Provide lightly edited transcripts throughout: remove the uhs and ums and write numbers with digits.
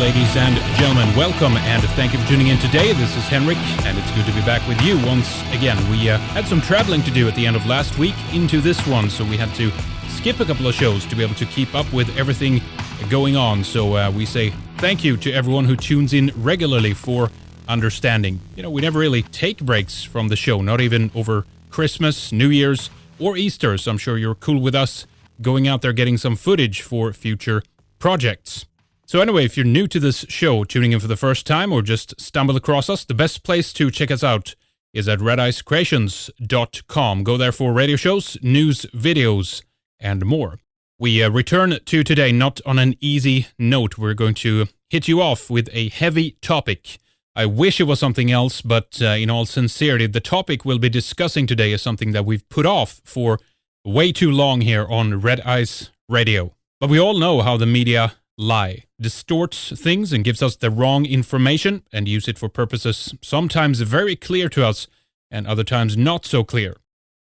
ladies and gentlemen. Welcome and thank you for tuning in today. This is Henrik, and it's good to be back with you once again. We had some traveling to do at the end of last week into this one, so we had to skip a couple of shows to be able to keep up with everything going on. So we say thank you to everyone who tunes in regularly for understanding. You know, we never really take breaks from the show, not even over Christmas, New Year's, or Easter. So I'm sure you're cool with us going out there getting some footage for future projects. So anyway, if you're new to this show, tuning in for the first time or just stumbled across us, the best place to check us out is at redicecreations.com. Go there for radio shows, news, videos, and more. We return to today not on an easy note. We're going to hit you off with a heavy topic. I wish it was something else, but in all sincerity, the topic we'll be discussing today is something that we've put off for way too long here on Red Ice Radio. But we all know how the media lie, distorts things and gives us the wrong information and use it for purposes sometimes very clear to us and other times not so clear.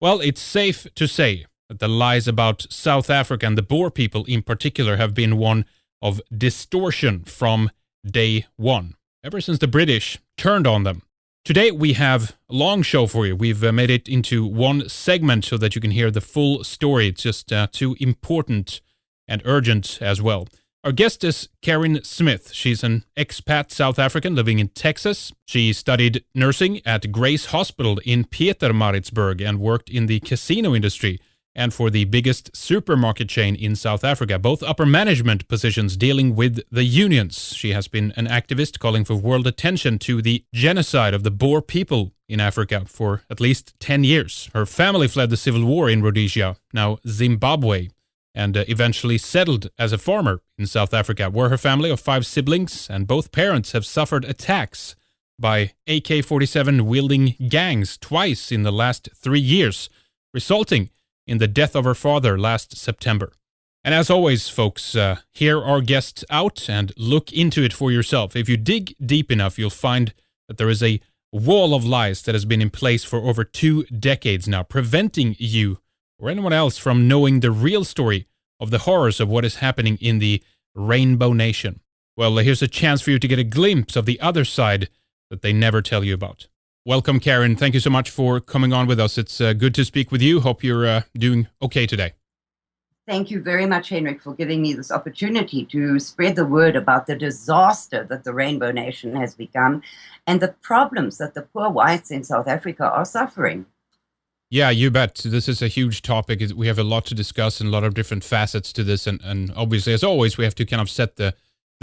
Well, it's safe to say that the lies about South Africa and the Boer people in particular have been one of distortion from day one, ever since the British turned on them. Today we have a long show for you. We've made it into one segment so that you can hear the full story. It's just too important and urgent as well. Our guest is Karin Smith. She's an expat South African living in Texas. She studied nursing at Grace Hospital in Pietermaritzburg and worked in the casino industry and for the biggest supermarket chain in South Africa, both upper management positions dealing with the unions. She has been an activist calling for world attention to the genocide of the Boer people in Africa for at least 10 years. Her family fled the civil war in Rhodesia, now Zimbabwe, and eventually settled as a farmer in South Africa, where her family of 5 siblings and both parents have suffered attacks by AK-47 wielding gangs twice in the last 3 years, resulting in the death of her father last September. And as always, folks, hear our guests out and look into it for yourself. If you dig deep enough, you'll find that there is a wall of lies that has been in place for over 2 decades now, preventing you or anyone else from knowing the real story of the horrors of what is happening in the Rainbow Nation. Well, here's a chance for you to get a glimpse of the other side that they never tell you about. Welcome, Karin. Thank you so much for coming on with us. It's good to speak with you. Hope you're doing okay today. Thank you very much, Henrik, for giving me this opportunity to spread the word about the disaster that the Rainbow Nation has become and the problems that the poor whites in South Africa are suffering. Yeah, you bet. This is a huge topic. We have a lot to discuss and a lot of different facets to this. And obviously, as always, we have to kind of set the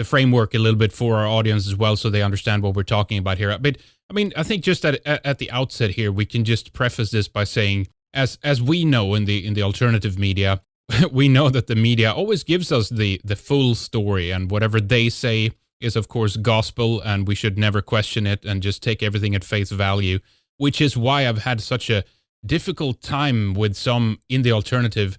framework a little bit for our audience as well so they understand what we're talking about here. But I mean, I think just at the outset here, we can just preface this by saying, as we know in the alternative media, we know that the media always gives us the full story, and whatever they say is, of course, gospel, and we should never question it and just take everything at face value, which is why I've had such a difficult time with some in the alternative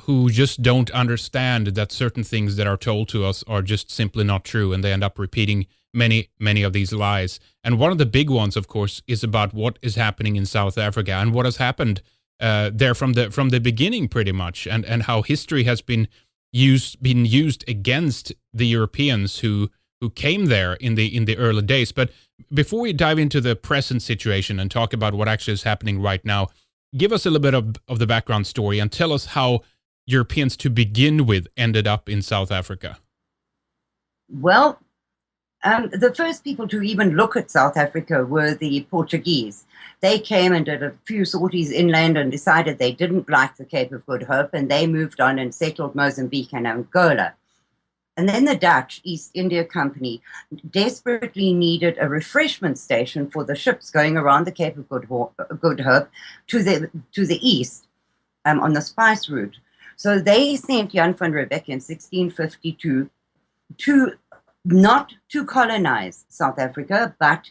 who just don't understand that certain things that are told to us are just simply not true, and they end up repeating many of these lies. And one of the big ones, of course, is about what is happening in South Africa and what has happened there from the beginning, pretty much, and how history has been used against the Europeans who came there in the early days. But before we dive into the present situation and talk about what actually is happening right now, give us a little bit of the background story and tell us how Europeans to begin with ended up in South Africa. Well, the first people to even look at South Africa were the Portuguese. They came and did a few sorties inland and decided they didn't like the Cape of Good Hope, and they moved on and settled Mozambique and Angola. And then the Dutch East India Company desperately needed a refreshment station for the ships going around the Cape of Good Hope to the east on the spice route. So they sent Jan van Riebeeck in 1652 not to colonize South Africa, but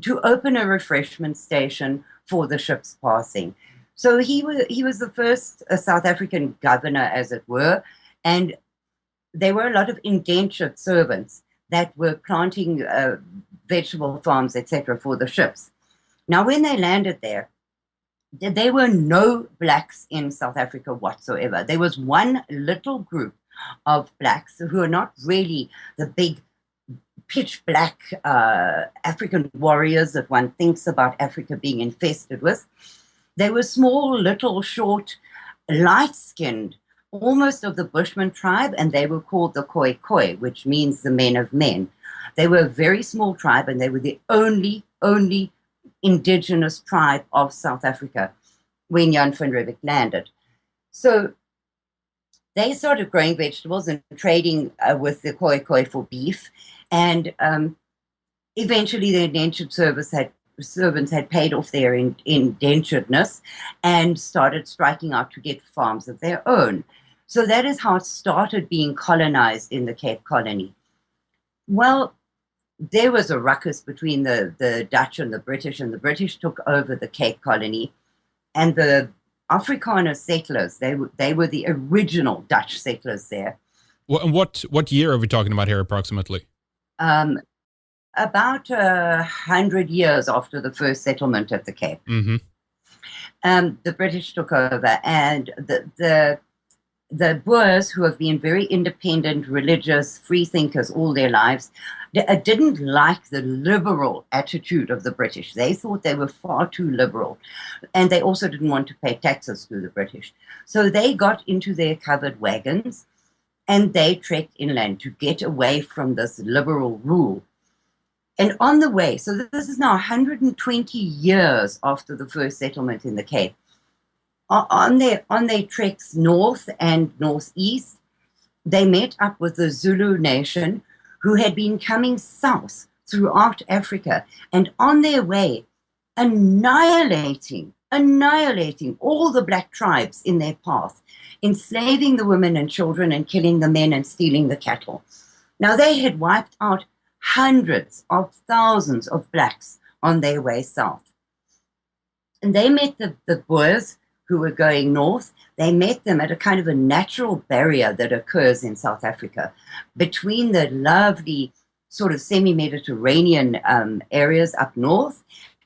to open a refreshment station for the ships passing. So he was the first South African governor, as it were, and there were a lot of indentured servants that were planting vegetable farms, etc., for the ships. Now, when they landed there were no blacks in South Africa whatsoever. There was one little group of blacks who are not really the big pitch black African warriors that one thinks about Africa being infested with. They were small, little, short, light-skinned, almost of the Bushman tribe, and they were called the Khoi Khoi, which means the men of men. They were a very small tribe, and they were the only indigenous tribe of South Africa when Jan van Riebeeck landed. So they started growing vegetables and trading with the Khoi Khoi for beef, and eventually the indentured servants had paid off their indenturedness and started striking out to get farms of their own. So that is how it started being colonized in the Cape Colony. Well, there was a ruckus between the Dutch and the British took over the Cape Colony, and the Afrikaner settlers, they were the original Dutch settlers there. What year are we talking about here approximately? About 100 years after the first settlement of the Cape. Mm-hmm. The British took over, and the Boers, who have been very independent, religious, free thinkers all their lives, didn't like the liberal attitude of the British. They thought they were far too liberal, and they also didn't want to pay taxes to the British. So they got into their covered wagons, and they trekked inland to get away from this liberal rule. And on the way, so this is now 120 years after the first settlement in the Cape, on their treks north and northeast, they met up with the Zulu nation, who had been coming south throughout Africa, and on their way, annihilating all the black tribes in their path, enslaving the women and children and killing the men and stealing the cattle. Now, they had wiped out hundreds of thousands of blacks on their way south. And they met the Boers who were going north. They met them at a kind of a natural barrier that occurs in South Africa between the lovely sort of semi-Mediterranean areas up north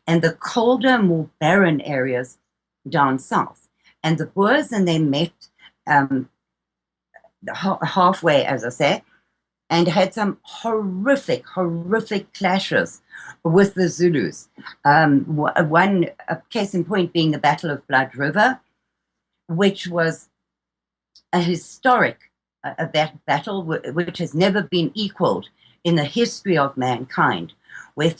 and the colder, more barren areas down south. And the Boers and they met halfway, as I say, and had some horrific clashes with the Zulus. One case in point being the Battle of Blood River, which was a historic battle which has never been equaled in the history of mankind, where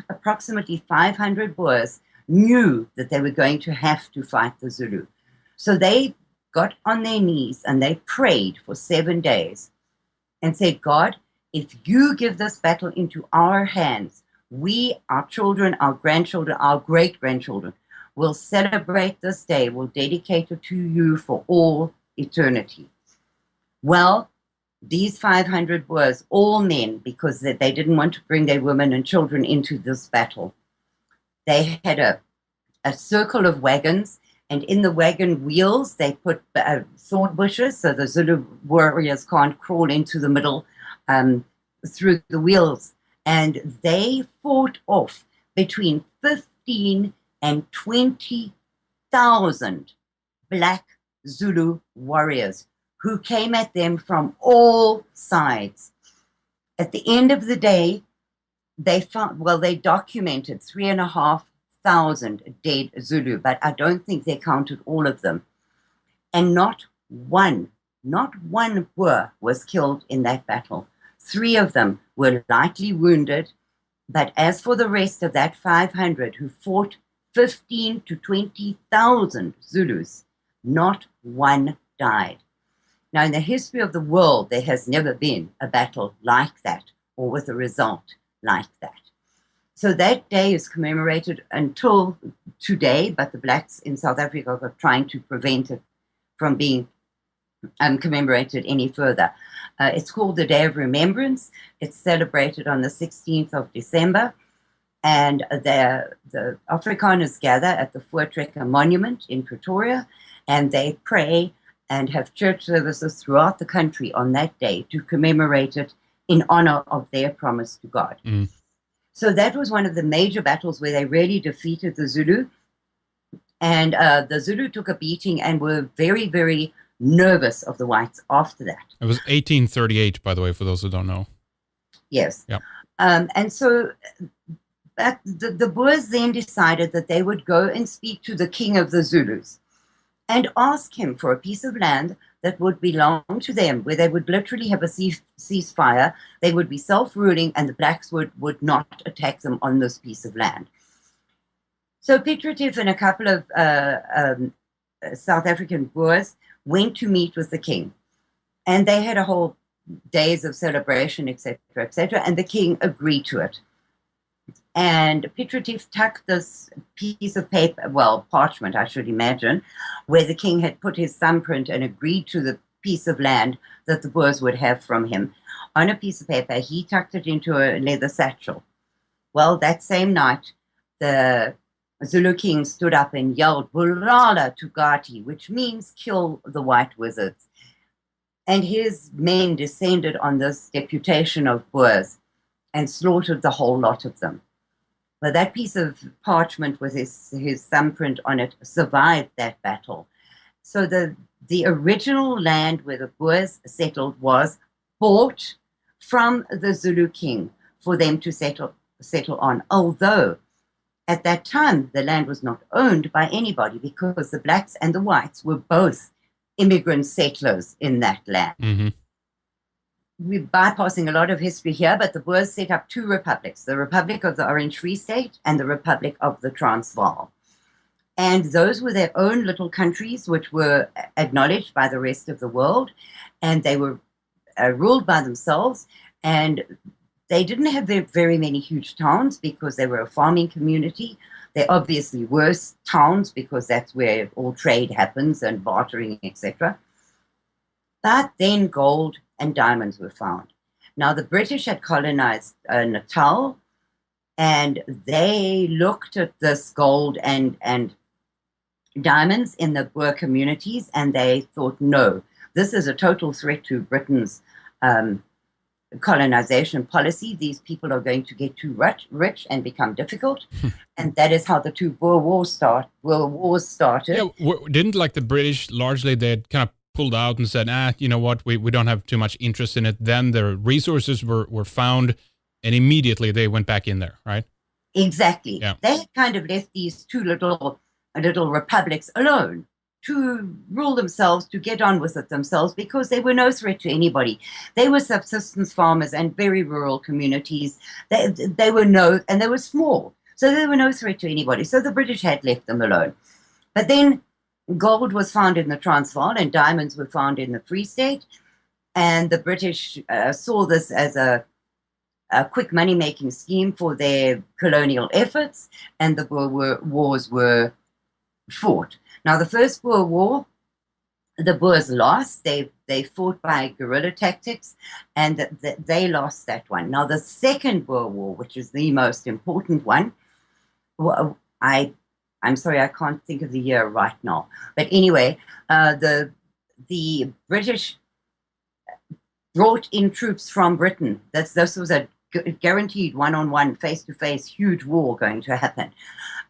approximately 500 Boers knew that they were going to have to fight the Zulu. So they got on their knees and they prayed for 7 days and said, God, if you give this battle into our hands, we, our children, our grandchildren, our great-grandchildren, will celebrate this day, will dedicate it to you for all eternity. Well, these 500 Boers, all men, because they didn't want to bring their women and children into this battle, they had a circle of wagons, and in the wagon wheels, they put thorn bushes so the Zulu warriors can't crawl into the middle through the wheels. And they fought off between 15 and 20,000 black Zulu warriors who came at them from all sides. At the end of the day, they documented 3,500 dead Zulu, but I don't think they counted all of them. And not one Boer was killed in that battle. 3 of them were lightly wounded, but as for the rest of that 500 who fought 15 to 20,000 Zulus, not one died. Now, in the history of the world, there has never been a battle like that or with a result like that. So that day is commemorated until today, but the blacks in South Africa are trying to prevent it from being commemorated any further. It's called the Day of Remembrance. It's celebrated on the 16th of December, and the Afrikaners gather at the Voortrekker Monument in Pretoria, and they pray and have church services throughout the country on that day to commemorate it in honor of their promise to God. Mm. So that was one of the major battles where they really defeated the Zulu. And the Zulu took a beating and were very, very nervous of the whites after that. It was 1838, by the way, for those who don't know. Yes. Yeah. And so but the Boers then decided that they would go and speak to the king of the Zulus and ask him for a piece of land that would belong to them, where they would literally have a ceasefire. They would be self-ruling, and the blacks would not attack them on this piece of land. So Piet Retief and a couple of South African Boers went to meet with the king, and they had a whole days of celebration, etc., etc., and the king agreed to it. And Piet Retief tucked this piece of paper, well, parchment, I should imagine, where the king had put his thumbprint and agreed to the piece of land that the Boers would have from him. On a piece of paper, he tucked it into a leather satchel. Well, that same night, the Zulu king stood up and yelled, "Bulala Tugati," which means kill the white wizards. And his men descended on this deputation of Boers and slaughtered the whole lot of them. But that piece of parchment with his thumbprint on it survived that battle. So the original land where the Boers settled was bought from the Zulu king for them to settle on, although at that time the land was not owned by anybody, because the blacks and the whites were both immigrant settlers in that land. Mm-hmm. We're bypassing a lot of history here, but the Boers set up two republics, the Republic of the Orange Free State and the Republic of the Transvaal. And those were their own little countries, which were acknowledged by the rest of the world, and they were ruled by themselves. And they didn't have very many huge towns because they were a farming community. They obviously were towns because that's where all trade happens and bartering, etc. But then gold and diamonds were found. Now, the British had colonized Natal, and they looked at this gold and diamonds in the Boer communities, and they thought, no, this is a total threat to Britain's colonization policy. These people are going to get too rich and become difficult. And that is how the two Boer Wars started. Yeah, didn't like the British largely, they had kind of pulled out and said, you know what, we don't have too much interest in it. Then the resources were found, and immediately they went back in there, right? Exactly. Yeah. They had kind of left these two little republics alone to rule themselves, to get on with it themselves, because they were no threat to anybody. They were subsistence farmers and very rural communities. They were small, so they were no threat to anybody. So the British had left them alone. But then gold was found in the Transvaal and diamonds were found in the Free State. And the British saw this as a quick money-making scheme for their colonial efforts, and the Boer Wars were fought. Now, the First Boer War, the Boers lost. They fought by guerrilla tactics, and they lost that one. Now, the Second Boer War, which is the most important one, I'm sorry, I can't think of the year right now. But anyway, the British brought in troops from Britain. This was a guaranteed one-on-one, face-to-face, huge war going to happen.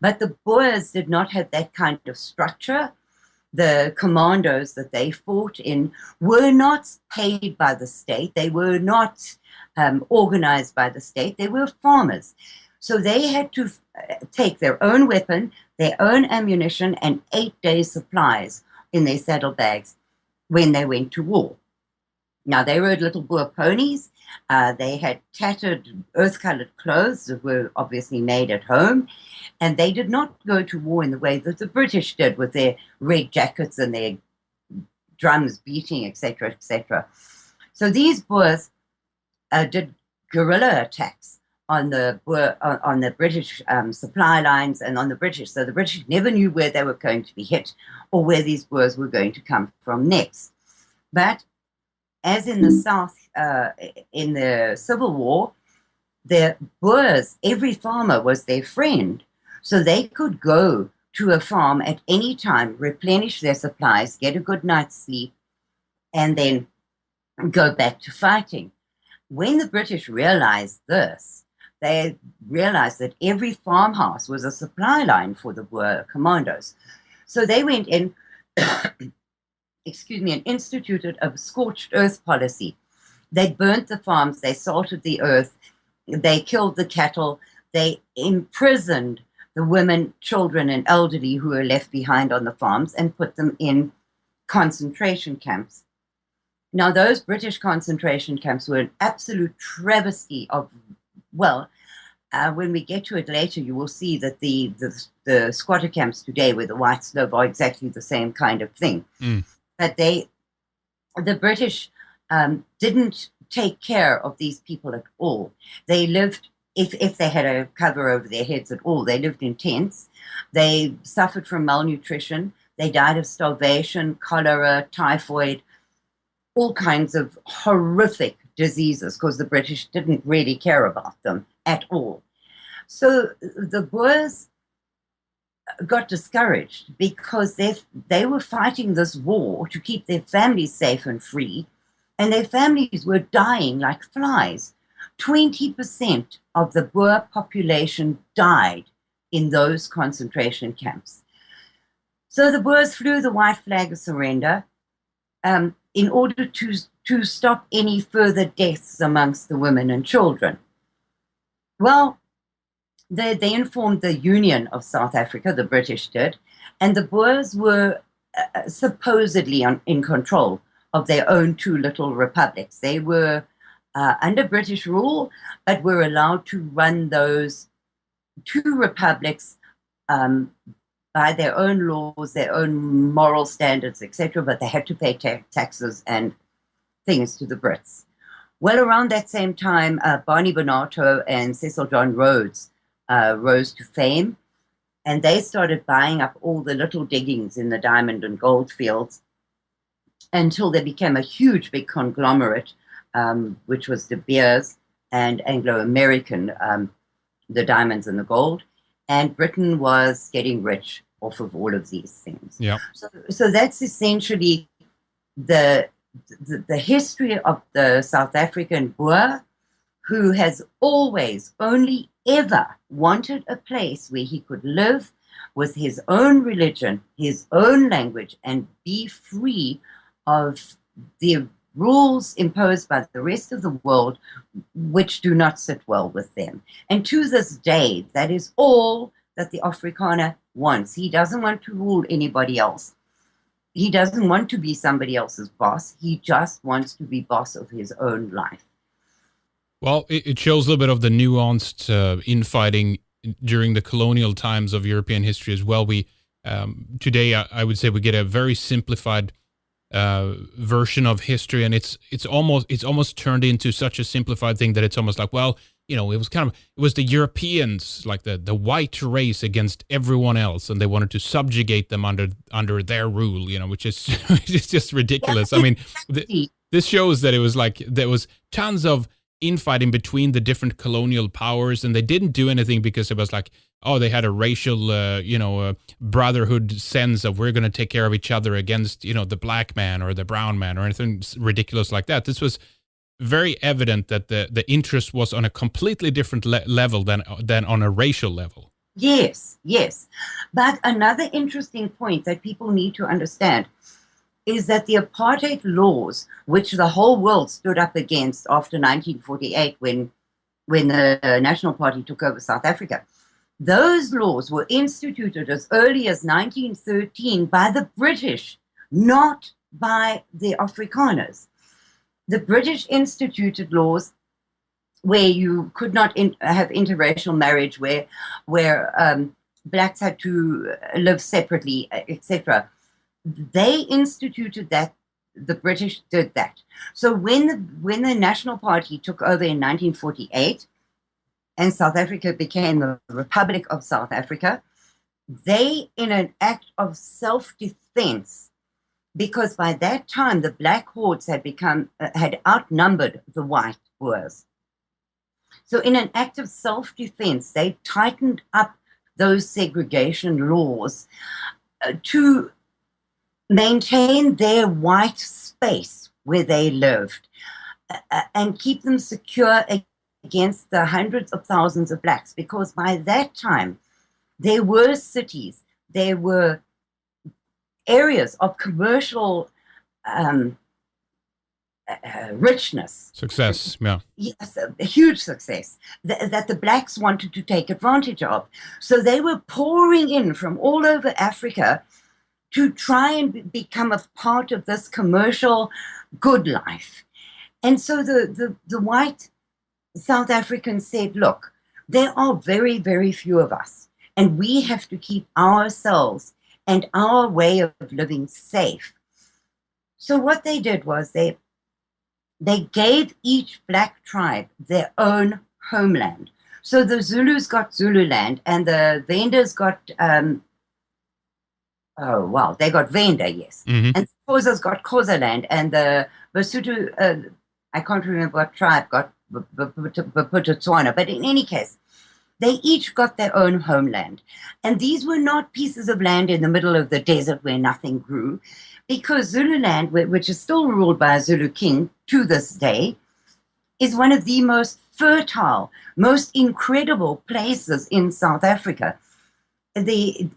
But the Boers did not have that kind of structure. The commandos that they fought in were not paid by the state. They were not organized by the state. They were farmers. So they had to take their own weapon, their own ammunition, and 8 days' supplies in their saddlebags when they went to war. Now, they rode little Boer ponies. They had tattered, earth-colored clothes that were obviously made at home. And they did not go to war in the way that the British did, with their red jackets and their drums beating, etc., etc. So these Boers did guerrilla attacks on the British supply lines and on the British. So the British never knew where they were going to be hit or where these Boers were going to come from next. But as in the South, in the Civil War, the Boers, every farmer was their friend. So they could go to a farm at any time, replenish their supplies, get a good night's sleep, and then go back to fighting. When the British realized this, they realized that every farmhouse was a supply line for the Boer commandos. So they went in and instituted a scorched earth policy. They burnt the farms, they salted the earth, they killed the cattle, they imprisoned the women, children, and elderly who were left behind on the farms and put them in concentration camps. Now, those British concentration camps were an absolute travesty of, well, when we get to it later, you will see that the squatter camps today where the whites live are exactly the same kind of thing. But the British didn't take care of these people at all. They lived, if they had a cover over their heads at all, they lived in tents. They suffered from malnutrition. They died of starvation, cholera, typhoid, all kinds of horrific diseases because the British didn't really care about them at all. So the Boers got discouraged because they were fighting this war to keep their families safe and free, and their families were dying like flies. 20% of the Boer population died in those concentration camps. So the Boers flew the white flag of surrender in order to stop any further deaths amongst the women and children. Well, they informed the Union of South Africa, the British did, and the Boers were supposedly in control of their own two little republics. They were under British rule, but were allowed to run those two republics by their own laws, their own moral standards, etc., but they had to pay taxes and things to the Brits. Well, around that same time, Barney Bonato and Cecil John Rhodes rose to fame, and they started buying up all the little diggings in the diamond and gold fields until they became a huge, big conglomerate, which was De Beers and Anglo-American, the diamonds and the gold. And Britain was getting rich off of all of these things. Yeah. So that's essentially the history of the South African Boer, who has always only ever wanted a place where he could live with his own religion, his own language, and be free of the rules imposed by the rest of the world, which do not sit well with them. And to this day, that is all that the Afrikaner wants. He doesn't want to rule anybody else. He doesn't want to be somebody else's boss. He just wants to be boss of his own life. Well, it shows a little bit of the nuanced infighting during the colonial times of European history as well. We today, I would say, we get a very simplified version of history, and it's almost turned into such a simplified thing that it's almost like, well, you know, it was the Europeans, like the white race against everyone else, and they wanted to subjugate them under their rule, you know, which is it's just ridiculous. I mean, this shows that it was like there was tons of infighting between the different colonial powers, and they didn't do anything because it was like, oh, they had a racial, brotherhood sense of we're going to take care of each other against, you know, the black man or the brown man or anything ridiculous like that. This was very evident that the interest was on a completely different level than on a racial level. Yes. But another interesting point that people need to understand is that the apartheid laws, which the whole world stood up against after 1948 when the National Party took over South Africa, those laws were instituted as early as 1913 by the British, not by the Afrikaners. The British instituted laws where you could not have interracial marriage, where blacks had to live separately, etc. They instituted that. The British did that. So when the National Party took over in 1948 and South Africa became the Republic of South Africa, they, in an act of self-defense, because by that time the black hordes had outnumbered the white Boers. So in an act of self-defense, they tightened up those segregation laws to maintain their white space where they lived and keep them secure against the hundreds of thousands of blacks, because by that time there were cities, there were areas of commercial um, richness. Success, yeah. Yes, a huge success that the blacks wanted to take advantage of. So they were pouring in from all over Africa to try and become a part of this commercial good life. And so the white South Africans said, look, there are very, very few of us, and we have to keep ourselves and our way of living safe. So what they did was they gave each black tribe their own homeland. So the Zulus got Zululand, and the Vendors got, they got Venda, yes. Mm-hmm. And the Xhosas got Xhosaland, and the Basotho, I can't remember what tribe got Bophuthatswana, but in any case, they each got their own homeland. And these were not pieces of land in the middle of the desert where nothing grew, because Zululand, which is still ruled by a Zulu king to this day, is one of the most fertile, most incredible places in South Africa. They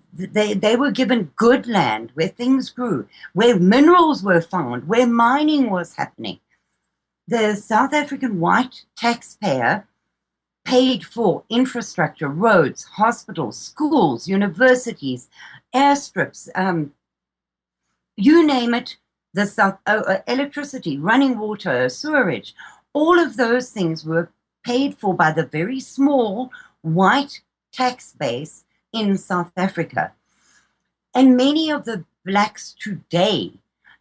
were given good land where things grew, where minerals were found, where mining was happening. The South African white taxpayer paid for infrastructure, roads, hospitals, schools, universities, airstrips, you name it, electricity, running water, sewerage, all of those things were paid for by the very small white tax base in South Africa. And many of the blacks today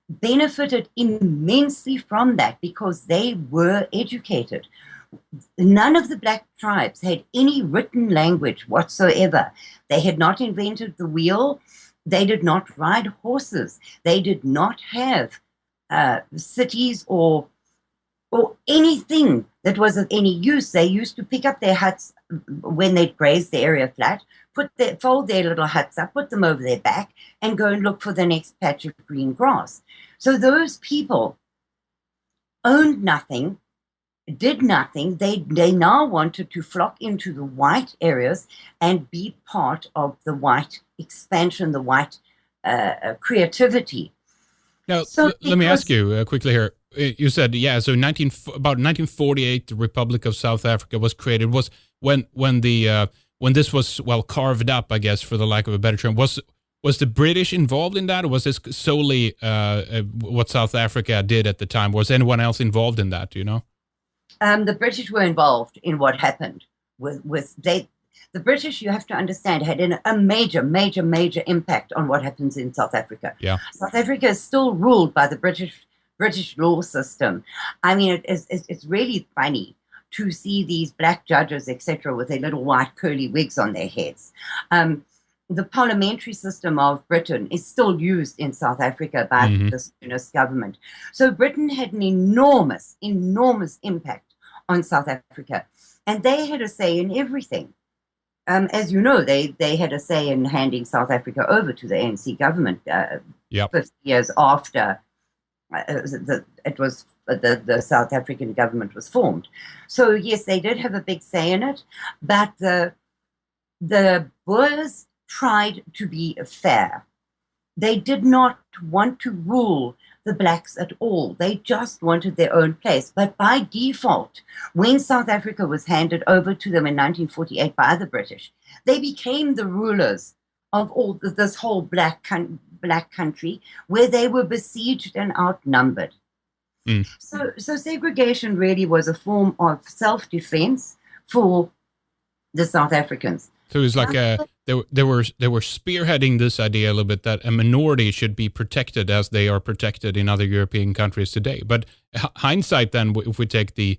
benefited immensely from that because they were educated. None of the black tribes had any written language whatsoever. They had not invented the wheel. They did not ride horses. They did not have cities or anything that was of any use. They used to pick up their huts when they'd grazed the area flat, fold their little huts up, put them over their back, and go and look for the next patch of green grass. So those people owned nothing, did nothing. They now wanted to flock into the white areas and be part of the white expansion, the white creativity. Now, let me ask you quickly here. You said, so about 1948, the Republic of South Africa was created. Was when this was, well, carved up, I guess, for the lack of a better term. Was the British involved in that, or was this solely what South Africa did at the time? Was anyone else involved in that? Do you know? The British were involved in what happened. The British, you have to understand, had a major, major, major impact on what happens in South Africa. Yeah. South Africa is still ruled by the British law system. I mean, it's really funny to see these black judges, etc., with their little white curly wigs on their heads. The parliamentary system of Britain is still used in South Africa by the unionist government. So Britain had an enormous, enormous impact on South Africa. And they had a say in everything. As you know, they had a say in handing South Africa over to the ANC government 50 years after the South African government was formed. So yes, they did have a big say in it, but the Boers tried to be fair. They did not want to rule the blacks at all. They just wanted their own place. But by default, when South Africa was handed over to them in 1948 by the British, they became the rulers of all this whole black country, where they were besieged and outnumbered. So segregation really was a form of self-defense for the South Africans. So it was like they were spearheading this idea a little bit that a minority should be protected as they are protected in other European countries today. But hindsight, then, if we take the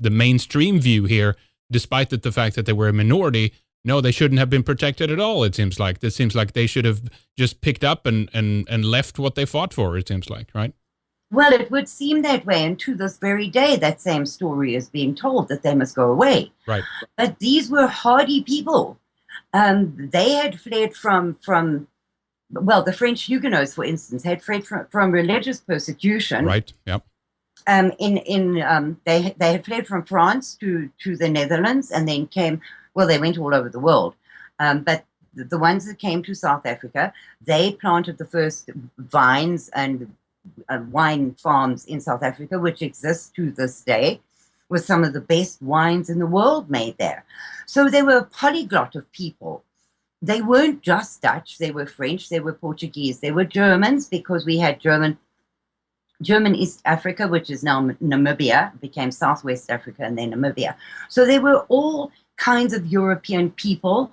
mainstream view here, despite the fact that they were a minority, no, they shouldn't have been protected at all. It seems like they should have just picked up and left what they fought for. It seems like, right? Well, it would seem that way, and to this very day, that same story is being told, that they must go away. Right. But these were hardy people. They had fled from the French Huguenots, for instance, had fled from religious persecution. Right. Yep. They had fled from France to the Netherlands, and then they went all over the world. But the ones that came to South Africa, they planted the first vines and wine farms in South Africa, which exist to this day, with some of the best wines in the world made there. So they were a polyglot of people. They weren't just Dutch, they were French, they were Portuguese, they were Germans, because we had German East Africa, which is now Namibia, became Southwest Africa and then Namibia. So they were all kinds of European people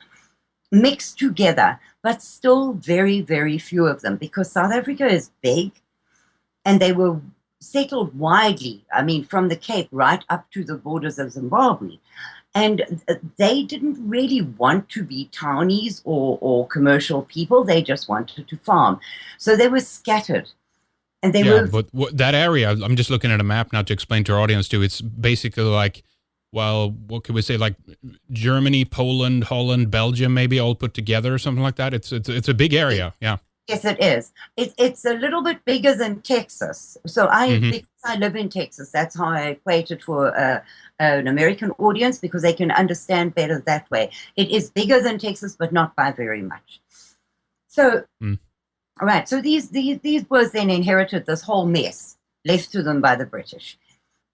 mixed together, but still very, very few of them, because South Africa is big and they were settled widely. I mean, from the Cape right up to the borders of Zimbabwe. And they didn't really want to be townies or commercial people. They just wanted to farm. So they were scattered. And they Yeah, were. but that area, I'm just looking at a map now to explain to our audience too. It's basically like, well, what could we say? Like Germany, Poland, Holland, Belgium, maybe all put together or something like that. It's a big area. Yeah. Yes, it is. It's a little bit bigger than Texas. So because I live in Texas, that's how I equate it for an American audience, because they can understand better that way. It is bigger than Texas, but not by very much. So, all right. So these boys then inherited this whole mess left to them by the British.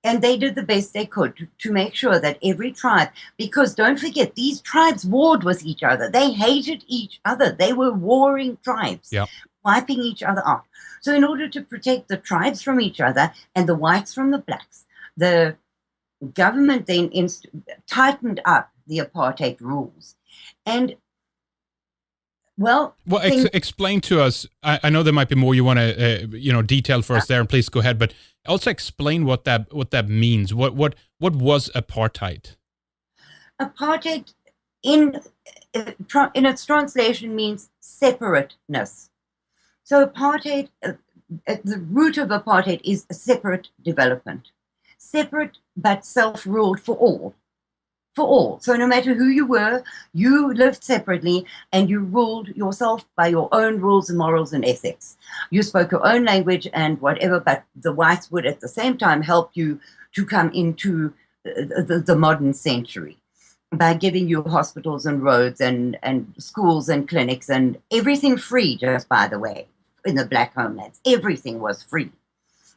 And they did the best they could to make sure that every tribe, because don't forget, these tribes warred with each other. They hated each other. They were warring tribes, wiping each other out. So in order to protect the tribes from each other and the whites from the blacks, the government then tightened up the apartheid rules. And explain to us. I know there might be more you want to, detail for us there, and please go ahead. But also explain what that means. What was apartheid? Apartheid, in its translation, means separateness. So apartheid, the root of apartheid is a separate development, separate but self-ruled for all. For all. So no matter who you were, you lived separately and you ruled yourself by your own rules and morals and ethics. You spoke your own language and whatever, but the whites would at the same time help you to come into the modern century by giving you hospitals and roads and schools and clinics and everything free, just by the way, in the black homelands. Everything was free.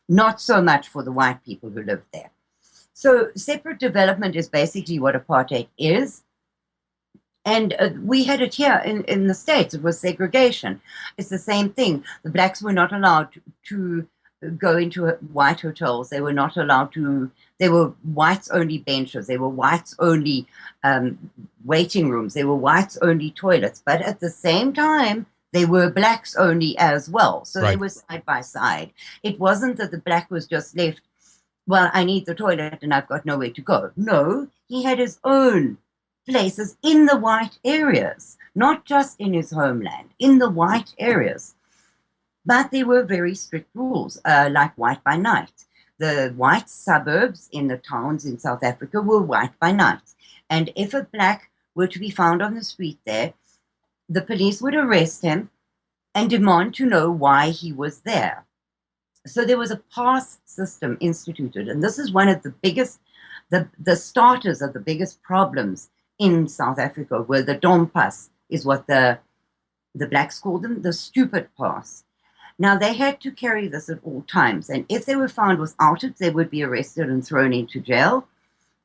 Not so much for the white people who lived there. So separate development is basically what apartheid is. And we had it here in the States. It was segregation. It's the same thing. The blacks were not allowed to go into white hotels. They were not allowed to. They were whites-only benches. They were whites-only waiting rooms. They were whites-only toilets. But at the same time, they were blacks-only as well. So They were side by side. It wasn't that the black was just left, well, I need the toilet and I've got nowhere to go. No, he had his own places in the white areas, not just in his homeland, in the white areas. But there were very strict rules, like white by night. The white suburbs in the towns in South Africa were white by night. And if a black were to be found on the street there, the police would arrest him and demand to know why he was there. So there was a pass system instituted, and this is one of the biggest, the starters of the biggest problems in South Africa, where the dom pass is what the blacks called them, the stupid pass. Now, they had to carry this at all times, and if they were found without it, they would be arrested and thrown into jail.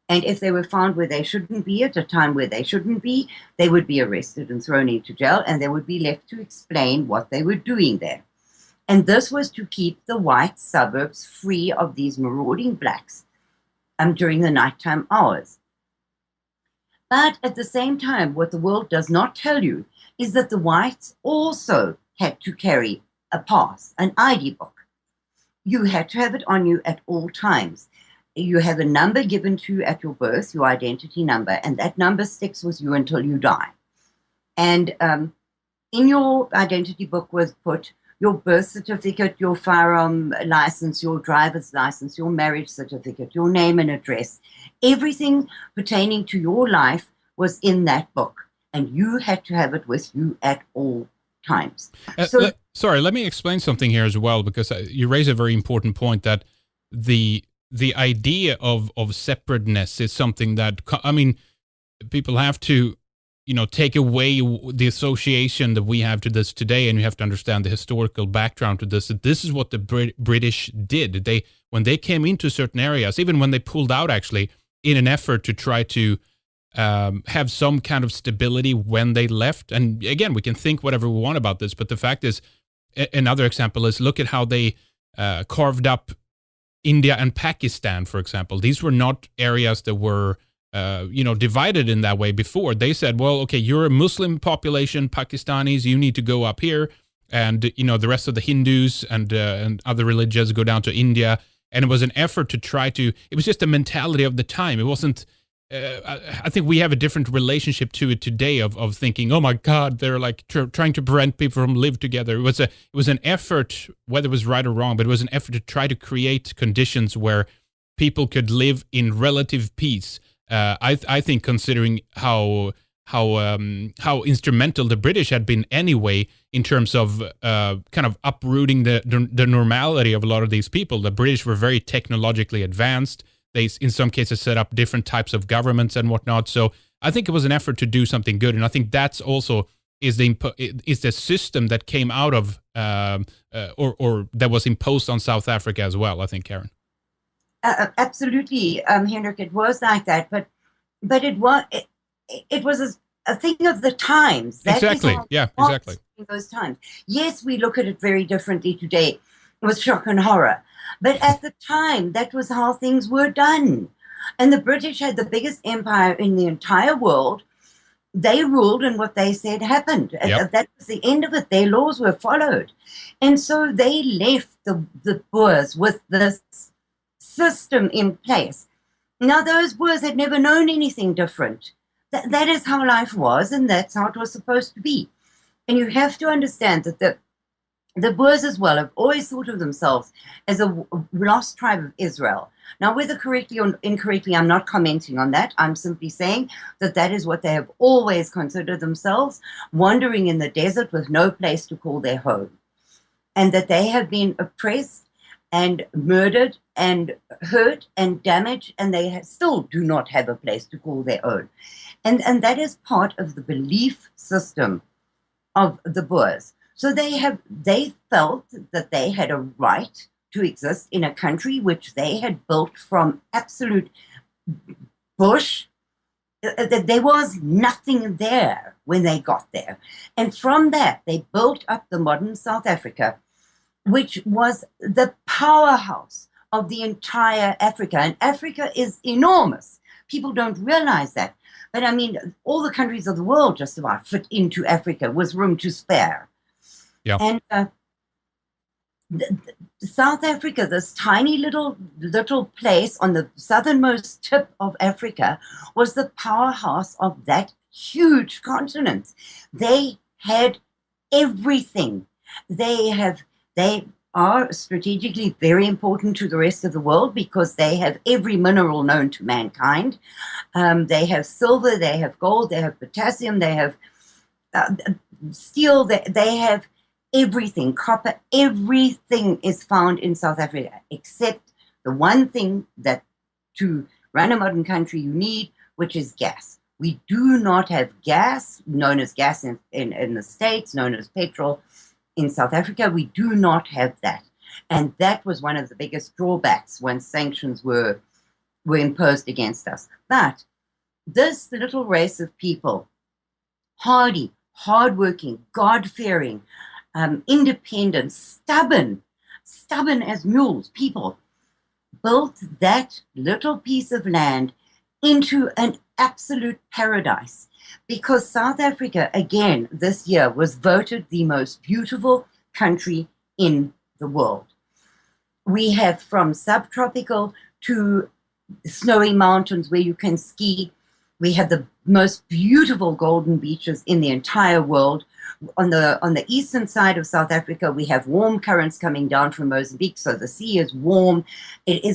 And if they were found where they shouldn't be at a time where they shouldn't be, they would be arrested and thrown into jail, and they would be left to explain what they were doing there. And this was to keep the white suburbs free of these marauding blacks during the nighttime hours. But at the same time, what the world does not tell you is that the whites also had to carry a pass, an ID book. You had to have it on you at all times. You have a number given to you at your birth, your identity number, and that number sticks with you until you die. And in your identity book was put your birth certificate, your firearm license, your driver's license, your marriage certificate, your name and address. Everything pertaining to your life was in that book, and you had to have it with you at all times. Sorry, let me explain something here as well, because you raise a very important point, that the idea of separateness is something that, I mean, people have to take away the association that we have to this today, and you have to understand the historical background to this. That this is what the British did. When they came into certain areas, even when they pulled out, actually, in an effort to try to have some kind of stability when they left. And again, we can think whatever we want about this, but the fact is, another example is look at how they carved up India and Pakistan, for example. These were not areas that were divided in that way before. They said, well, okay, you're a Muslim population, Pakistanis, you need to go up here, and the rest of the Hindus and other religions go down to India. And it was an effort to try to. It was just a mentality of the time. It wasn't. I think we have a different relationship to it today of thinking, oh my God, they're like trying to prevent people from live together. It was an effort, whether it was right or wrong, but it was an effort to try to create conditions where people could live in relative peace. I think, considering how instrumental the British had been anyway in terms of kind of uprooting the normality of a lot of these people. The British were very technologically advanced. They, in some cases, set up different types of governments and whatnot. So I think it was an effort to do something good, and I think that's also is the system that came out of or that was imposed on South Africa as well. I think, Karin. Absolutely, Henrik. It was like that, but it was a thing of the times. That exactly. Yeah. Exactly. In those times, yes, we look at it very differently today with shock and horror. But at the time, that was how things were done. And the British had the biggest empire in the entire world. They ruled, and what they said happened. Yep. That was the end of it. Their laws were followed. And so they left the Boers with this system in place. Now, those Boers had never known anything different. That is how life was, and that's how it was supposed to be. And you have to understand that the Boers as well have always thought of themselves as a lost tribe of Israel. Now, whether correctly or incorrectly, I'm not commenting on that. I'm simply saying that is what they have always considered themselves, wandering in the desert with no place to call their home. And that they have been oppressed and murdered and hurt and damaged, and they still do not have a place to call their own. And that is part of the belief system of the Boers. So they felt that they had a right to exist in a country which they had built from absolute bush. There was nothing there when they got there. And from that, they built up the modern South Africa, which was the powerhouse of the entire Africa. And Africa is enormous. People don't realize that. But I mean, all the countries of the world just about fit into Africa with room to spare. Yeah. And South Africa, this tiny little place on the southernmost tip of Africa, was the powerhouse of that huge continent. They had everything. They are strategically very important to the rest of the world because they have every mineral known to mankind. They have silver, they have gold, they have potassium, they have steel, they have everything, copper, everything is found in South Africa, except the one thing that to run a modern country you need, which is gas. We do not have gas, known as gas in the States, known as petrol in South Africa. We do not have that. And that was one of the biggest drawbacks when sanctions were imposed against us. But this little race of people, hardy, hardworking, God-fearing, independent, stubborn as mules, people built that little piece of land into an absolute paradise, because South Africa, again, this year was voted the most beautiful country in the world. We have from subtropical to snowy mountains where you can ski. We have the most beautiful golden beaches in the entire world. On the eastern side of South Africa, we have warm currents coming down from Mozambique, so the sea is warm. It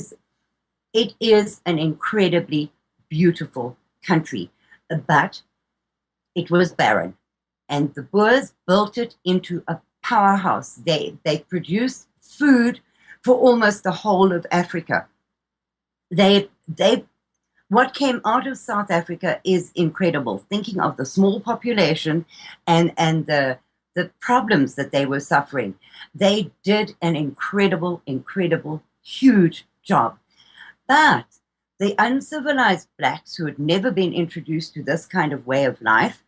is an incredibly beautiful country, but it was barren. And the Boers built it into a powerhouse. They produced food for almost the whole of Africa. They what came out of South Africa is incredible. Thinking of the small population and the problems that they were suffering, they did an incredible, incredible, huge job. But the uncivilized blacks who had never been introduced to this kind of way of life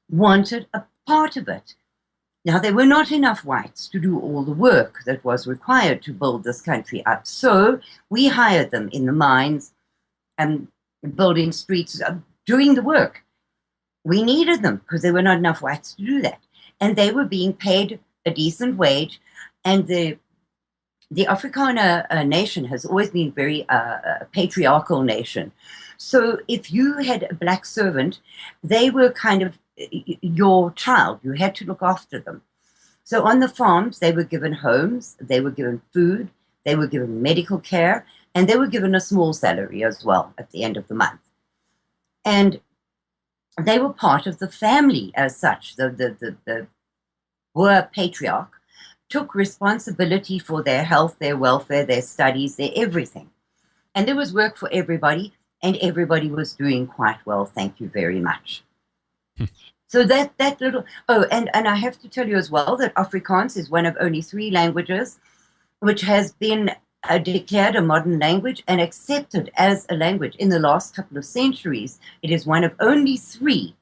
wanted a part of it. Now, there were not enough whites to do all the work that was required to build this country up. So we hired them in the mines and building streets, doing the work. We needed them because there were not enough whites to do that. And they were being paid a decent wage. And the Afrikaner nation has always been very patriarchal nation. So if you had a black servant, they were kind of your child. You had to look after them. So on the farms, they were given homes, they were given food, they were given medical care, and they were given a small salary as well at the end of the month. And they were part of the family as such. The Boer patriarch took responsibility for their health, their welfare, their studies, their everything. And there was work for everybody, and everybody was doing quite well. Thank you very much. So that little, and I have to tell you as well that Afrikaans is one of only 3 languages which has been declared a modern language and accepted as a language in the last couple of centuries. It is one of only 3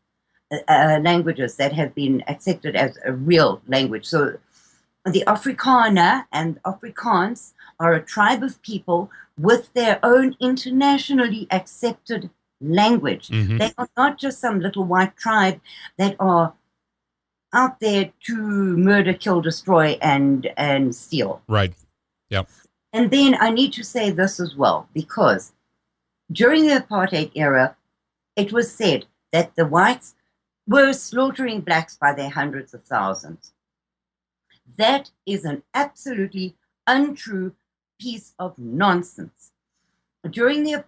languages that have been accepted as a real language. So the Afrikaner and Afrikaans are a tribe of people with their own internationally accepted language. Mm-hmm. They are not just some little white tribe that are out there to murder, kill, destroy, and steal. Right. Yep. And then I need to say this as well, because during the apartheid era, it was said that the whites were slaughtering blacks by their hundreds of thousands. That is an absolutely untrue piece of nonsense. During the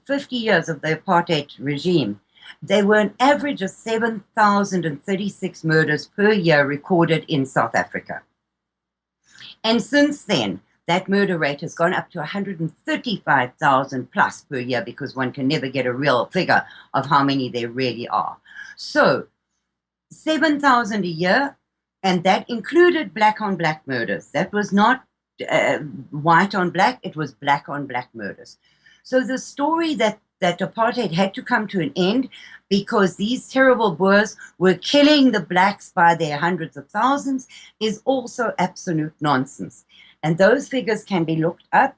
50 years of the apartheid regime, there were an average of 7,036 murders per year recorded in South Africa. And since then, that murder rate has gone up to 135,000 plus per year, because one can never get a real figure of how many there really are. So 7,000 a year, and that included black on black murders. That was not white on black, it was black on black murders. So the story that apartheid had to come to an end because these terrible Boers were killing the blacks by their hundreds of thousands is also absolute nonsense. And those figures can be looked up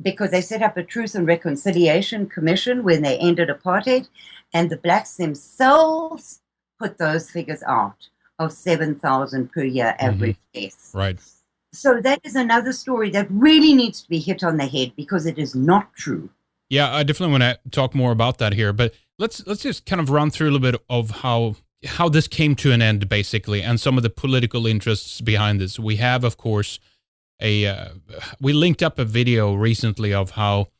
because they set up a Truth and Reconciliation Commission when they ended apartheid, and the blacks themselves put those figures out of 7,000 per year average deaths. Right. So that is another story that really needs to be hit on the head because it is not true. Yeah, I definitely want to talk more about that here, but let's just kind of run through a little bit of how this came to an end, basically, and some of the political interests behind this. We have, of course, we linked up a video recently of how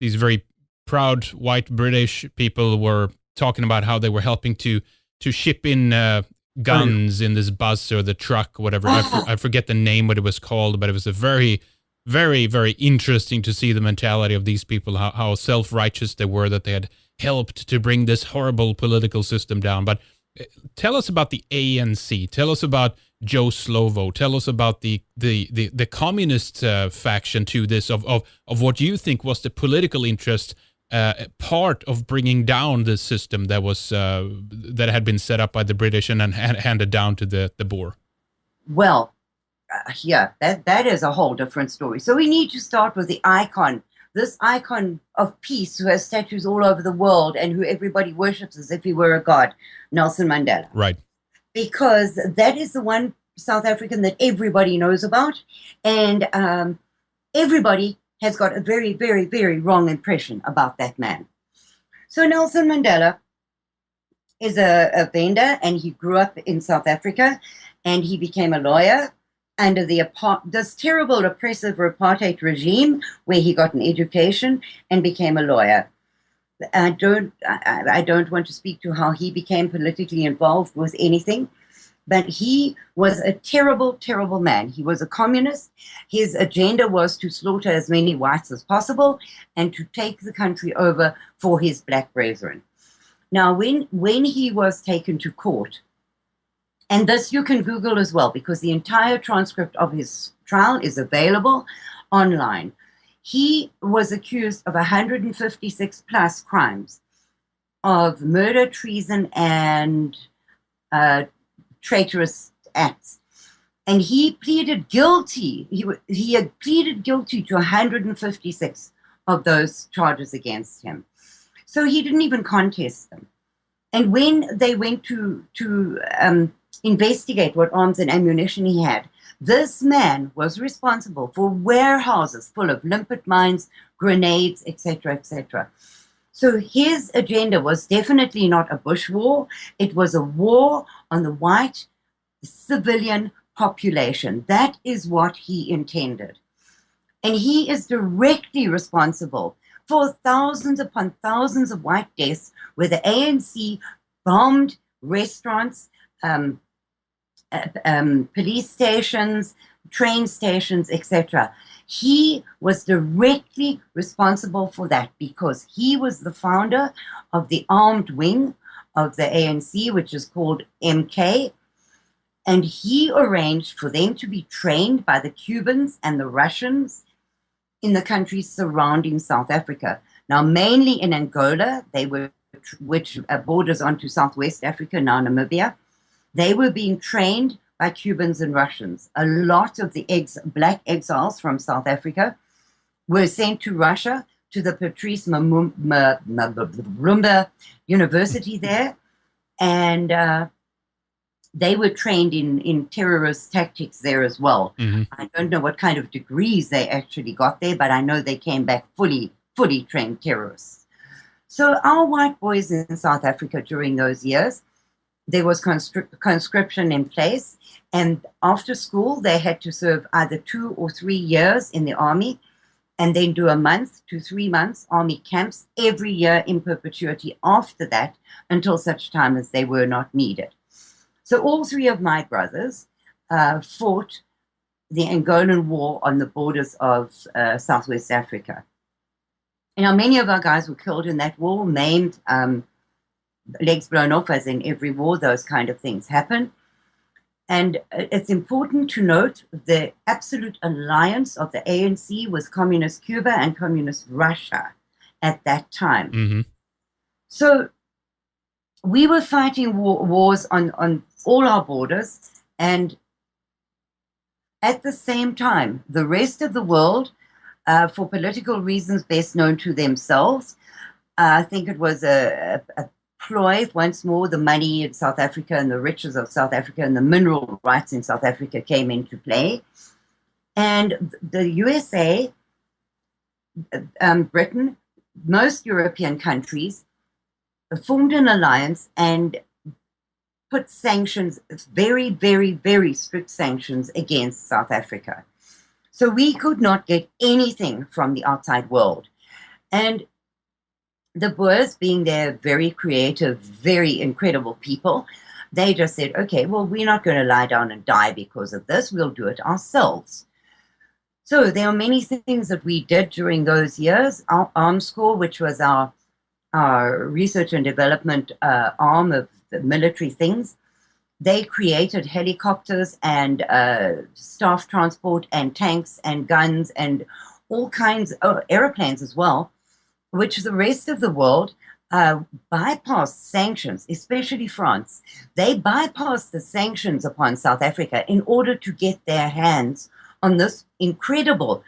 these very proud white British people were talking about how they were helping to ship in guns in this bus or the truck, whatever. I forget the name, what it was called, but it was a very, very, very interesting to see the mentality of these people, how self-righteous they were, that they had helped to bring this horrible political system down. But tell us about the ANC. Tell us about Joe Slovo. Tell us about the communist faction to this, of what you think was the political interest part of bringing down the system that was that had been set up by the British and then handed down to the Boer. Well, yeah, that is a whole different story. So we need to start with the icon, this icon of peace who has statues all over the world and who everybody worships as if he were a god, Nelson Mandela. Right. Because that is the one South African that everybody knows about, and everybody has got a very, very, very wrong impression about that man. So Nelson Mandela is a Venda, and he grew up in South Africa, and he became a lawyer under this terrible oppressive apartheid regime, where he got an education and became a lawyer. I don't want to speak to how he became politically involved with anything, But he was a terrible, terrible man. He was a communist. His agenda was to slaughter as many whites as possible and to take the country over for his black brethren. Now, when he was taken to court, and this you can Google as well, because the entire transcript of his trial is available online. He was accused of 156 plus crimes of murder, treason, and traitorous acts. And he pleaded guilty. He had pleaded guilty to 156 of those charges against him. So he didn't even contest them. And when they went to investigate what arms and ammunition he had, this man was responsible for warehouses full of limpet mines, grenades, etc., etc. So his agenda was definitely not a bush war. It was a war on the white civilian population. That is what he intended. And he is directly responsible for thousands upon thousands of white deaths where the ANC bombed restaurants, police stations, train stations, etc. He was directly responsible for that because he was the founder of the armed wing of the ANC, which is called MK, and he arranged for them to be trained by the Cubans and the Russians in the countries surrounding South Africa. Now, mainly in Angola, which borders onto Southwest Africa, now Namibia. They were being trained by Cubans and Russians. A lot of the black exiles from South Africa were sent to Russia, to the Patrice Lumumba University there, and they were trained in terrorist tactics there as well. Mm-hmm. I don't know what kind of degrees they actually got there, but I know they came back fully trained terrorists. So our white boys in South Africa during those years, there was conscription in place, and after school they had to serve either 2 or 3 years in the army and then do a month to 3 months army camps every year in perpetuity after that until such time as they were not needed. So all 3 of my brothers fought the Angolan War on the borders of Southwest Africa. You know, many of our guys were killed in that war, maimed, legs blown off, as in every war, those kind of things happen. And it's important to note the absolute alliance of the ANC with Communist Cuba and Communist Russia at that time. Mm-hmm. So we were fighting wars on all our borders, and at the same time, the rest of the world, for political reasons best known to themselves, I think it was a ploy, once more, the money in South Africa and the riches of South Africa and the mineral rights in South Africa came into play. And the USA, Britain, most European countries formed an alliance and put sanctions, very, very, very strict sanctions against South Africa. So we could not get anything from the outside world. And the Boers, being their very creative, very incredible people, they just said, okay, well, we're not going to lie down and die because of this. We'll do it ourselves. So there are many things that we did during those years. Our Arms Corps, which was our research and development arm of the military things, they created helicopters and staff transport and tanks and guns and all kinds of airplanes as well, which the rest of the world bypassed sanctions, especially France. They bypassed the sanctions upon South Africa in order to get their hands on this incredible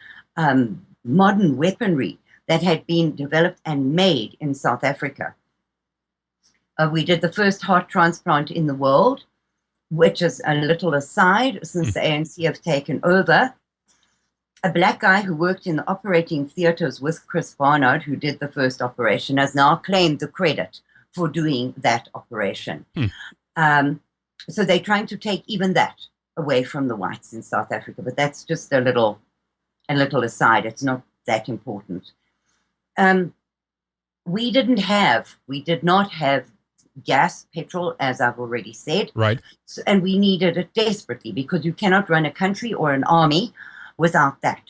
modern weaponry that had been developed and made in South Africa. We did the first heart transplant in the world, which is a little aside since the ANC have taken over. A black guy who worked in the operating theaters with Chris Barnard, who did the first operation, has now claimed the credit for doing that operation. So they're trying to take even that away from the whites in South Africa, but that's just a little aside. It's not that important. We did not have gas, petrol, as I've already said. Right. So, and we needed it desperately because you cannot run a country or an army without that.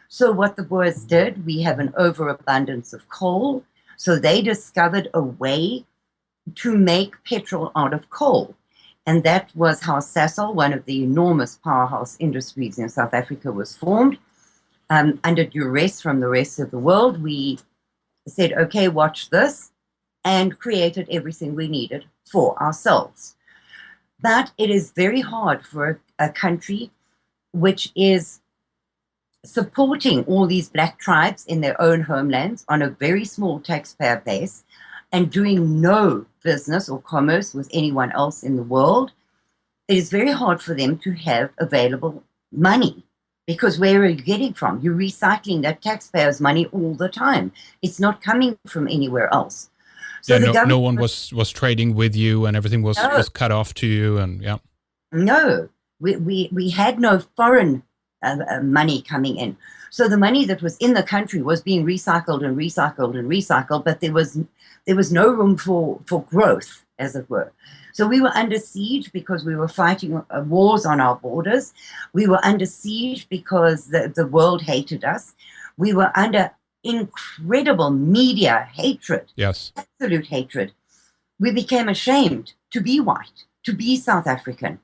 So what the Boers did, we have an overabundance of coal. So they discovered a way to make petrol out of coal. And that was how Sasol, one of the enormous powerhouse industries in South Africa, was formed. Under duress from the rest of the world, we said, okay, watch this, and created everything we needed for ourselves. But it is very hard for a country which is supporting all these black tribes in their own homelands on a very small taxpayer base and doing no business or commerce with anyone else in the world. It is very hard for them to have available money, because where are you getting from? You're recycling that taxpayers' money all the time. It's not coming from anywhere else. So no one was trading with you, and everything was cut off to you, and yeah. No, we had no foreign money coming in. So the money that was in the country was being recycled and recycled and recycled, but there was no room for growth, as it were. So we were under siege because we were fighting wars on our borders. We were under siege because the world hated us. We were under incredible media hatred. Yes. Absolute hatred. We became ashamed to be white, to be South African.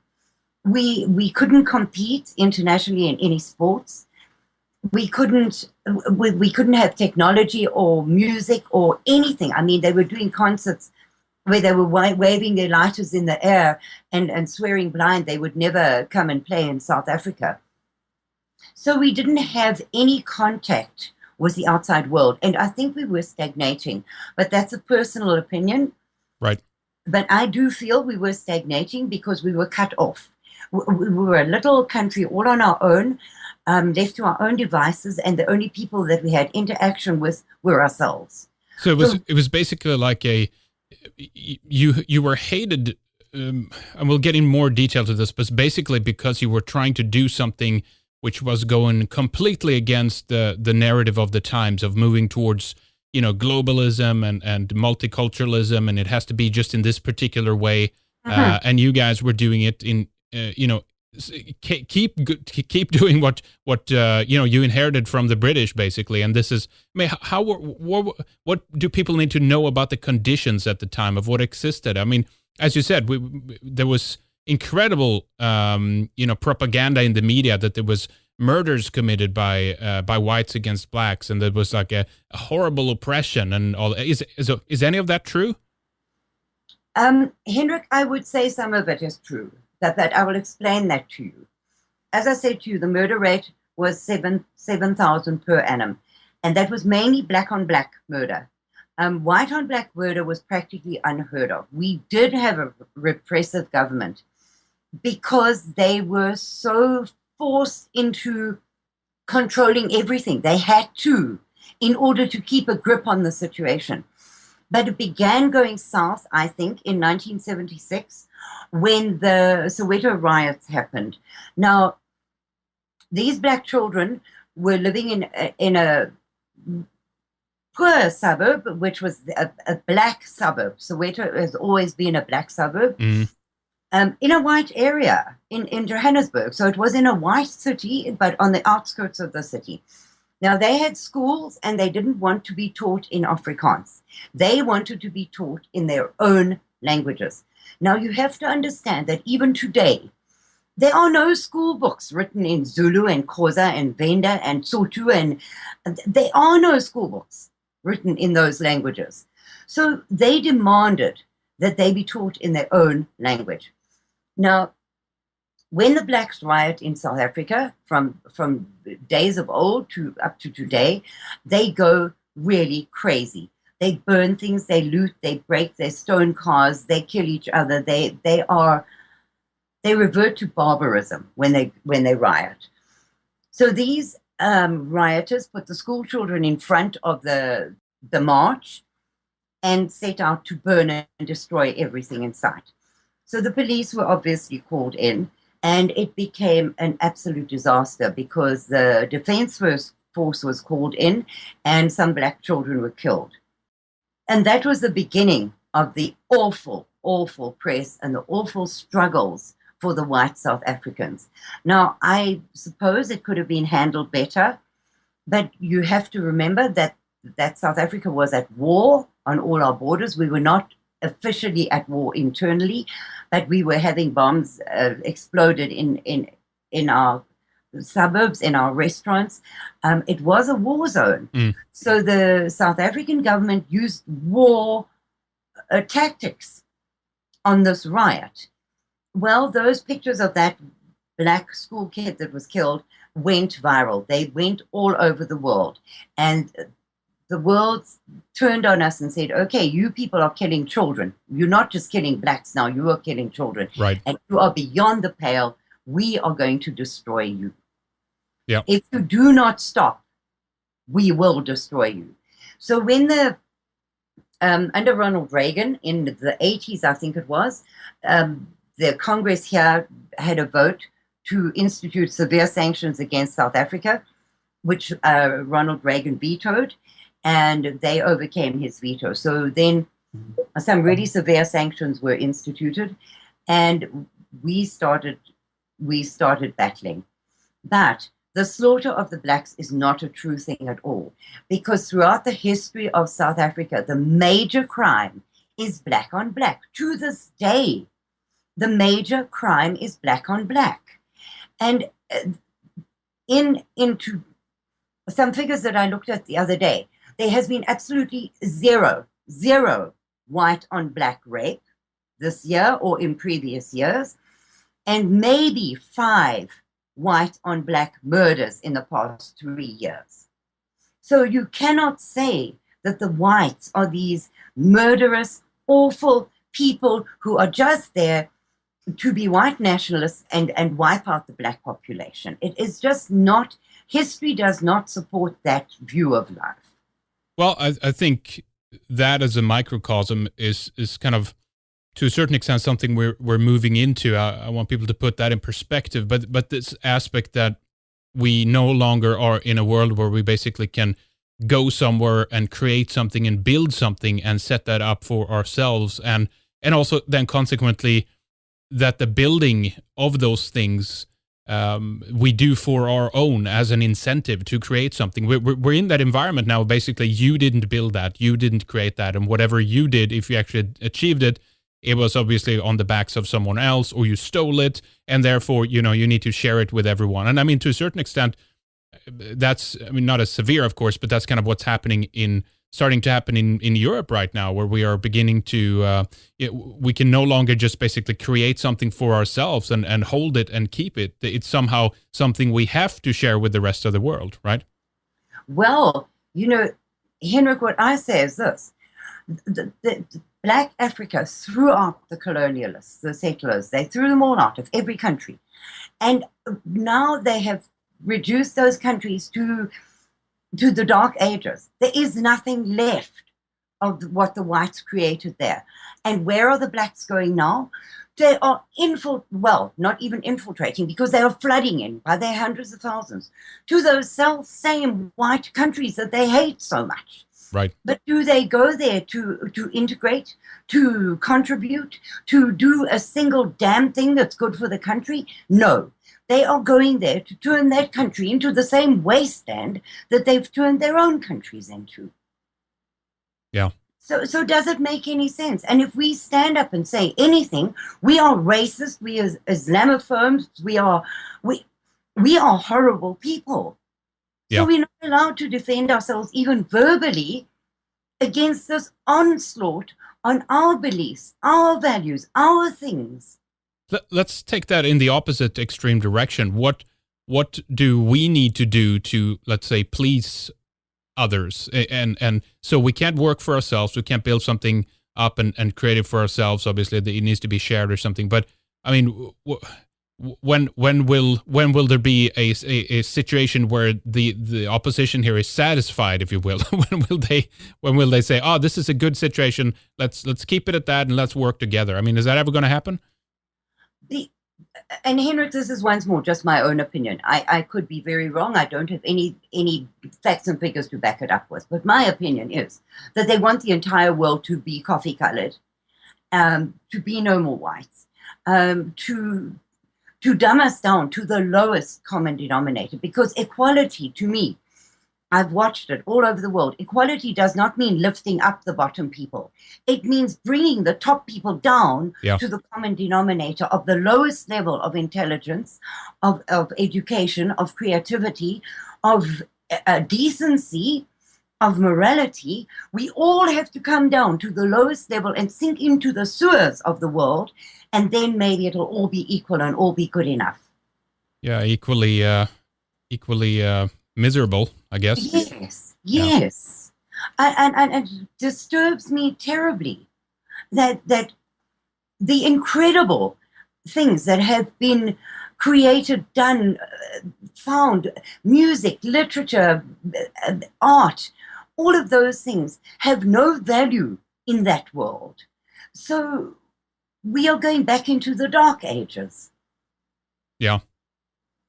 We couldn't compete internationally in any sports. We couldn't have technology or music or anything. I mean, they were doing concerts where they were waving their lighters in the air and swearing blind they would never come and play in South Africa. So we didn't have any contact with the outside world. And I think we were stagnating. But that's a personal opinion. Right. But I do feel we were stagnating because we were cut off. We were a little country all on our own, left to our own devices, and the only people that we had interaction with were ourselves. So it was basically like you were hated, and we'll get in more detail to this, but basically because you were trying to do something which was going completely against the narrative of the times of moving towards, globalism and multiculturalism, and it has to be just in this particular way. And you guys were doing it in, keep doing what you inherited from the British, basically. And this is, what do people need to know about the conditions at the time of what existed? I mean, as you said, there was incredible, propaganda in the media that there was murders committed by whites against blacks, and there was like a horrible oppression and all. Is any of that true? Hendrik, I would say some of it is true. That I will explain that to you. As I said to you, the murder rate was 7,000 per annum, and that was mainly black on black murder. White on black murder was practically unheard of. We did have a repressive government because they were so forced into controlling everything. They had to, in order to keep a grip on the situation. But it began going south, I think, in 1976, when the Soweto riots happened. Now, these black children were living in a poor suburb, which was a black suburb. Soweto has always been a black suburb, in a white area in Johannesburg. So it was in a white city, but on the outskirts of the city. Now, they had schools, and they didn't want to be taught in Afrikaans. They wanted to be taught in their own languages. Now, you have to understand that even today, there are no school books written in Zulu and Xhosa and Venda and Sotho, and there are no school books written in those languages. So they demanded that they be taught in their own language. Now, when the blacks riot in South Africa, from days of old to up to today, they go really crazy. They burn things, they loot, they break, they stone cars, they kill each other. They revert to barbarism when they riot. So these rioters put the school children in front of the march and set out to burn and destroy everything in sight. So the police were obviously called in, and it became an absolute disaster because the Defense Force was called in and some black children were killed. And that was the beginning of the awful, awful press and the awful struggles for the white South Africans. Now, I suppose it could have been handled better, but you have to remember that South Africa was at war on all our borders. We were not officially at war internally, but we were having bombs exploded in our suburbs, in our restaurants. It was a war zone. So the South African government used war tactics on this riot. Well, those pictures of that black school kid that was killed went viral. They went all over the world. And the world turned on us and said, okay, you people are killing children. You're not just killing blacks now, you are killing children. Right. And you are beyond the pale. We are going to destroy you. Yeah. If you do not stop, we will destroy you. So when under Ronald Reagan in the 80s, I think it was, the Congress here had a vote to institute severe sanctions against South Africa, which Ronald Reagan vetoed, and they overcame his veto. So then some really severe sanctions were instituted, and we started battling. But the slaughter of the blacks is not a true thing at all, because throughout the history of South Africa, the major crime is black on black. To this day, the major crime is black on black. And into some figures that I looked at the other day, there has been absolutely zero white on black rape this year or in previous years, and maybe 5 white on black murders in the past 3 years. So you cannot say that the whites are these murderous, awful people who are just there to be white nationalists and wipe out the black population. It is just not, history does not support that view of life. Well, I think that as a microcosm is kind of, to a certain extent, something we're moving into. I want people to put that in perspective. But this aspect that we no longer are in a world where we basically can go somewhere and create something and build something and set that up for ourselves, and also then consequently that the building of those things we do for our own as an incentive to create something. We're in that environment now. Basically, you didn't build that, you didn't create that, and whatever you did, if you actually achieved it, it was obviously on the backs of someone else, or you stole it, and therefore, you need to share it with everyone. And I mean, to a certain extent, that's, I mean, not as severe, of course, but that's kind of what's starting to happen in Europe right now, where we are beginning to, we can no longer just basically create something for ourselves and hold it and keep it. It's somehow something we have to share with the rest of the world, right? Well, Henrik, what I say is this. The Black Africa threw out the colonialists, the settlers. They threw them all out of every country. And now they have reduced those countries to the Dark Ages. There is nothing left of what the whites created there. And where are the blacks going now? They are not even infiltrating, because they are flooding in by their hundreds of thousands to those same white countries that they hate so much. Right. But do they go there to integrate, to contribute, to do a single damn thing that's good for the country? No. They are going there to turn that country into the same wasteland that they've turned their own countries into. Yeah. So does it make any sense? And if we stand up and say anything, we are racist, we are Islamophobes, we are horrible people. Yeah. So we're not allowed to defend ourselves even verbally against this onslaught on our beliefs, our values, our things. Let's take that in the opposite extreme direction. What do we need to do to, let's say, please others? And so we can't work for ourselves. We can't build something up and create it for ourselves. Obviously, it needs to be shared or something. But I mean, when will there be a situation where the opposition here is satisfied, if you will? when will they say, oh, this is a good situation, let's keep it at that and let's work together? I mean, is that ever going to happen? And Henrik, this is once more just my own opinion. I could be very wrong. I don't have any facts and figures to back it up with. But my opinion is that they want the entire world to be coffee colored, to be no more whites, to dumb us down to the lowest common denominator. Because equality, to me, I've watched it all over the world. Equality does not mean lifting up the bottom people. It means bringing the top people down to the common denominator of the lowest level of intelligence, of education, of creativity, of decency, of morality. We all have to come down to the lowest level and sink into the sewers of the world, and then maybe it'll all be equal and all be good enough. Yeah, equally miserable, I guess. Yes. And it disturbs me terribly that the incredible things that have been created, done, found, music, literature, art, all of those things have no value in that world. So we are going back into the dark ages. Yeah.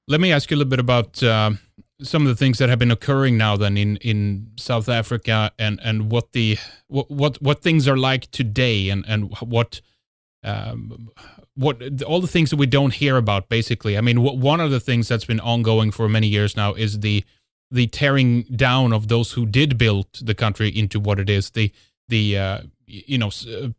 Let me ask you a little bit about some of the things that have been occurring now then in South Africa, and what things are like today, and what all the things that we don't hear about, basically. I mean, one of the things that's been ongoing for many years now is the tearing down of those who did build the country into what it is.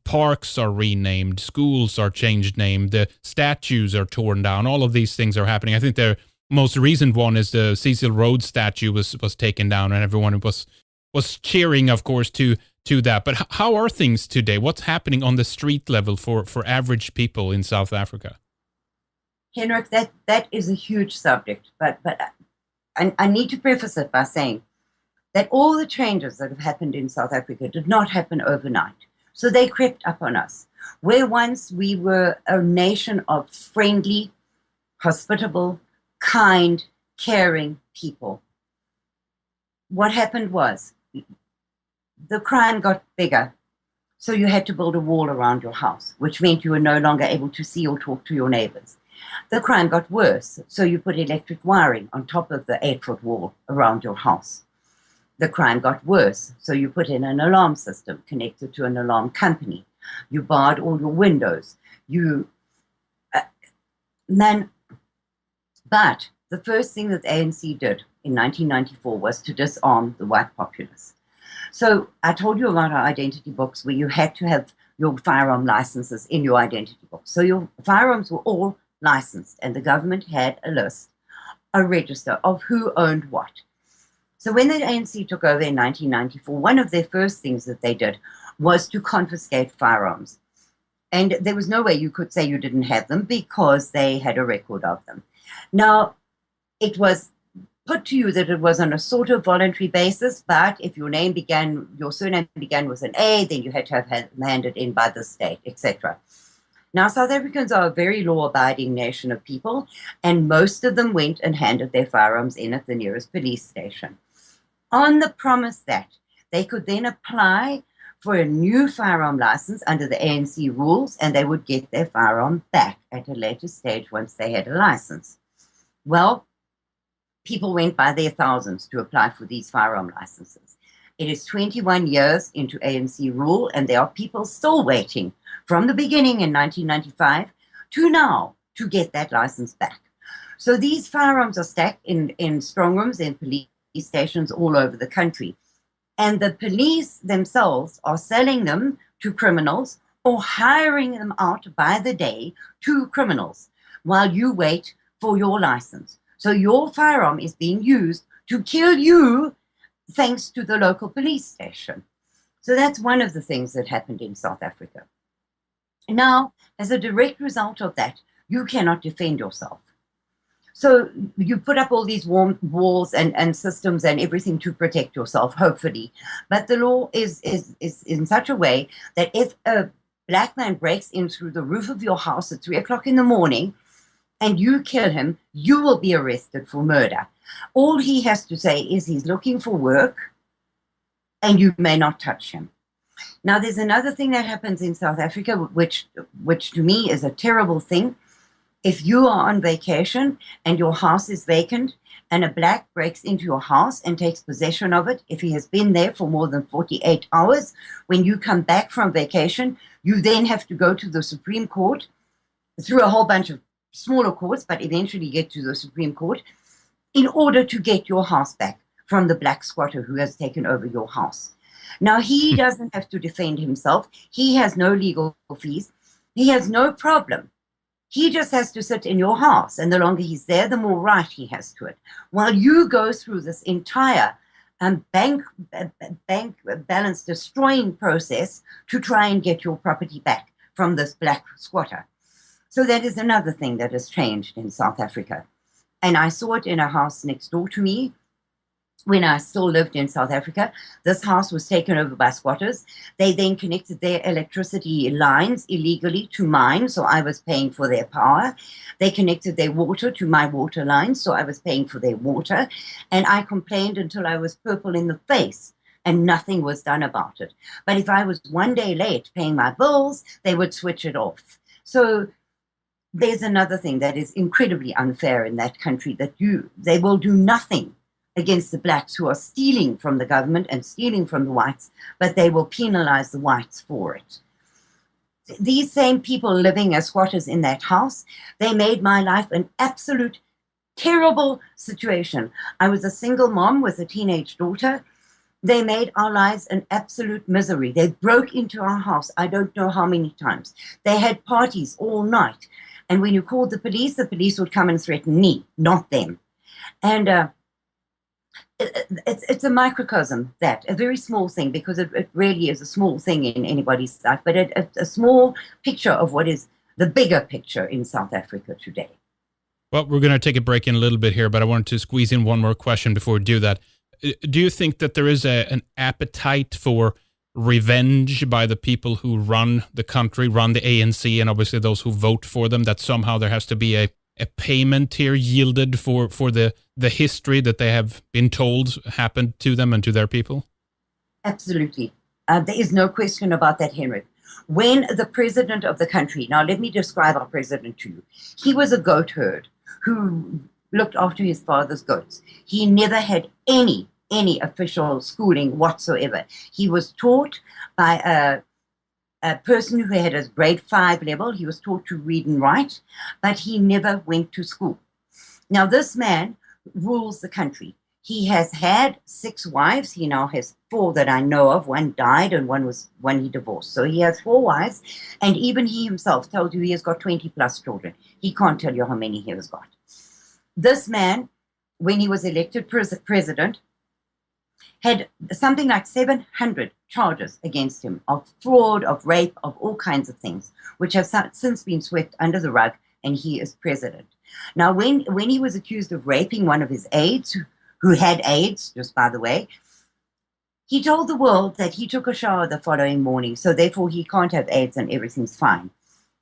Parks are renamed, schools are changed name, the statues are torn down. All of these things are happening. I think the most recent one is the Cecil Rhodes statue was taken down, and everyone was cheering, of course, to that. But how are things today? What's happening on the street level for average people in South Africa? Henrik, that is a huge subject, but I need to preface it by saying that all the changes that have happened in South Africa did not happen overnight. So they crept up on us. Where once we were a nation of friendly, hospitable, kind, caring people, what happened was the crime got bigger. So you had to build a wall around your house, which meant you were no longer able to see or talk to your neighbors. The crime got worse. So you put electric wiring on top of the 8-foot wall around your house. The crime got worse, so you put in an alarm system connected to an alarm company. You barred all your windows. But the first thing that the ANC did in 1994 was to disarm the white populace. So I told you about our identity books, where you had to have your firearm licenses in your identity book. So your firearms were all licensed, and the government had a list, a register of who owned what. So when the ANC took over in 1994, one of their first things that they did was to confiscate firearms. And there was no way you could say you didn't have them, because they had a record of them. Now, it was put to you that it was on a sort of voluntary basis, but if your surname began with an A, then you had to have handed in by the state, etc. Now, South Africans are a very law-abiding nation of people, and most of them went and handed their firearms in at the nearest police station, on the promise that they could then apply for a new firearm license under the ANC rules, and they would get their firearm back at a later stage once they had a license. Well, people went by their thousands to apply for these firearm licenses. It is 21 years into ANC rule, and there are people still waiting from the beginning in 1995 to now to get that license back. So these firearms are stacked in strong rooms in police stations all over the country. And the police themselves are selling them to criminals or hiring them out by the day to criminals while you wait for your license. So your firearm is being used to kill you thanks to the local police station. So that's one of the things that happened in South Africa. Now, as a direct result of that, you cannot defend yourself. So you put up all these walls and systems and everything to protect yourself, hopefully. But the law is in such a way that if a black man breaks in through the roof of your house at 3 o'clock in the morning and you kill him, you will be arrested for murder. All he has to say is he's looking for work, and you may not touch him. Now, there's another thing that happens in South Africa, which to me is a terrible thing. If you are on vacation and your house is vacant and a black breaks into your house and takes possession of it, if he has been there for more than 48 hours, when you come back from vacation, you then have to go to the Supreme Court through a whole bunch of smaller courts, but eventually get to the Supreme Court in order to get your house back from the black squatter who has taken over your house. Now, he doesn't have to defend himself. He has no legal fees. He has no problem. He just has to sit in your house, and the longer he's there, the more right he has to it. While you go through this entire bank balance destroying process to try and get your property back from this black squatter. So that is another thing that has changed in South Africa. And I saw it in a house next door to me when I still lived in South Africa. This house was taken over by squatters. They then connected their electricity lines illegally to mine, so I was paying for their power. They connected their water to my water lines, so I was paying for their water. And I complained until I was purple in the face, and nothing was done about it. But if I was one day late paying my bills, they would switch it off. So there's another thing that is incredibly unfair in that country, that they will do nothing against the blacks who are stealing from the government and stealing from the whites, but they will penalize the whites for it. These same people living as squatters in that house, they made my life an absolute terrible situation. I was a single mom with a teenage daughter. They made our lives an absolute misery. They broke into our house, I don't know how many times. They had parties all night. And when you called the police would come and threaten me, not them. And it's a microcosm, that a very small thing, because it really is a small thing in anybody's life, but a small picture of what is the bigger picture in South Africa today. Well, we're going to take a break in a little bit here, but I wanted to squeeze in one more question before we do that. Do you think that there is an appetite for revenge by the people who run the country, run the ANC, and obviously those who vote for them, that somehow there has to be a payment here yielded for the history that they have been told happened to them and to their people? Absolutely. There is no question about that, Henrik. When the president of the country, now let me describe our president to you. He was a goat herd who looked after his father's goats. He never had any official schooling whatsoever. He was taught by a person who had a grade 5 level. He was taught to read and write, but he never went to school. Now, this man rules the country. He has had 6 wives. He now has 4 that I know of. One died and one he divorced. So he has 4 wives, and even he himself tells you he has got 20 plus children. He can't tell you how many he has got. This man, when he was elected president, had something like 700 charges against him of fraud, of rape, of all kinds of things, which have since been swept under the rug, and he is president. Now, when he was accused of raping one of his aides, who had AIDS, just by the way, he told the world that he took a shower the following morning, so therefore he can't have AIDS and everything's fine.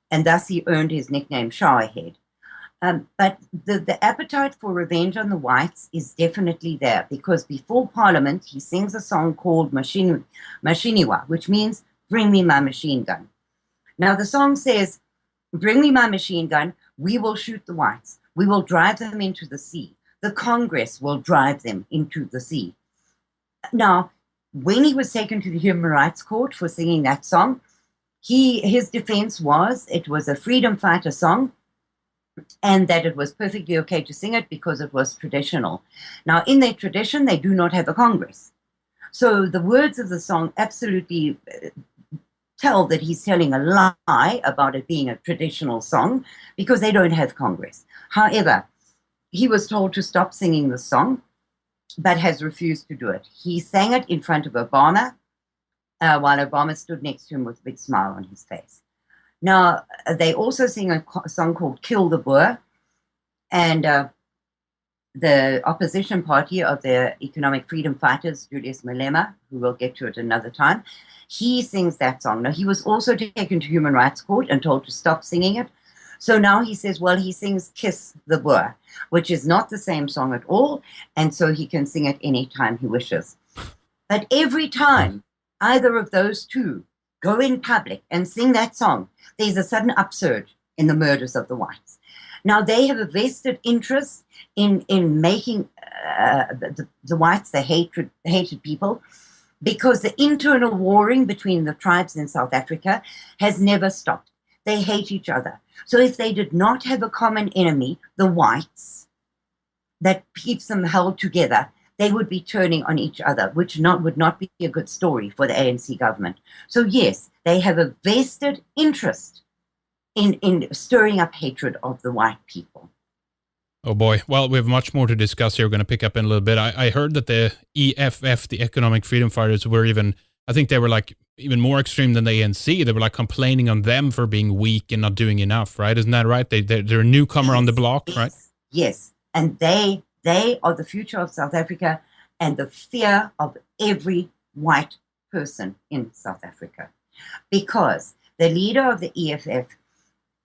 And thus he earned his nickname Showerhead. But the appetite for revenge on the whites is definitely there, because before Parliament, he sings a song called Mashiniwa, which means, bring me my machine gun. Now, the song says, bring me my machine gun, we will shoot the whites. We will drive them into the sea. The Congress will drive them into the sea. Now, when he was taken to the Human Rights Court for singing that song, his defense was it was a freedom fighter song, and that it was perfectly okay to sing it because it was traditional. Now, in their tradition, they do not have a Congress. So the words of the song absolutely tell that he's telling a lie about it being a traditional song, because they don't have Congress. However, he was told to stop singing the song, but has refused to do it. He sang it in front of Obama, while Obama stood next to him with a big smile on his face. Now, they also sing a song called Kill the Boer, and the opposition party of the economic freedom fighters, Julius Malema, who we'll get to it another time, he sings that song. Now, he was also taken to Human Rights Court and told to stop singing it. So now he says, well, he sings Kiss the Boer, which is not the same song at all, and so he can sing it anytime he wishes. But every time either of those two go in public and sing that song, there's a sudden upsurge in the murders of the whites. Now they have a vested interest in making the whites the hated people, because the internal warring between the tribes in South Africa has never stopped. They hate each other. So if they did not have a common enemy, the whites, that keeps them held together, they would be turning on each other, which would not be a good story for the ANC government. So yes, they have a vested interest in stirring up hatred of the white people. Oh boy. Well, we have much more to discuss here. We're going to pick up in a little bit. I heard that the EFF, the Economic Freedom Fighters, were even, I think they were like even more extreme than the ANC. They were like complaining on them for being weak and not doing enough, right? Isn't that right? They're a newcomer on the block, right? Yes. And they are the future of South Africa and the fear of every white person in South Africa. Because the leader of the EFF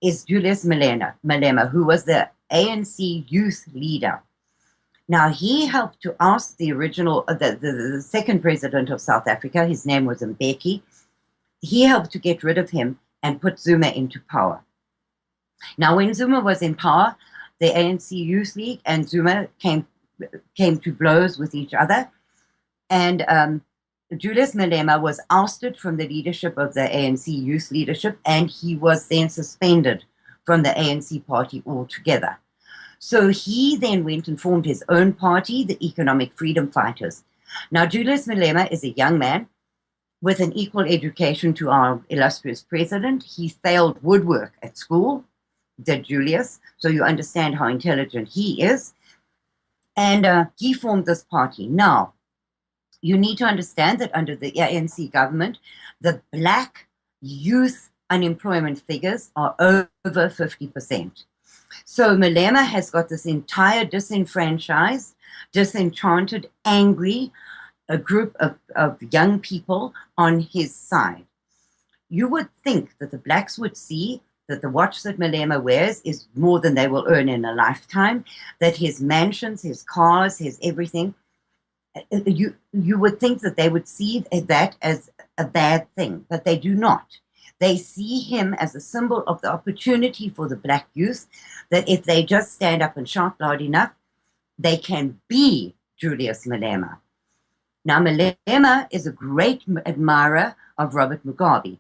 is Julius Malema, who was the ANC youth leader. Now, he helped to oust the original, the second president of South Africa. His name was Mbeki. He helped to get rid of him and put Zuma into power. Now, when Zuma was in power, the ANC Youth League and Zuma came to blows with each other. And Julius Malema was ousted from the leadership of the ANC youth leadership, and he was then suspended from the ANC party altogether. So he then went and formed his own party, the Economic Freedom Fighters. Now, Julius Malema is a young man with an equal education to our illustrious president. He failed woodwork at school, did Julius, so you understand how intelligent he is. And he formed this party. Now, you need to understand that under the ANC government, the black youth unemployment figures are over 50%. So Malema has got this entire disenfranchised, disenchanted, angry group of young people on his side. You would think that the blacks would see that the watch that Malema wears is more than they will earn in a lifetime, that his mansions, his cars, his everything, you would think that they would see that as a bad thing, but they do not. They see him as a symbol of the opportunity for the black youth, that if they just stand up and shout loud enough, they can be Julius Malema. Now, Malema is a great admirer of Robert Mugabe,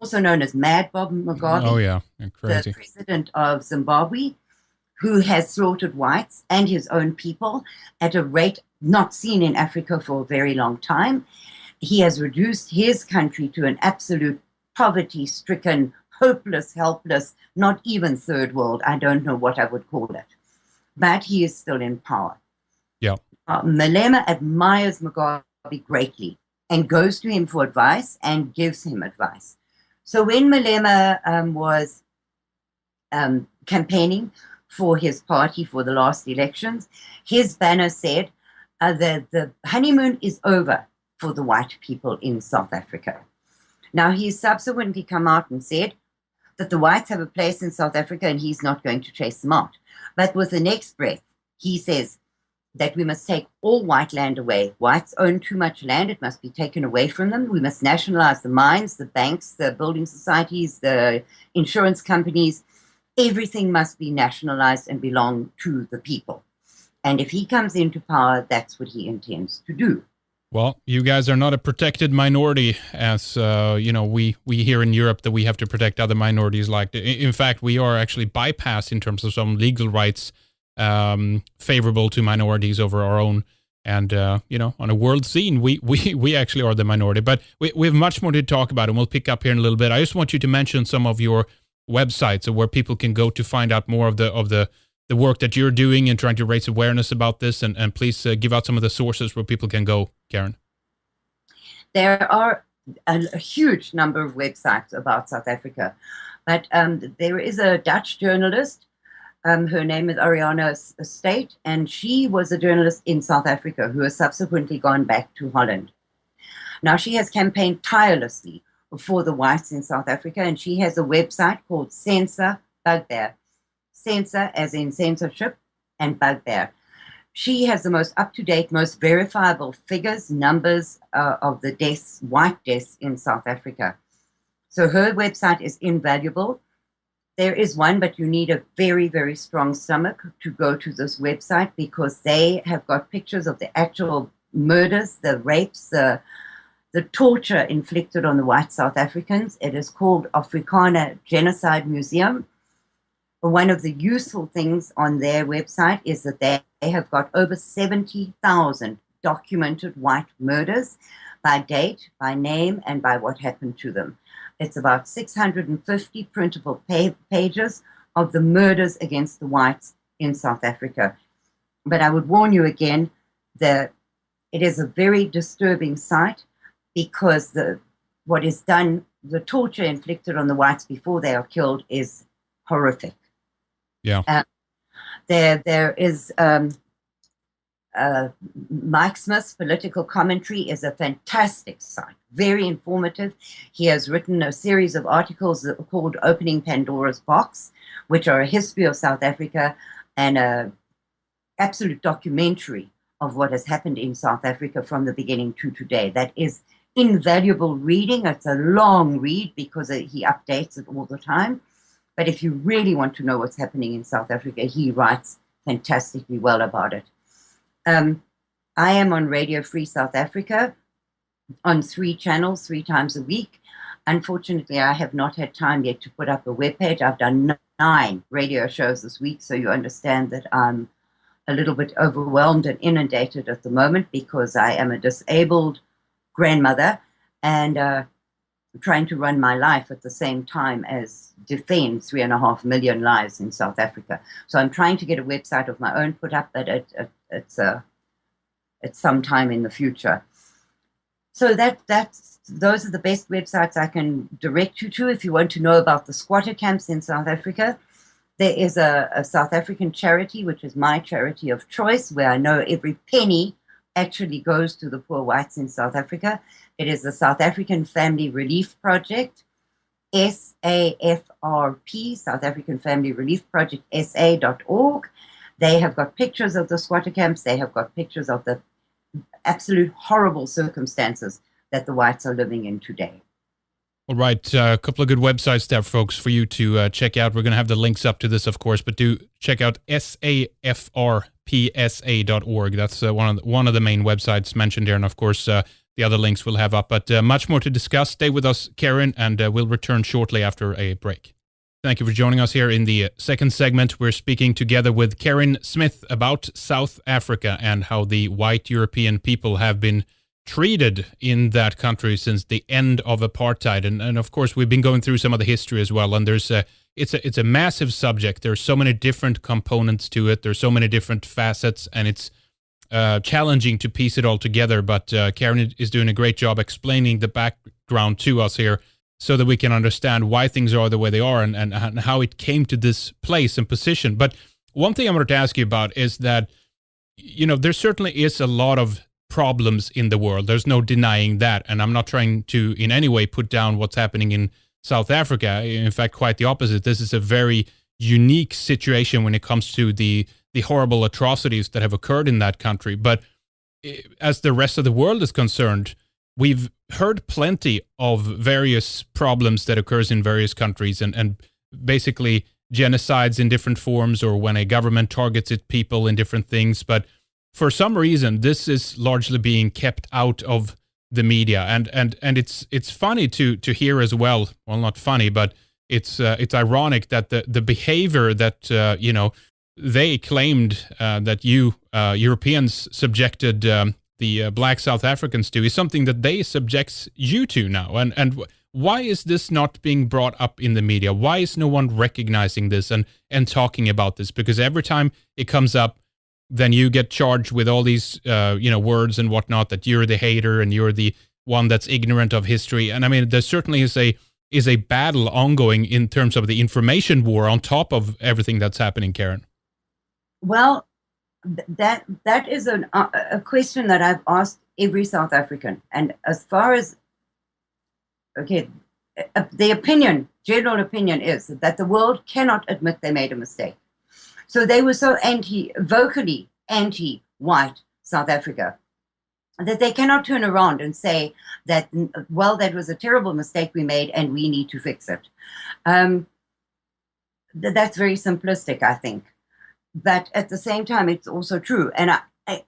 also known as Mad Bob Mugabe. Oh, yeah. Crazy. The president of Zimbabwe, who has slaughtered whites and his own people at a rate not seen in Africa for a very long time. He has reduced his country to an absolute poverty-stricken, hopeless, helpless, not even third world. I don't know what I would call it. But he is still in power. Yeah. Malema admires Mugabe greatly and goes to him for advice and gives him advice. So when Malema was campaigning for his party for the last elections, his banner said, the honeymoon is over for the white people in South Africa. Now, he's subsequently come out and said that the whites have a place in South Africa and he's not going to chase them out. But with the next breath, he says that we must take all white land away. Whites own too much land. It must be taken away from them. We must nationalize the mines, the banks, the building societies, the insurance companies. Everything must be nationalized and belong to the people. And if he comes into power, that's what he intends to do. Well, you guys are not a protected minority, as we here in Europe that we have to protect other minorities. Like, in fact, we are actually bypassed in terms of some legal rights favorable to minorities over our own. And on a world scene, we actually are the minority. But we have much more to talk about, and we'll pick up here in a little bit. I just want you to mention some of your websites where people can go to find out more of the work that you're doing and trying to raise awareness about this, and please give out some of the sources where people can go, Karin. There are a huge number of websites about South Africa, but there is a Dutch journalist, her name is Ariana State, and she was a journalist in South Africa who has subsequently gone back to Holland. Now, she has campaigned tirelessly for the whites in South Africa, and she has a website called Censor Bugbear. Censor as in censorship, and Bugbear. She has the most up-to-date, most verifiable figures, numbers of the deaths, white deaths in South Africa. So her website is invaluable. There is one, but you need a very, very strong stomach to go to this website because they have got pictures of the actual murders, the rapes, the torture inflicted on the white South Africans. It is called Afrikaner Genocide Museum. One of the useful things on their website is that they have got over 70,000 documented white murders by date, by name, and by what happened to them. It's about 650 printable pages of the murders against the whites in South Africa. But I would warn you again that it is a very disturbing site because what is done, the torture inflicted on the whites before they are killed is horrific. Yeah. There is Mike Smith's political commentary is a fantastic site, very informative. He has written a series of articles called Opening Pandora's Box, which are a history of South Africa and an absolute documentary of what has happened in South Africa from the beginning to today. That is invaluable reading. It's a long read because he updates it all the time. But if you really want to know what's happening in South Africa, he writes fantastically well about it. I am on Radio Free South Africa on 3 channels, 3 times a week. Unfortunately, I have not had time yet to put up a webpage. I've done 9 radio shows this week, so you understand that I'm a little bit overwhelmed and inundated at the moment because I am a disabled grandmother and trying to run my life at the same time as defend 3.5 million lives in South Africa. So I'm trying to get a website of my own put up, but it's sometime in the future. So those are the best websites I can direct you to if you want to know about the squatter camps in South Africa. There is a South African charity, which is my charity of choice, where I know every penny actually goes to the poor whites in South Africa. It is the South African Family Relief Project, SAFRP, South African Family Relief Project, SA.org. They have got pictures of the squatter camps. They have got pictures of the absolute horrible circumstances that the whites are living in today. All right, a couple of good websites there, folks, for you to check out. We're going to have the links up to this, of course, but do check out SAFRPSA.org. That's one of the main websites mentioned here, and of course, the other links we'll have up. But much more to discuss. Stay with us, Karin, and we'll return shortly after a break. Thank you for joining us here in the second segment. We're speaking together with Karin Smith about South Africa and how the white European people have been treated in that country since the end of apartheid. And of course, we've been going through some of the history as well. And it's a massive subject. There's so many different components to it. There's so many different facets, and it's challenging to piece it all together. But Karin is doing a great job explaining the background to us here so that we can understand why things are the way they are and how it came to this place and position. But one thing I wanted to ask you about is that, you know, there certainly is a lot of problems in the world. There's no denying that. And I'm not trying to in any way put down what's happening in South Africa. In fact, quite the opposite. This is a very unique situation when it comes to the horrible atrocities that have occurred in that country. But as the rest of the world is concerned, we've heard plenty of various problems that occurs in various countries and basically genocides in different forms, or when a government targets its people in different things. But for some reason, this is largely being kept out of the media, and it's funny to hear as well. Well, not funny, but it's ironic that the behavior that they claimed that you Europeans subjected the black South Africans to is something that they subjects you to now. And why is this not being brought up in the media? Why is no one recognizing this and talking about this? Because every time it comes up, then you get charged with all these, words and whatnot, that you're the hater and you're the one that's ignorant of history. And I mean, there certainly is a battle ongoing in terms of the information war on top of everything that's happening, Karin. Well, that is a question that I've asked every South African. And as far as, the general opinion is that the world cannot admit they made a mistake. So they were so vocally anti-white South Africa that they cannot turn around and say that, well, that was a terrible mistake we made and we need to fix it. That's very simplistic, I think. But at the same time, it's also true. And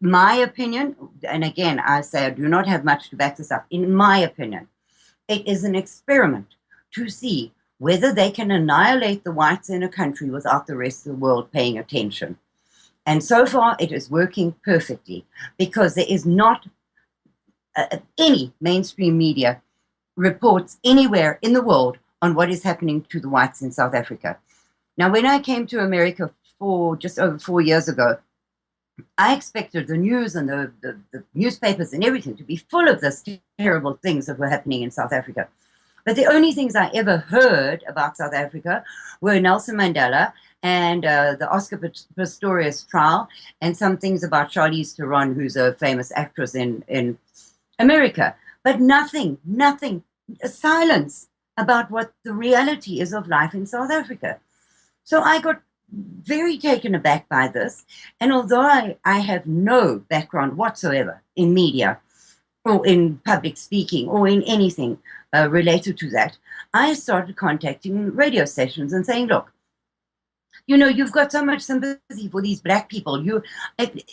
my opinion, and again, I say I do not have much to back this up. In my opinion, it is an experiment to see whether they can annihilate the whites in a country without the rest of the world paying attention. And so far, it is working perfectly because there is not any mainstream media reports anywhere in the world on what is happening to the whites in South Africa. Now, when I came to America just over 4 years ago, I expected the news and the newspapers and everything to be full of this terrible things that were happening in South Africa. But the only things I ever heard about South Africa were Nelson Mandela and the Oscar Pistorius trial and some things about Charlize Theron, who's a famous actress in America. But nothing, silence about what the reality is of life in South Africa. So I got very taken aback by this. And although I have no background whatsoever in media or in public speaking or in anything related to that, I started contacting radio stations and saying, look, you've got so much sympathy for these black people.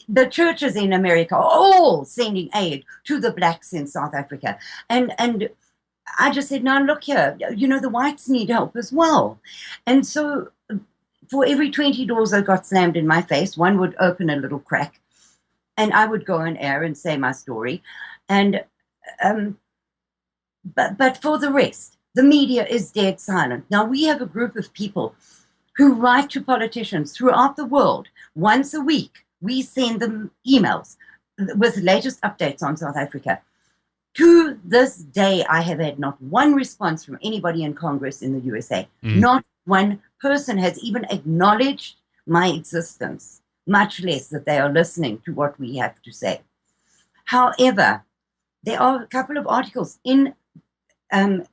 The churches in America are all sending aid to the blacks in South Africa. And I just said, now look here, the whites need help as well. And so for every 20 doors that got slammed in my face, one would open a little crack, and I would go on air and say my story. And but for the rest, the media is dead silent. Now we have a group of people who write to politicians throughout the world. Once a week, we send them emails with the latest updates on South Africa. To this day, I have had not one response from anybody in Congress in the USA. Not one person has even acknowledged my existence, much less that they are listening to what we have to say. However, there are a couple of articles in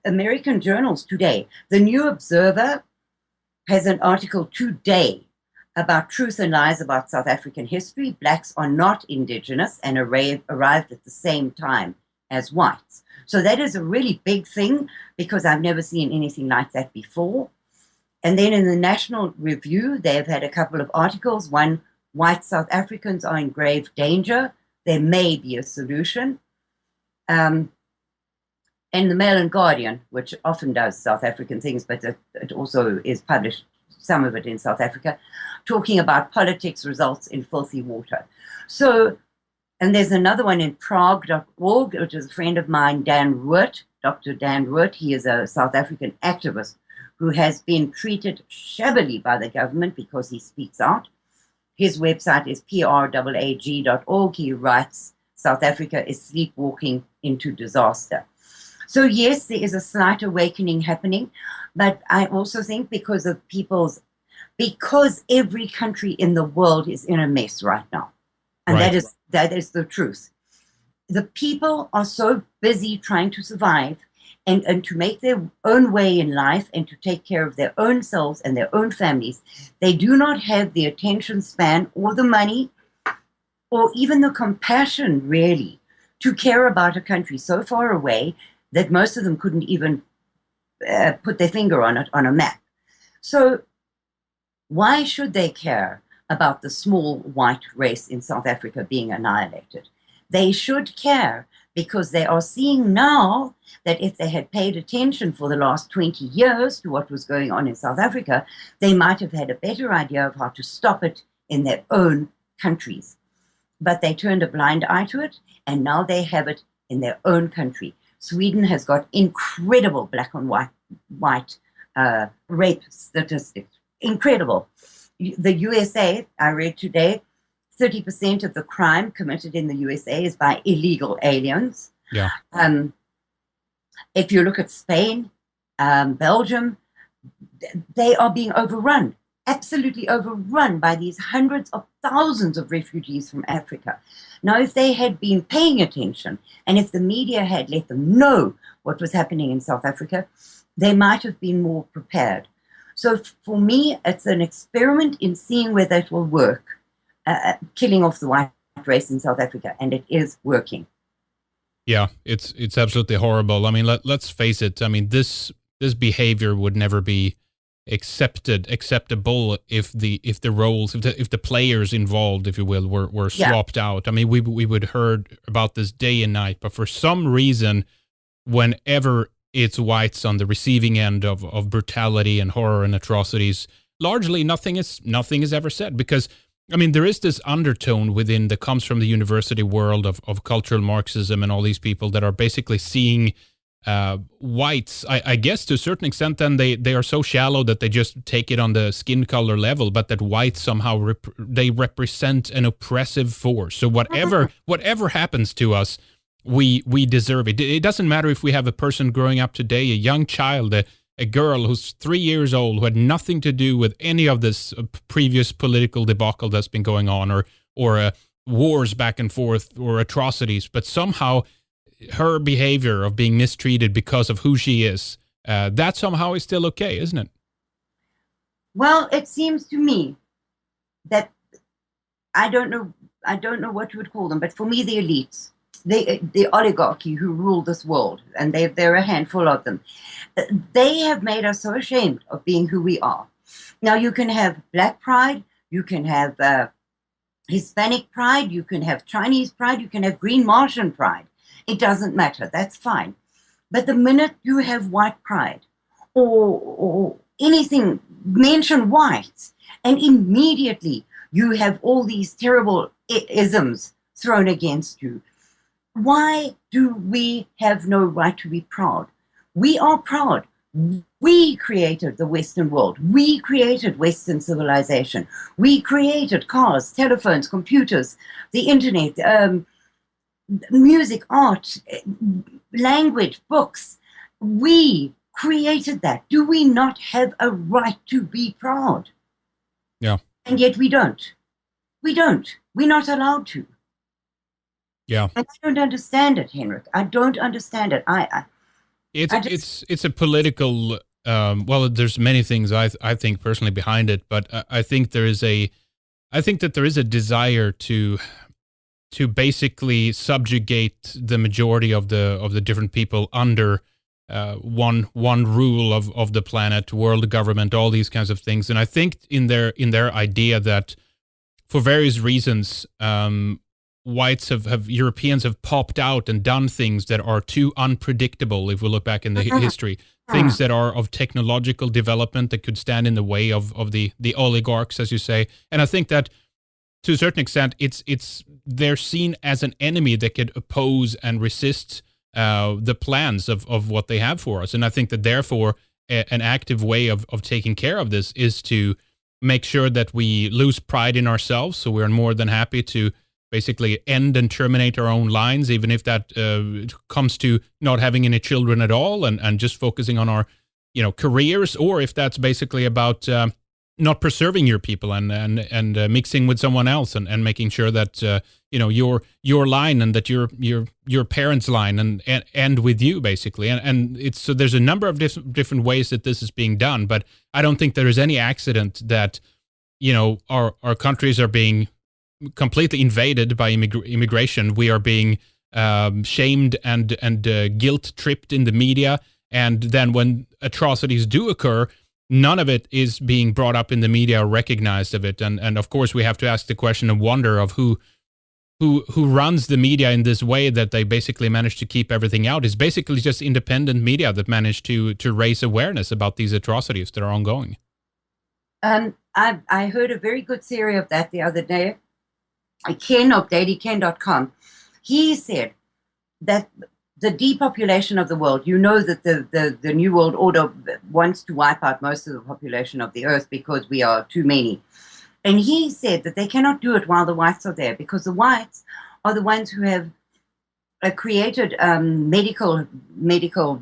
American journals today. The New Observer has an article today about truth and lies about South African history. Blacks are not indigenous and arrived at the same time as whites. So that is a really big thing because I've never seen anything like that before. And then in the National Review, they've had a couple of articles. One, white South Africans are in grave danger. There may be a solution. And the Mail and Guardian, which often does South African things, but it also is published, some of it in South Africa, talking about politics results in filthy water. So, and there's another one in Prague.org, which is a friend of mine, Dan Root, Dr. Dan Root. He is a South African activist who has been treated shabbily by the government because he speaks out. His website is prag.org. He writes, South Africa is sleepwalking into disaster. So yes, there is a slight awakening happening, but I also think because every country in the world is in a mess right now. And right. that is the truth. The people are so busy trying to survive and to make their own way in life and to take care of their own selves and their own families. They do not have the attention span or the money or even the compassion, really, to care about a country so far away that most of them couldn't even put their finger on it on a map. So why should they care about the small white race in South Africa being annihilated? They should care because they are seeing now that if they had paid attention for the last 20 years to what was going on in South Africa, they might have had a better idea of how to stop it in their own countries. But they turned a blind eye to it, and now they have it in their own country. Sweden has got incredible black on white rape statistics. Incredible. The USA, I read today, 30% of the crime committed in the USA is by illegal aliens. Yeah. If you look at Spain, Belgium, they are being overrun, absolutely overrun by these hundreds of thousands of refugees from Africa. Now, if they had been paying attention and if the media had let them know what was happening in South Africa, they might have been more prepared. So for me, it's an experiment in seeing whether it will work, killing off the white race in South Africa, and it is working. Yeah, it's absolutely horrible. I mean, let's face it. I mean, this behavior would never be acceptable if the roles, if the players involved, if you will, were swapped out. I mean, we would heard about this day and night, but for some reason, whenever it's whites on the receiving end of brutality and horror and atrocities, largely nothing is ever said, because I mean, there is this undertone within that comes from the university world of cultural Marxism and all these people that are basically seeing whites, I guess to a certain extent, then they are so shallow that they just take it on the skin color level, but that whites somehow they represent an oppressive force. So whatever happens to us, we deserve it. It doesn't matter if we have a person growing up today, a young child, a girl who's 3 years old, who had nothing to do with any of this previous political debacle that's been going on, or wars back and forth, or atrocities, but somehow her behavior of being mistreated because of who she is, that somehow is still okay, isn't it? Well, it seems to me that I don't know what you would call them, but for me, the elites, the oligarchy who rule this world, and there are a handful of them, they have made us so ashamed of being who we are. Now, you can have Black pride, you can have Hispanic pride, you can have Chinese pride, you can have Green Martian pride. It doesn't matter. That's fine. But the minute you have white pride or anything, mention whites, and immediately you have all these terrible isms thrown against you. Why do we have no right to be proud? We are proud. We created the Western world. We created Western civilization. We created cars, telephones, computers, the internet, music, art, language, books. We created that. Do we not have a right to be proud? Yeah. And yet we don't. We don't. We're not allowed to. Yeah. And I don't understand it, Henrik. I don't understand it. It's a political. Well, there's many things I think personally behind it, but I think that there is a desire to basically subjugate the majority of the different people under one rule of the planet, world government, all these kinds of things. And I think in their idea that for various reasons, Europeans have popped out and done things that are too unpredictable. If we look back in the history, things that are of technological development that could stand in the way of the oligarchs, as you say. And I think that to a certain extent, they're seen as an enemy that could oppose and resist the plans of what they have for us. And I think that therefore an active way of taking care of this is to make sure that we lose pride in ourselves. So we're more than happy to basically end and terminate our own lines, even if that comes to not having any children at all, and just focusing on our careers, or if that's basically about not preserving your people and mixing with someone else and making sure that your line and that your parents' line and end with you, basically. And it's so there's a number of different ways that this is being done, but I don't think there is any accident that our countries are being completely invaded by immigration. We are being shamed and guilt tripped in the media, and then when atrocities do occur, none of it is being brought up in the media or recognized of it. And of course, we have to ask the question and wonder of who runs the media in this way, that they basically manage to keep everything out. It's basically just independent media that managed to raise awareness about these atrocities that are ongoing. I heard a very good theory of that the other day. Ken of dailyken.com, he said that the depopulation of the world, that the New World Order wants to wipe out most of the population of the earth because we are too many. And he said that they cannot do it while the whites are there, because the whites are the ones who have created medical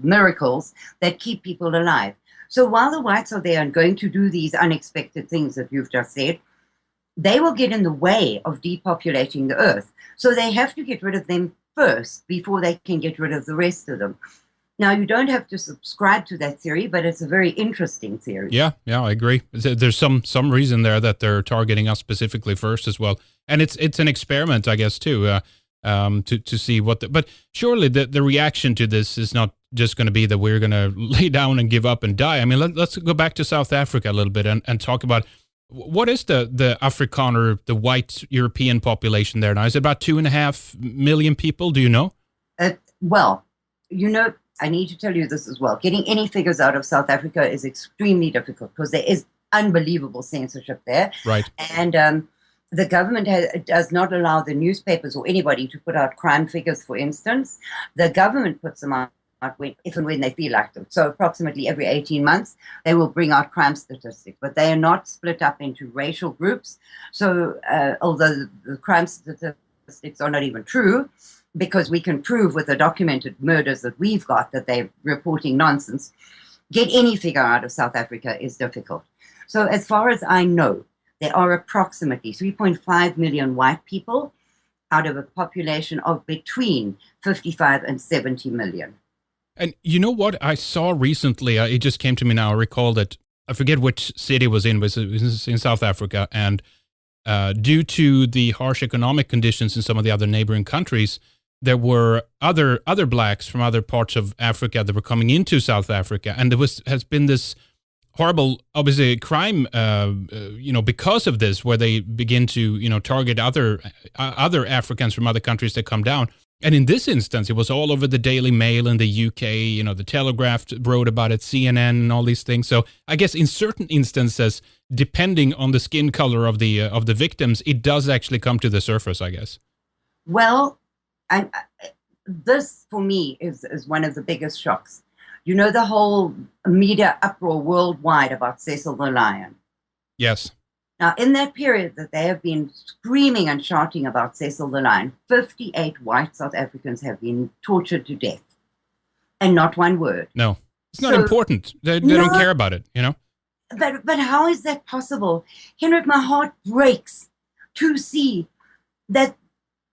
miracles that keep people alive. So while the whites are there and going to do these unexpected things that you've just said, they will get in the way of depopulating the earth. So they have to get rid of them first before they can get rid of the rest of them. Now, you don't have to subscribe to that theory, but it's a very interesting theory. Yeah, I agree. There's some reason there that they're targeting us specifically first as well. And it's an experiment, I guess, too, to see what but surely the reaction to this is not just going to be that we're going to lay down and give up and die. I mean, let's go back to South Africa a little bit and talk about what is the Afrikaner, the white European population there now? Is it about 2.5 million people? Do you know? Well, I need to tell you this as well. Getting any figures out of South Africa is extremely difficult because there is unbelievable censorship there. Right. And the government does not allow the newspapers or anybody to put out crime figures, for instance. The government puts them out if and when they feel like them. So approximately every 18 months, they will bring out crime statistics, but they are not split up into racial groups. So although the crime statistics are not even true, because we can prove with the documented murders that we've got that they're reporting nonsense, get any figure out of South Africa is difficult. So as far as I know, there are approximately 3.5 million white people out of a population of between 55 and 70 million. And you know what I saw recently? It just came to me now. I recall that, I forget which city it was in, but it was in South Africa. And due to the harsh economic conditions in some of the other neighboring countries, there were other blacks from other parts of Africa that were coming into South Africa. And has been this horrible, obviously, crime, because of this, where they begin to, target other Africans from other countries that come down. And in this instance, it was all over the Daily Mail in the UK, the Telegraph wrote about it, CNN and all these things. So I guess in certain instances, depending on the skin color of the victims, it does actually come to the surface, I guess. Well, this for me is one of the biggest shocks. The whole media uproar worldwide about Cecil the Lion. Yes. Now, in that period that they have been screaming and shouting about Cecil the Lion, 58 white South Africans have been tortured to death. And not one word. No, it's not important. They don't care about it, But how is that possible? Henrik, my heart breaks to see that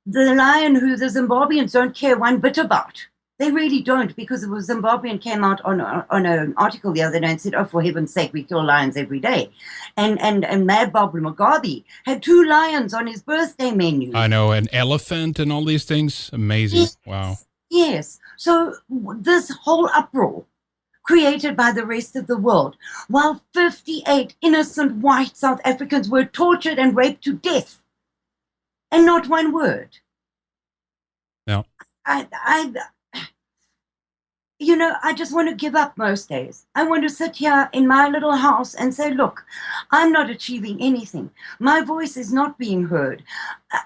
the lion who the Zimbabweans don't care one bit about. They really don't, because the Zimbabwean came out on an article the other day and said, oh, for heaven's sake, we kill lions every day. And Mad Bob Mugabe had 2 lions on his birthday menu. I know, an elephant and all these things. Amazing. Yes, wow. Yes. So this whole uproar created by the rest of the world, while 58 innocent white South Africans were tortured and raped to death. And not one word. No. I just want to give up most days. I want to sit here in my little house and say, look, I'm not achieving anything. My voice is not being heard.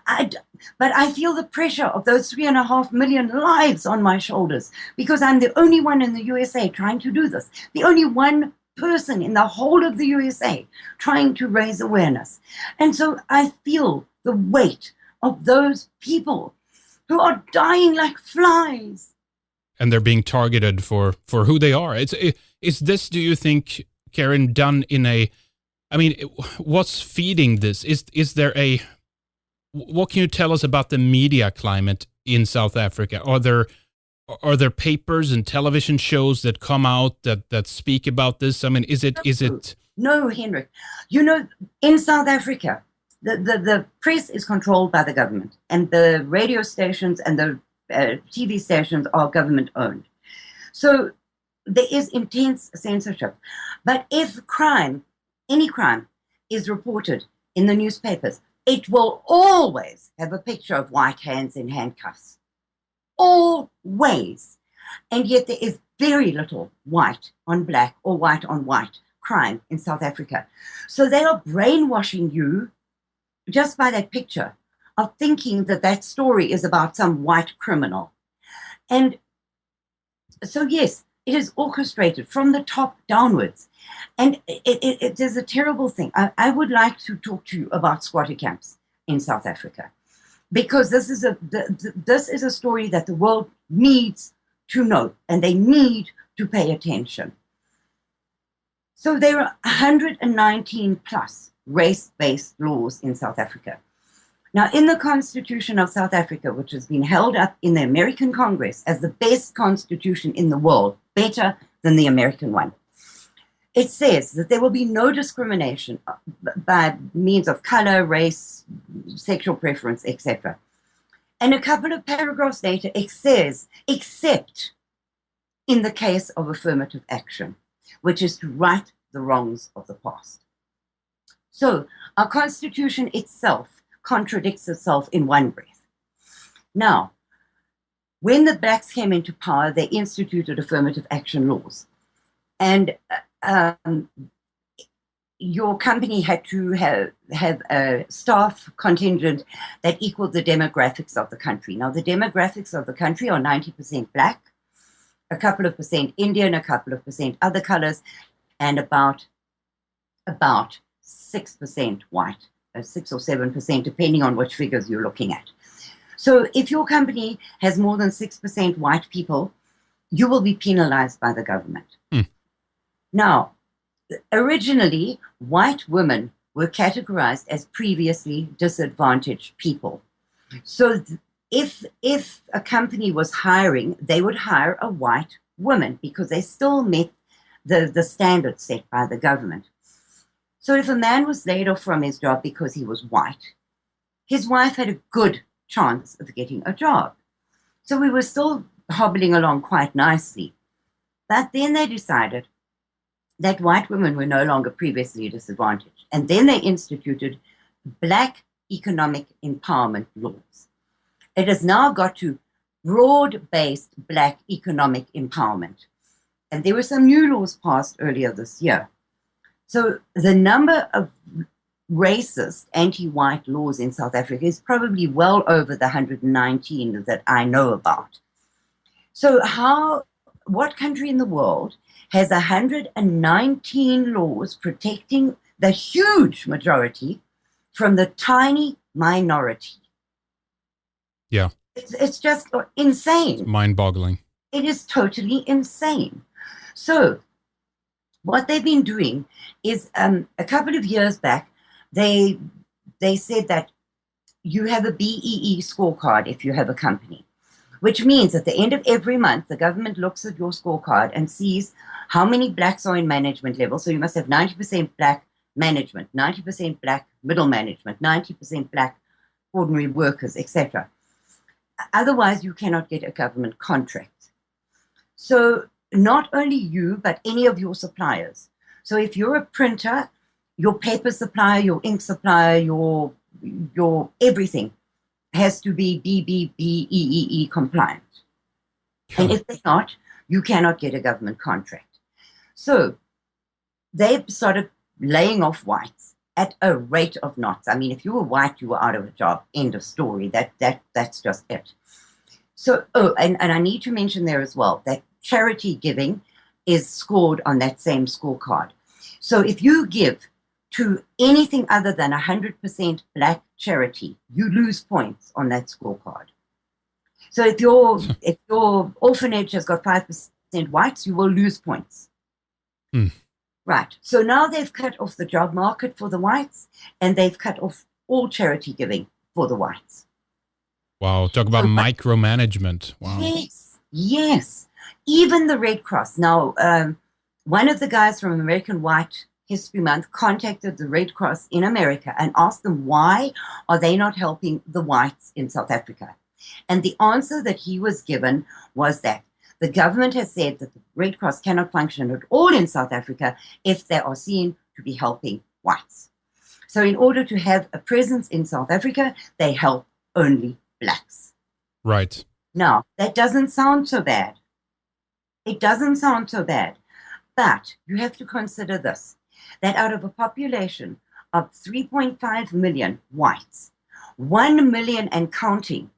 But I feel the pressure of those 3.5 million lives on my shoulders because I'm the only one in the USA trying to do this. The only one person in the whole of the USA trying to raise awareness. And so I feel the weight of those people who are dying like flies. And they're being targeted for who they are. Is this, do you think, Karin, done in a, what's feeding this? Is there what can you tell us about the media climate in South Africa? Are there papers and television shows that come out that speak about this? Is it? No, Henrik. In South Africa, the press is controlled by the government, and the radio stations and the TV stations are government owned. So there is intense censorship. But if any crime is reported in the newspapers, it will always have a picture of white hands in handcuffs. Always. And yet there is very little white on black or white on white crime in South Africa. So they are brainwashing you just by that picture of thinking that story is about some white criminal. And so, yes, it is orchestrated from the top downwards. And it is a terrible thing. I would like to talk to you about squatter camps in South Africa, because this is a story that the world needs to know, and they need to pay attention. So there are 119 plus race-based laws in South Africa. Now, in the Constitution of South Africa, which has been held up in the American Congress as the best constitution in the world, better than the American one, it says that there will be no discrimination by means of color, race, sexual preference, etc. And a couple of paragraphs later, it says, except in the case of affirmative action, which is to right the wrongs of the past. So our Constitution itself contradicts itself in one breath. Now, when the blacks came into power, they instituted affirmative action laws. And your company had to have a staff contingent that equaled the demographics of the country. Now, the demographics of the country are 90% black, a couple of percent Indian, a couple of percent other colors, and about 6% white, 6 or 7%, depending on which figures you're looking at. So if your company has more than 6% white people, you will be penalized by the government. Now, originally, white women were categorized as previously disadvantaged people. So if a company was hiring, they would hire a white woman because they still met the standards set by the government. So if a man was laid off from his job because he was white, his wife had a good chance of getting a job. So we were still hobbling along quite nicely. But then they decided that white women were no longer previously disadvantaged. And then they instituted black economic empowerment laws. It has now got to broad-based black economic empowerment. And there were some new laws passed earlier this year. So the number of racist anti-white laws in South Africa is probably well over the 119 that I know about. So what country in the world has 119 laws protecting the huge majority from the tiny minority? Yeah. It's just insane. It's mind-boggling. It is totally insane. So what they've been doing is a couple of years back, they said that you have a BEE scorecard if you have a company, which means at the end of every month, the government looks at your scorecard and sees how many blacks are in management level. So you must have 90% black management, 90% black middle management, 90% black ordinary workers, etc. Otherwise, you cannot get a government contract. So not only you, but any of your suppliers. So if you're a printer, your paper supplier, your ink supplier, your everything has to be BBBEEE compliant. And if they're not, you cannot get a government contract. So they've started laying off whites at a rate of knots. I mean, if you were white, you were out of a job. End of story. That's just it. So, and I need to mention there as well that charity giving is scored on that same scorecard. So if you give to anything other than 100% black charity, you lose points on that scorecard. So if your orphanage has got 5% whites, you will lose points. Right. So now they've cut off the job market for the whites, and they've cut off all charity giving for the whites. Wow. Talk about micromanagement. Wow. Yes. Even the Red Cross. Now, one of the guys from American White History Month contacted the Red Cross in America and asked them why are they not helping the whites in South Africa. And the answer that he was given was that the government has said that the Red Cross cannot function at all in South Africa if they are seen to be helping whites. So in order to have a presence in South Africa, they help only blacks. Right. Now, that doesn't sound so bad. It doesn't sound so bad. But you have to consider this, that out of a population of 3.5 million whites, 1 million and counting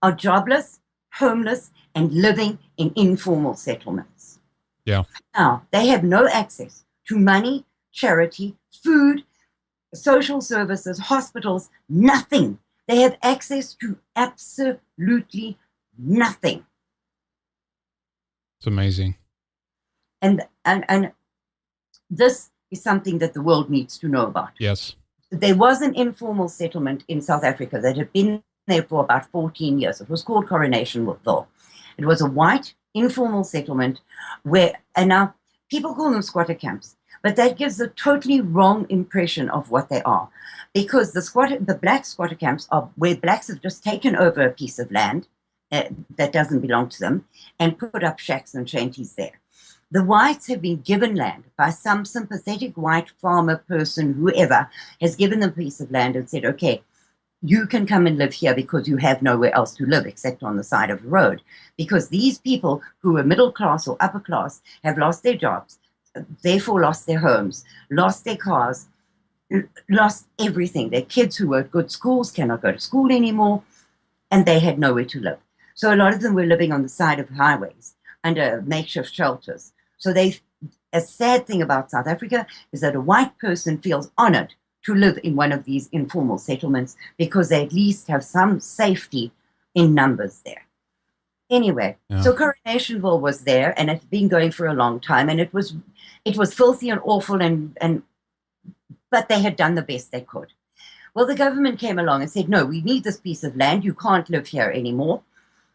are jobless, homeless, and living in informal settlements. Yeah. Now, they have no access to money, charity, food, social services, hospitals, nothing. They have access to absolutely nothing. It's amazing. And this is something that the world needs to know about. Yes. There was an informal settlement in South Africa that had been there for about 14 years. It was called Coronationville. It was a white informal settlement where, and now people call them squatter camps, but that gives a totally wrong impression of what they are, because the black squatter camps are where blacks have just taken over a piece of land that doesn't belong to them and put up shacks and shanties there. The whites have been given land by some sympathetic white farmer person, whoever, has given them a piece of land and said, okay, you can come and live here because you have nowhere else to live except on the side of the road. Because these people who are middle class or upper class have lost their jobs, therefore lost their homes, lost their cars, lost everything. Their kids who were at good schools cannot go to school anymore, and they had nowhere to live. So a lot of them were living on the side of highways under makeshift shelters. So a sad thing about South Africa is that a white person feels honored to live in one of these informal settlements because they at least have some safety in numbers there. Anyway, So Coronationville was there, and it had been going for a long time, and it was filthy and awful, but they had done the best they could. Well, the government came along and said, no, we need this piece of land. You can't live here anymore.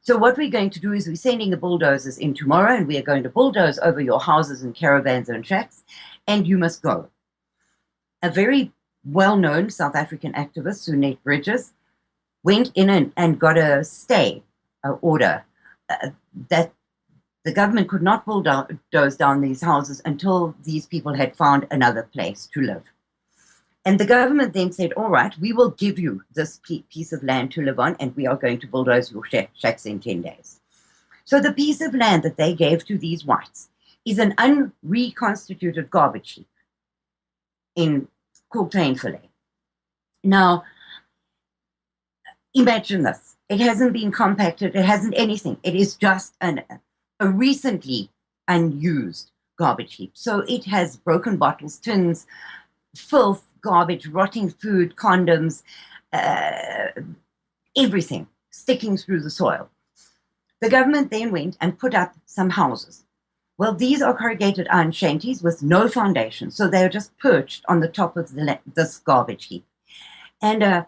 So what we're going to do is we're sending the bulldozers in tomorrow, and we are going to bulldoze over your houses and caravans and tracks, and you must go. A very well-known South African activist, Sunette Bridges, went in and got a stay order that the government could not bulldoze down these houses until these people had found another place to live. And the government then said, all right, we will give you this piece of land to live on, and we are going to bulldoze your shacks in 10 days. So the piece of land that they gave to these whites is an unreconstituted garbage heap called Tainfilet. Now, imagine this. It hasn't been compacted. It hasn't anything. It is just a recently unused garbage heap. So it has broken bottles, tins, filth, garbage, rotting food, condoms, everything sticking through the soil. The government then went and put up some houses. Well, these are corrugated iron shanties with no foundation, so they are just perched on the top of this garbage heap. And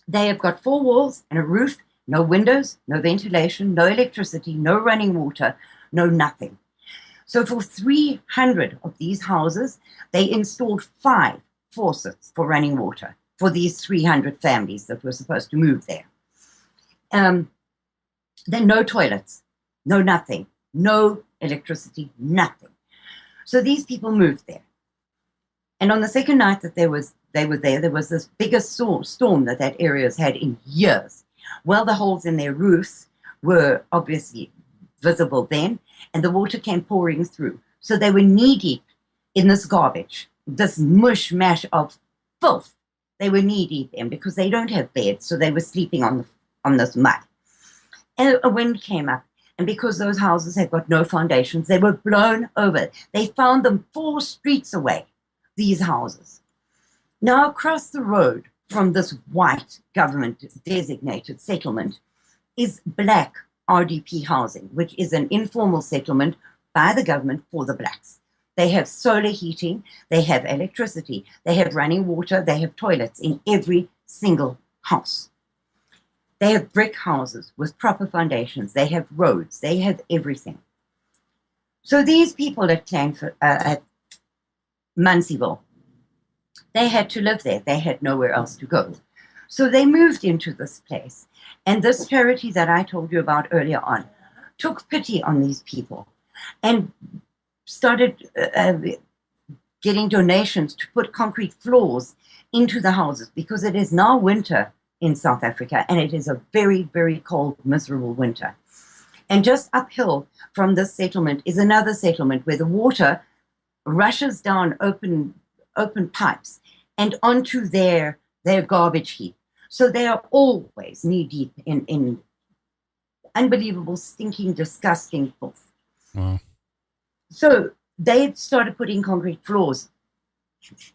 they have got 4 walls and a roof, no windows, no ventilation, no electricity, no running water, no nothing. So for 300 of these houses, they installed 5 faucets for running water for these 300 families that were supposed to move there. Then no toilets, no nothing, no electricity, nothing. So these people moved there. And on the second night that they were there, there was this biggest storm that area has had in years. Well, the holes in their roofs were obviously visible then, and the water came pouring through. So they were knee-deep in this garbage, this mush-mash of filth. They were knee-deep in because they don't have beds, so they were sleeping on this mud. And a wind came up, and because those houses had got no foundations, they were blown over. They found them 4 streets away, these houses. Now, across the road from this white government-designated settlement is black RDP housing, which is an informal settlement by the government for the blacks. They have solar heating, they have electricity, they have running water, they have toilets in every single house. They have brick houses with proper foundations, they have roads, they have everything. So these people at Muncieville, they had to live there. They had nowhere else to go. So they moved into this place. And this charity that I told you about earlier on took pity on these people and started getting donations to put concrete floors into the houses because it is now winter in South Africa and it is a very, very cold, miserable winter. And just uphill from this settlement is another settlement where the water rushes down open pipes and onto their garbage heap. So they are always knee-deep in unbelievable, stinking, disgusting filth. Wow. So they started putting concrete floors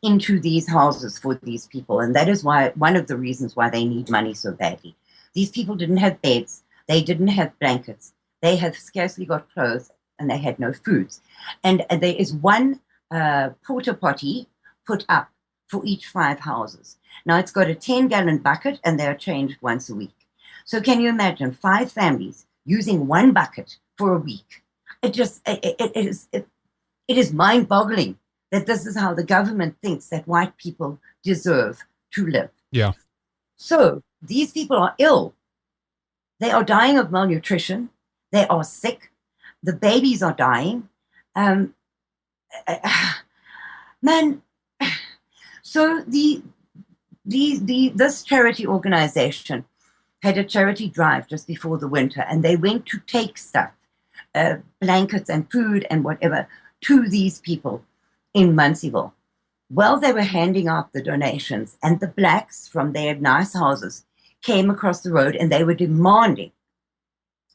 into these houses for these people, and that is why one of the reasons why they need money so badly. These people didn't have beds, they didn't have blankets, they have scarcely got clothes, and they had no foods. And there is one porta potty put up for each 5 houses. Now it's got a 10-gallon bucket and they are changed once a week. So can you imagine 5 families using 1 bucket for a week? It is mind-boggling that this is how the government thinks that white people deserve to live. Yeah. So these people are ill. They are dying of malnutrition. They are sick. The babies are dying. Man, so this charity organization had a charity drive just before the winter, and they went to take stuff, blankets and food and whatever, to these people in Munseyville. Well, they were handing out the donations, and the blacks from their nice houses came across the road, and they were demanding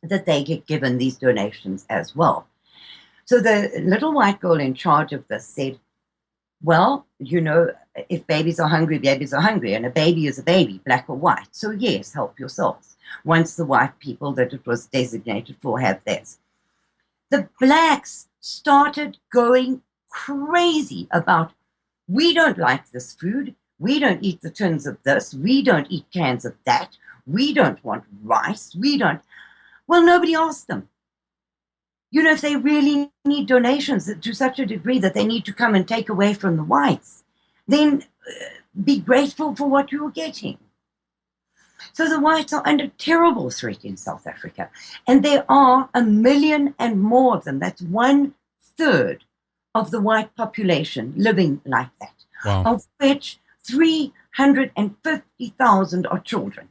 that they get given these donations as well. So the little white girl in charge of this said, well, you know, if babies are hungry, and a baby is a baby, black or white. So yes, help yourselves. Once the white people that it was designated for have theirs. The blacks started going crazy about, we don't like this food. We don't eat the tins of this. We don't eat cans of that. We don't want rice. Well, nobody asked them. You know, if they really need donations to such a degree that they need to come and take away from the whites, then be grateful for what you're getting. So the whites are under terrible threat in South Africa. And there are 1 million and more of them. That's 1/3 of the white population living like that. Wow. Of which 350,000 are children.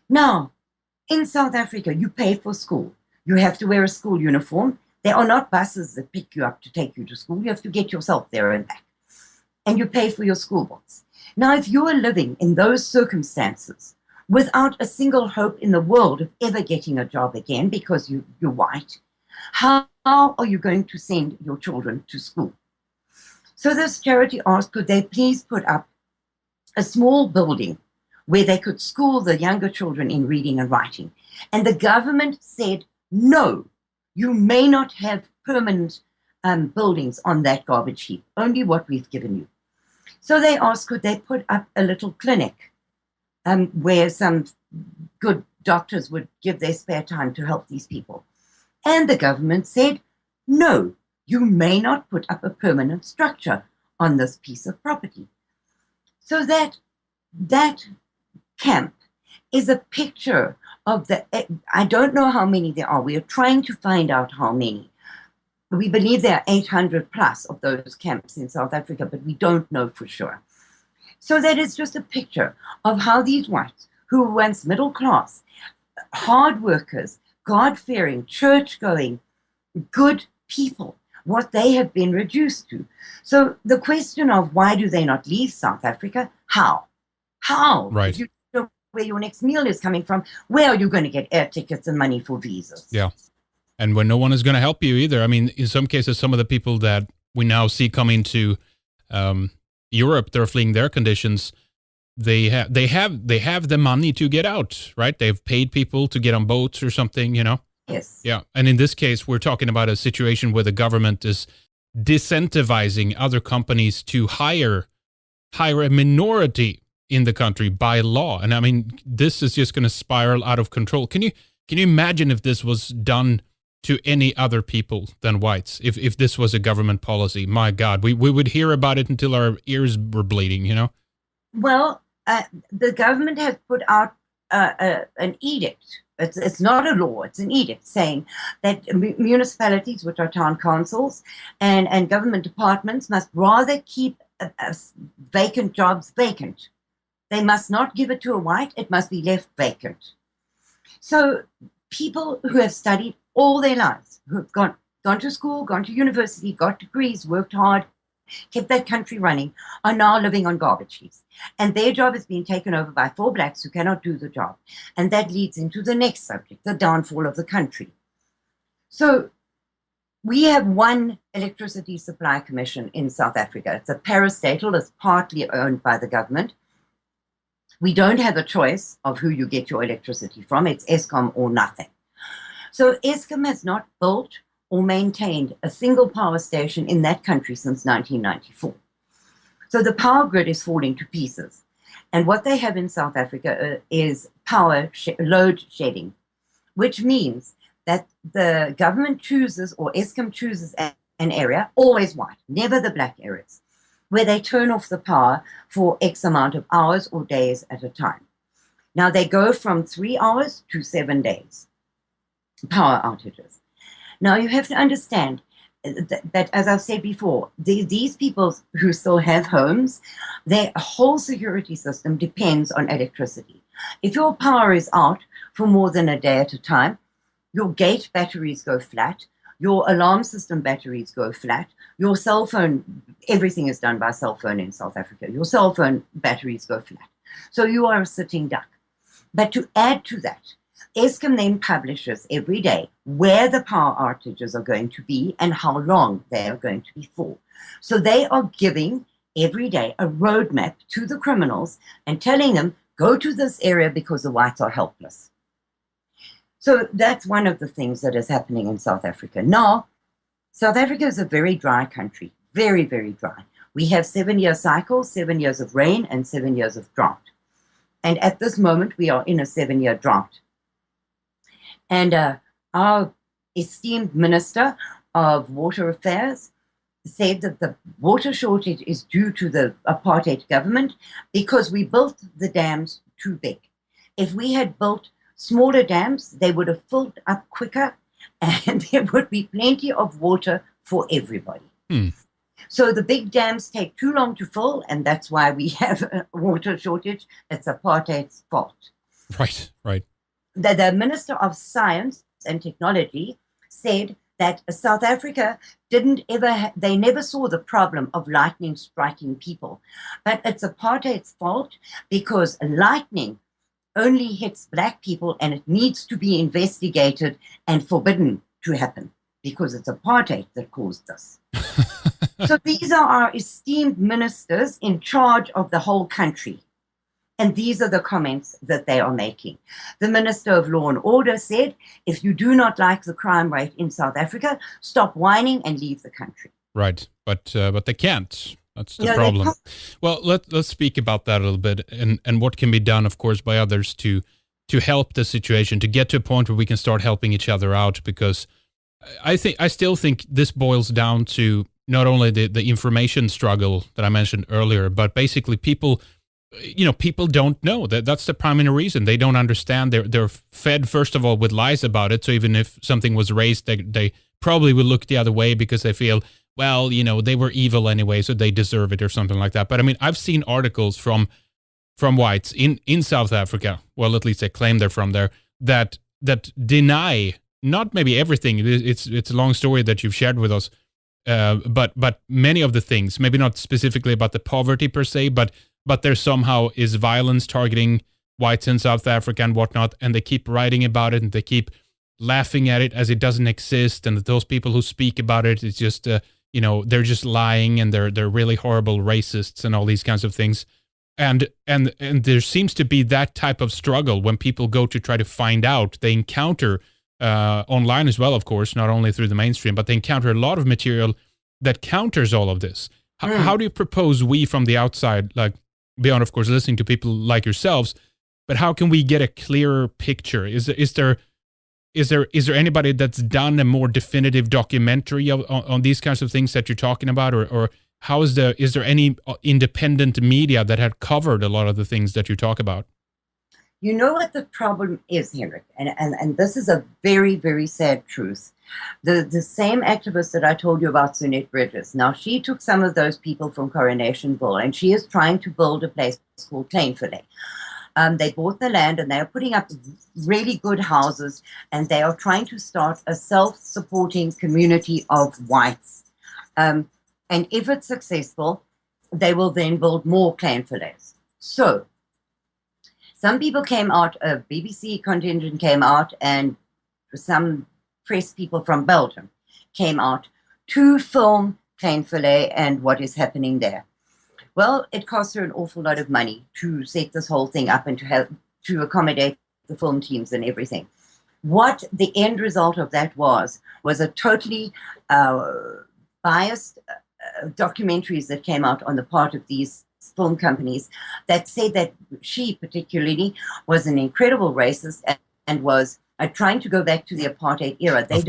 Now, in South Africa, you pay for school. You have to wear a school uniform. There are not buses that pick you up to take you to school. You have to get yourself there and back. And you pay for your school books. Now, if you are living in those circumstances without a single hope in the world of ever getting a job again because you're white, how are you going to send your children to school? So this charity asked, could they please put up a small building where they could school the younger children in reading and writing? And the government said, no, you may not have permanent buildings on that garbage heap, only what we've given you. So they asked, could they put up a little clinic where some good doctors would give their spare time to help these people? And the government said, no, you may not put up a permanent structure on this piece of property. So that camp is a picture of I don't know how many there are. We are trying to find out how many. We believe there are 800 plus of those camps in South Africa, but we don't know for sure. So that is just a picture of how these whites, who were once middle class, hard workers, God-fearing, church-going, good people, what they have been reduced to. So the question of why do they not leave South Africa? How? Right. If you don't know where your next meal is coming from, where are you going to get air tickets and money for visas? Yeah. And when no one is going to help you either. I mean, in some cases, some of the people that we now see coming to Europe, they're fleeing their conditions. They have the money to get out, right? They've paid people to get on boats or something, you know? Yes. Yeah. And in this case, we're talking about a situation where the government is disincentivizing other companies to hire a minority in the country by law. And I mean, this is just going to spiral out of control. Can you imagine if this was done to any other people than whites? If this was a government policy, my God, we would hear about it until our ears were bleeding, you know? Well, the government has put out an edict. It's not a law, it's an edict saying that municipalities, which are town councils, and government departments must rather keep vacant jobs vacant. They must not give it to a white, it must be left vacant. So people who have studied all their lives, who have gone to school, gone to university, got degrees, worked hard, kept that country running, are now living on garbage heaps. And their job is being taken over by 4 blacks who cannot do the job. And that leads into the next subject, the downfall of the country. So we have one electricity supply commission in South Africa. It's a parastatal, it's partly owned by the government. We don't have a choice of who you get your electricity from. It's Eskom or nothing. So Eskom has not built or maintained a single power station in that country since 1994. So the power grid is falling to pieces. And what they have in South Africa is load shedding, which means that the government chooses, or Eskom chooses, an area, always white, never the black areas, where they turn off the power for X amount of hours or days at a time. Now they go from 3 hours to 7 days, power outages. Now you have to understand that as I've said before, these people who still have homes, their whole security system depends on electricity. If your power is out for more than a day at a time, your gate batteries go flat, your alarm system batteries go flat, your cell phone, everything is done by cell phone in South Africa, your cell phone batteries go flat. So you are a sitting duck. But to add to that, Eskom then publishes every day where the power outages are going to be and how long they are going to be for. So they are giving every day a roadmap to the criminals and telling them, go to this area because the whites are helpless. So that's one of the things that is happening in South Africa. Now, South Africa is a very dry country, very, very dry. We have 7-year cycles, 7 years of rain and 7 years of drought. And at this moment, we are in a 7-year drought. And our esteemed Minister of Water Affairs said that the water shortage is due to the apartheid government because we built the dams too big. If we had built smaller dams, they would have filled up quicker and there would be plenty of water for everybody. So the big dams take too long to fill, and that's why we have a water shortage. It's apartheid's fault. Right, right. The Minister of Science and Technology said that South Africa they never saw the problem of lightning striking people. But it's apartheid's fault because lightning only hits black people and it needs to be investigated and forbidden to happen because it's apartheid that caused this. So these are our esteemed ministers in charge of the whole country. And these are the comments that they are making. The Minister of Law and Order said, if you do not like the crime rate in South Africa, stop whining and leave the country. Right. But they can't. That's the problem. Well, let's speak about that a little bit and what can be done, of course, by others to help the situation, to get to a point where we can start helping each other out, because I still think this boils down to not only the information struggle that I mentioned earlier, but basically people don't know. That's the primary reason. They don't understand. They're fed, first of all, with lies about it. So even if something was raised, they probably will look the other way because they feel, well, they were evil anyway, so they deserve it or something like that. But I mean, I've seen articles from whites in South Africa, well, at least they claim they're from there, that deny, not maybe everything, it's a long story that you've shared with us, but many of the things, maybe not specifically about the poverty per se, but there somehow is violence targeting whites in South Africa and whatnot, and they keep writing about it and they keep laughing at it as it doesn't exist, and that those people who speak about it, it's just they're just lying and they're really horrible racists and all these kinds of things. And there seems to be that type of struggle when people go to try to find out. They encounter online as well, of course, not only through the mainstream, but they encounter a lot of material that counters all of this. How do you propose we from the outside, like beyond, of course, listening to people like yourselves, but how can we get a clearer picture? Is there anybody that's done a more definitive documentary on these kinds of things that you're talking about, or is there any independent media that had covered a lot of the things that you talk about? You know what the problem is, Henrik, and this is a very, very sad truth. The same activist that I told you about, Sunette Bridges, now she took some of those people from Coronationville and she is trying to build a place called Kleinville. They bought the land and they are putting up really good houses and they are trying to start a self-supporting community of whites. And if it's successful, they will then build more Kleinvilles. So some people came out, a BBC contingent came out, and some press people from Belgium came out to film Kleinville and what is happening there. Well, it cost her an awful lot of money to set this whole thing up and to accommodate the film teams and everything. What the end result of that was a totally biased documentaries that came out on the part of these film companies that said that she particularly was an incredible racist and was trying to go back to the apartheid era. They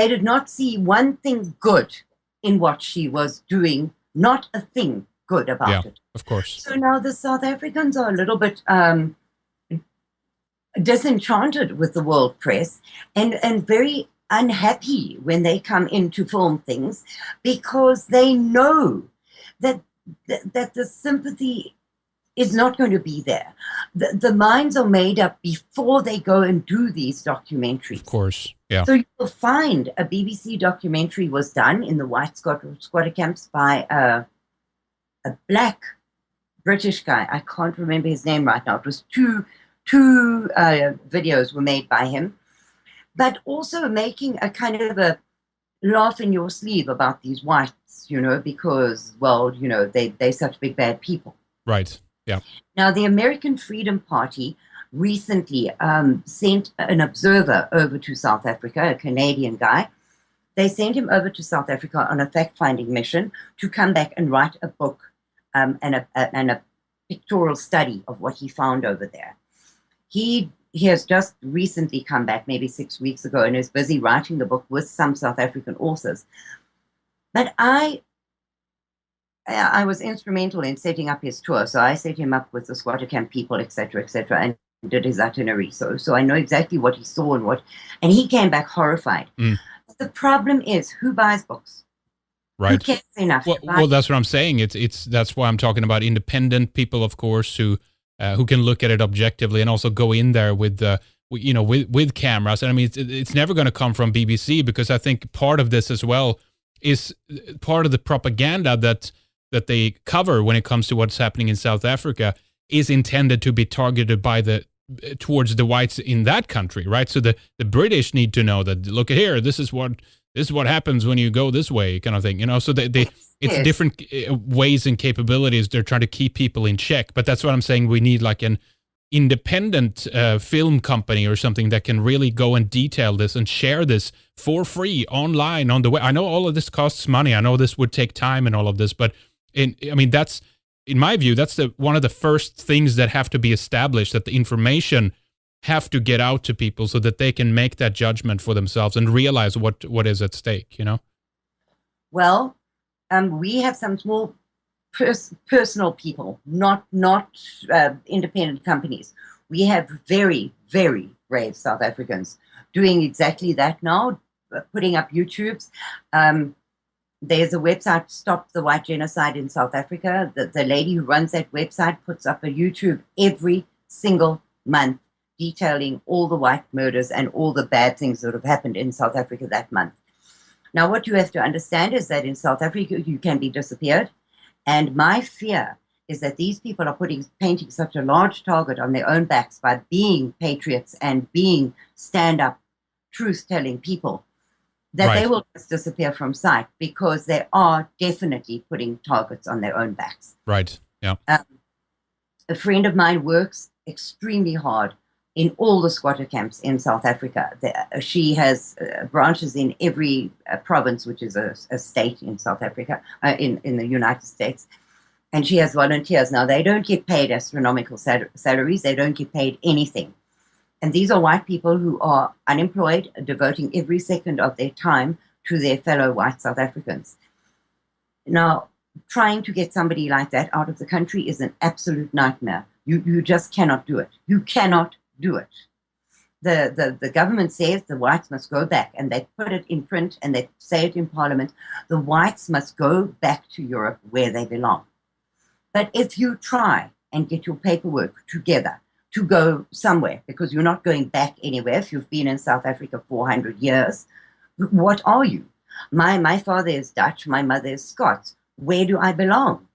did not see one thing good in what she was doing, not a thing good about it. Of course. So now the South Africans are a little bit disenchanted with the world press and very unhappy when they come in to film things, because they know that the sympathy is not going to be there. The minds are made up before they go and do these documentaries. Of course, yeah. So you'll find a BBC documentary was done in the white squatter camps by a black British guy. I can't remember his name right now. It was two videos were made by him, but also making a kind of a laugh in your sleeve about these whites, because, well, they're such big bad people. Right, yeah. Now, the American Freedom Party recently sent an observer over to South Africa, a Canadian guy. They sent him over to South Africa on a fact-finding mission to come back and write a book and a pictorial study of what he found over there. He has just recently come back, maybe 6 weeks ago, and is busy writing the book with some South African authors. But I was instrumental in setting up his tour, so I set him up with the squatter camp people, etc., and did his itinerary. So I know exactly what he saw and he came back horrified. But the problem is, who buys books? Right. Who cares enough? Well, that's what I'm saying. That's why I'm talking about independent people, of course, who can look at it objectively and also go in there with with cameras. And I mean, it's never going to come from BBC, because I think part of this as well is part of the propaganda that they cover when it comes to what's happening in South Africa is intended to be targeted towards the whites in that country, right? So the British need to know that, look at here, this is what happens when you go this way, kind of thing, So it's different ways and capabilities. They're trying to keep people in check, but that's what I'm saying. We need like an independent film company or something that can really go and detail this and share this for free online on the web. I know all of this costs money. I know this would take time and all of this, but that's, in my view, that's one of the first things that have to be established, that the information have to get out to people so that they can make that judgment for themselves and realize what is at stake, Well, we have some small personal people, not independent companies. We have very, very brave South Africans doing exactly that now, putting up YouTubes. There's a website, Stop the White Genocide in South Africa. The lady who runs that website puts up a YouTube every single month detailing all the white murders and all the bad things that have happened in South Africa that month. Now, what you have to understand is that in South Africa, you can be disappeared. And my fear is that these people are painting such a large target on their own backs by being patriots and being stand-up, truth-telling people, that they will just disappear from sight, because they are definitely putting targets on their own backs. Right, yeah. A friend of mine works extremely hard in all the squatter camps in South Africa. She has branches in every province, which is a state in South Africa, in the United States. And she has volunteers. Now, they don't get paid astronomical salaries. They don't get paid anything. And these are white people who are unemployed, devoting every second of their time to their fellow white South Africans. Now, trying to get somebody like that out of the country is an absolute nightmare. You just cannot do it. You cannot do it. The government says the whites must go back, and they put it in print and they say it in Parliament. The whites must go back to Europe where they belong. But if you try and get your paperwork together to go somewhere, because you're not going back anywhere if you've been in South Africa 400 years, what are you? My father is Dutch, my mother is Scots. Where do I belong?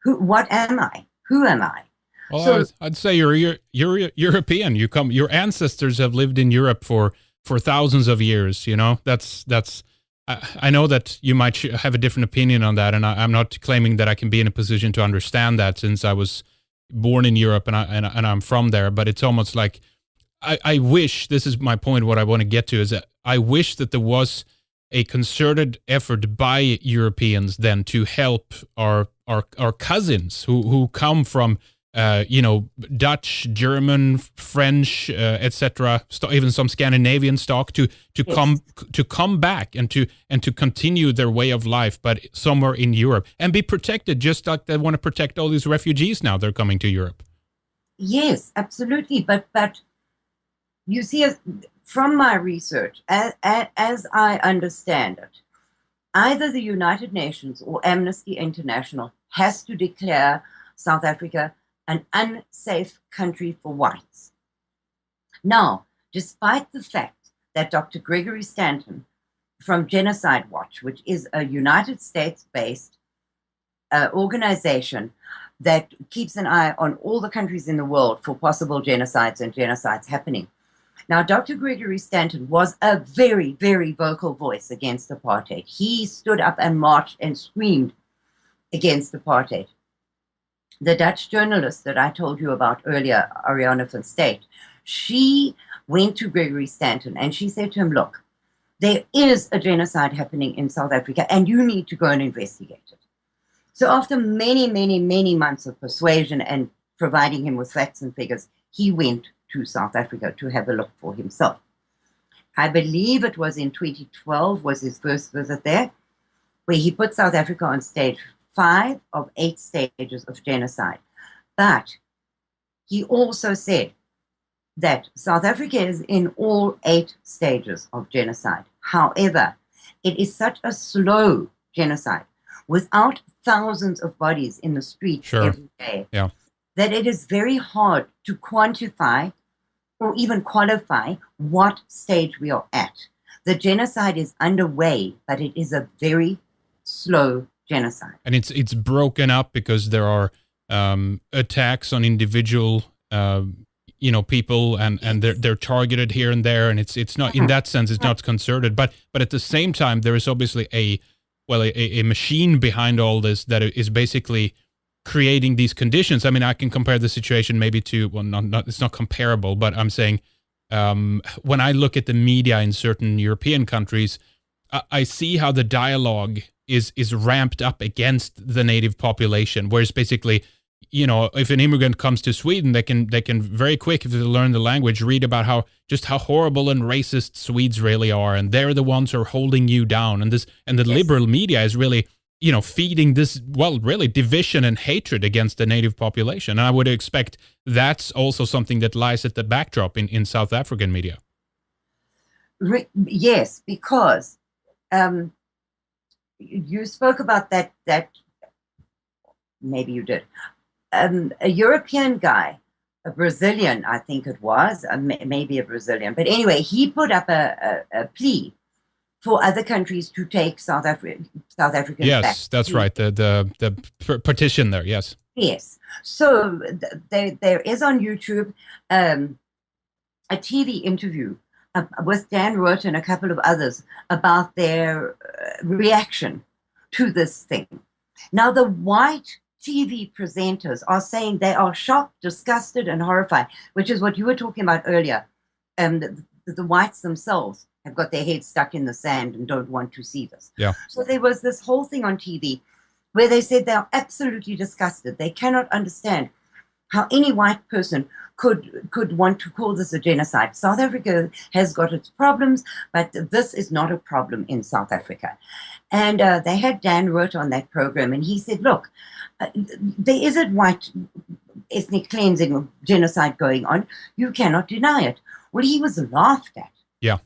What am I? Who am I? Well, so, I'd say you're European. Your ancestors have lived in Europe for thousands of years. That's. I know that you might have a different opinion on that, and I'm not claiming that I can be in a position to understand that, since I was born in Europe and I'm from there. But it's almost like I wish, this is my point. What I want to get to is that I wish that there was a concerted effort by Europeans then to help our cousins who come from Dutch, German, French, etc., even some Scandinavian stock to Yes. come back and to continue their way of life, but somewhere in Europe and be protected, just like they want to protect all these refugees now they're coming to Europe. Yes, absolutely. But you see, from my research, as I understand it, either the United Nations or Amnesty International has to declare South Africa an unsafe country for whites. Now, despite the fact that Dr. Gregory Stanton from Genocide Watch, which is a United States-based organization that keeps an eye on all the countries in the world for possible genocides and genocides happening. Now, Dr. Gregory Stanton was a very, very vocal voice against apartheid. He stood up and marched and screamed against apartheid. The Dutch journalist that I told you about earlier, Ariana van State, she went to Gregory Stanton and she said to him, look, there is a genocide happening in South Africa and you need to go and investigate it. So after many, many, many months of persuasion and providing him with facts and figures, he went to South Africa to have a look for himself. I believe it was in 2012 was his first visit there, where he put South Africa on stage 5 of 8 stages of genocide. But he also said that South Africa is in all 8 stages of genocide. However, it is such a slow genocide without thousands of bodies in the streets every day that it is very hard to quantify or even qualify what stage we are at. The genocide is underway, but it is a very slow genocide. And it's broken up because there are attacks on individual people and they're targeted here and there, and it's not, in that sense, it's not concerted, but at the same time there is obviously a machine behind all this that is basically creating these conditions. I mean, I can compare the situation maybe to, well, not it's not comparable, but I'm saying when I look at the media in certain European countries, I see how the dialogue is ramped up against the native population, whereas basically, if an immigrant comes to Sweden, they can very quick, if they learn the language, read about how horrible and racist Swedes really are, and they're the ones who are holding you down. And the liberal media is really, feeding this, really division and hatred against the native population. And I would expect that's also something that lies at the backdrop in South African media. Yes, because you spoke about that. Maybe you did. A European guy, a Brazilian, I think it was, maybe a Brazilian, but anyway, he put up a plea for other countries to take South Africans back. Yes, that's right. The petition there. Yes. Yes. So there is on YouTube a TV interview with Dan Roth and a couple of others about their reaction to this thing. Now, the white TV presenters are saying they are shocked, disgusted, and horrified, which is what you were talking about earlier. The whites themselves have got their heads stuck in the sand and don't want to see this. Yeah. So there was this whole thing on TV where they said they are absolutely disgusted. They cannot understand how any white person could want to call this a genocide. South Africa has got its problems, but this is not a problem in South Africa. And they had Dan Roth on that program, and he said, look, there is a white ethnic cleansing of genocide going on. You cannot deny it. Well, he was laughed at. Yeah.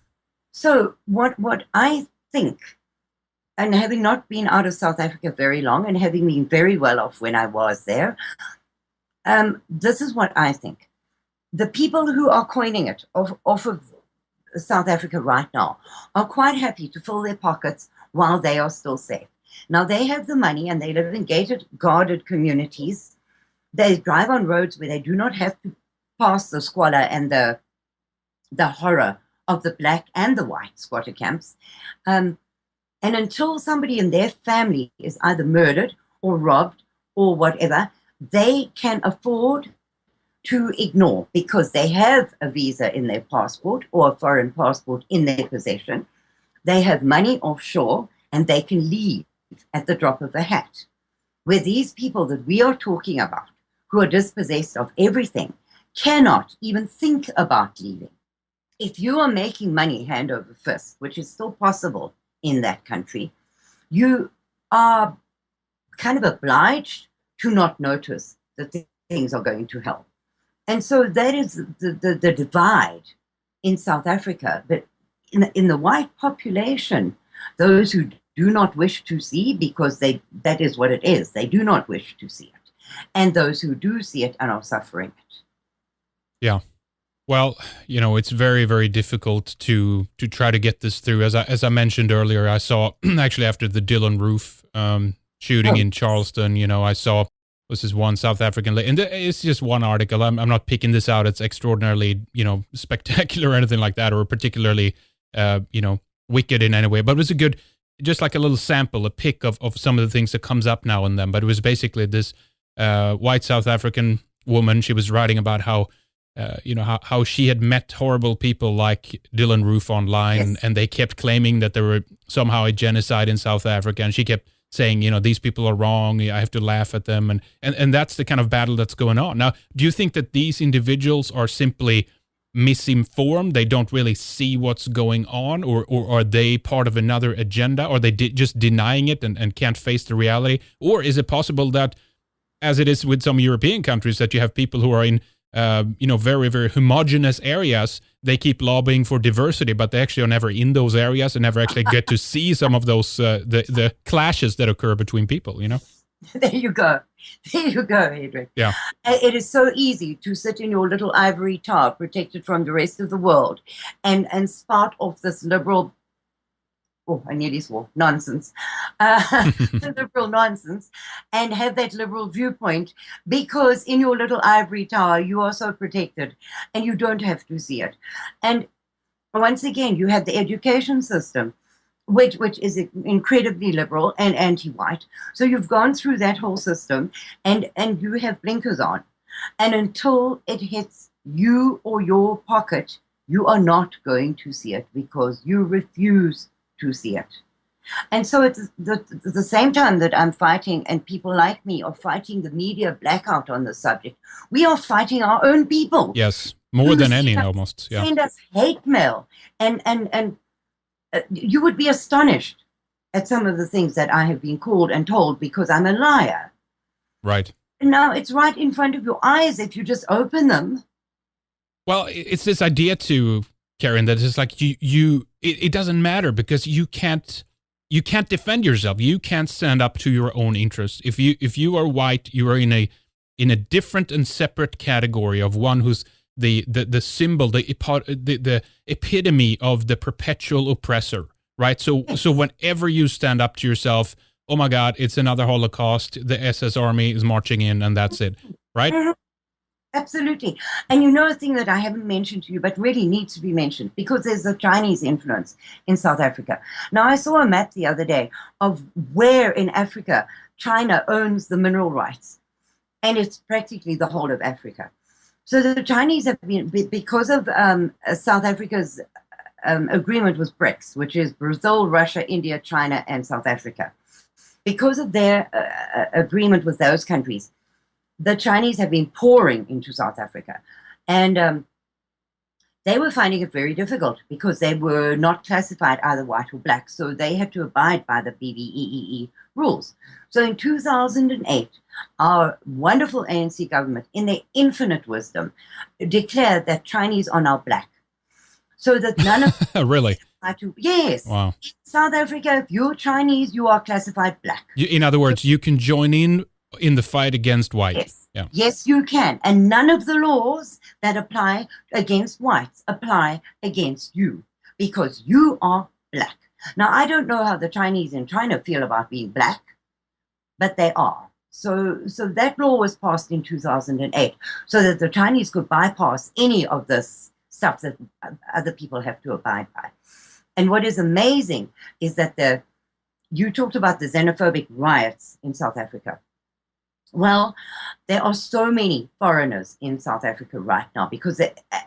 So what I think, and having not been out of South Africa very long and having been very well off when I was there, this is what I think. The people who are coining it off of South Africa right now are quite happy to fill their pockets while they are still safe. Now, they have the money and they live in gated, guarded communities. They drive on roads where they do not have to pass the squalor and the horror of the black and the white squatter camps. And until somebody in their family is either murdered or robbed or whatever, they can afford to ignore, because they have a visa in their passport or a foreign passport in their possession. They have money offshore and they can leave at the drop of a hat. Where these people that we are talking about, who are dispossessed of everything cannot even think about leaving. If you are making money hand over fist, which is still possible in that country, you are kind of obliged to not notice that things are going to hell. And so that is the divide in South Africa. But in the white population, those who do not wish to see, because that is what it is, they do not wish to see it. And those who do see it and are suffering it. Yeah. Well, it's very, very difficult to try to get this through. As I mentioned earlier, I saw actually after the Dylan Roof shooting in Charleston, I saw was this one South African lady, and it's just one article. I'm not picking this out. It's extraordinarily, spectacular or anything like that, or particularly, wicked in any way. But it was a good, just like a little sample, a pick of some of the things that comes up now and then. But it was basically this white South African woman. She was writing about how, how she had met horrible people like Dylan Roof online, Yes. and they kept claiming that there were somehow a genocide in South Africa, and she kept saying, these people are wrong, I have to laugh at them, and that's the kind of battle that's going on. Now, do you think that these individuals are simply misinformed, they don't really see what's going on, or are they part of another agenda, or they just denying it and can't face the reality? Or is it possible that, as it is with some European countries, that you have people who are in very, very homogenous areas, they keep lobbying for diversity, but they actually are never in those areas and never actually get to see some of those, the clashes that occur between people, There you go. There you go, Hedrick. Yeah. It is so easy to sit in your little ivory tower, protected from the rest of the world, and spout off this liberal, I nearly swore, nonsense, liberal nonsense, and have that liberal viewpoint, because in your little ivory tower, you are so protected and you don't have to see it. And once again, you have the education system, which is incredibly liberal and anti-white. So you've gone through that whole system, and you have blinkers on. And until it hits you or your pocket, you are not going to see it, because you refuse to see it. And so it's the same time that I'm fighting, and people like me are fighting the media blackout on the subject, we are fighting our own people. Yes, more than any, almost. Yeah. Send us hate mail, and you would be astonished at some of the things that I have been called and told because I'm a liar. Right. And now it's right in front of your eyes if you just open them. Well, it's this idea too, Karin, that it's like it doesn't matter, because you can't defend yourself. You can't stand up to your own interests. If you are white, you are in a different and separate category of one who's the symbol, the epitome of the perpetual oppressor, right? So whenever you stand up to yourself, oh my God, it's another Holocaust, the SS army is marching in, and that's it, right? Mm-hmm. Absolutely. And a thing that I haven't mentioned to you, but really needs to be mentioned, because there's a Chinese influence in South Africa. Now, I saw a map the other day of where in Africa China owns the mineral rights, and it's practically the whole of Africa. So the Chinese have been, because of South Africa's agreement with BRICS, which is Brazil, Russia, India, China, and South Africa. Because of their agreement with those countries, the Chinese have been pouring into South Africa. And they were finding it very difficult, because they were not classified either white or black. So they had to abide by the BBEEE rules. So in 2008, our wonderful ANC government, in their infinite wisdom, declared that Chinese are now black. So that none of really? Yes. Wow. In South Africa, if you're Chinese, you are classified black. In other words, you can join in the fight against white. Yes. Yeah. Yes, you can. And none of the laws that apply against whites apply against you, because you are black. Now, I don't know how the Chinese in China feel about being black, but they are. So that law was passed in 2008, so that the Chinese could bypass any of this stuff that other people have to abide by. And what is amazing is that you talked about the xenophobic riots in South Africa. Well, there are so many foreigners in South Africa right now, because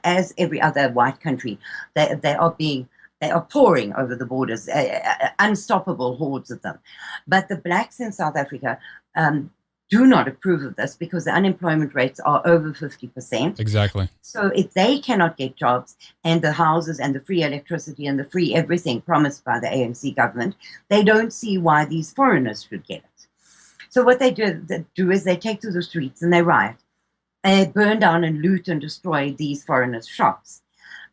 as every other white country, they are pouring over the borders, unstoppable hordes of them. But the blacks in South Africa, do not approve of this because the unemployment rates are over 50%. Exactly. So if they cannot get jobs and the houses and the free electricity and the free everything promised by the ANC government, they don't see why these foreigners should get it. So what they do is they take to the streets and they riot. They burn down and loot and destroy these foreigners' shops.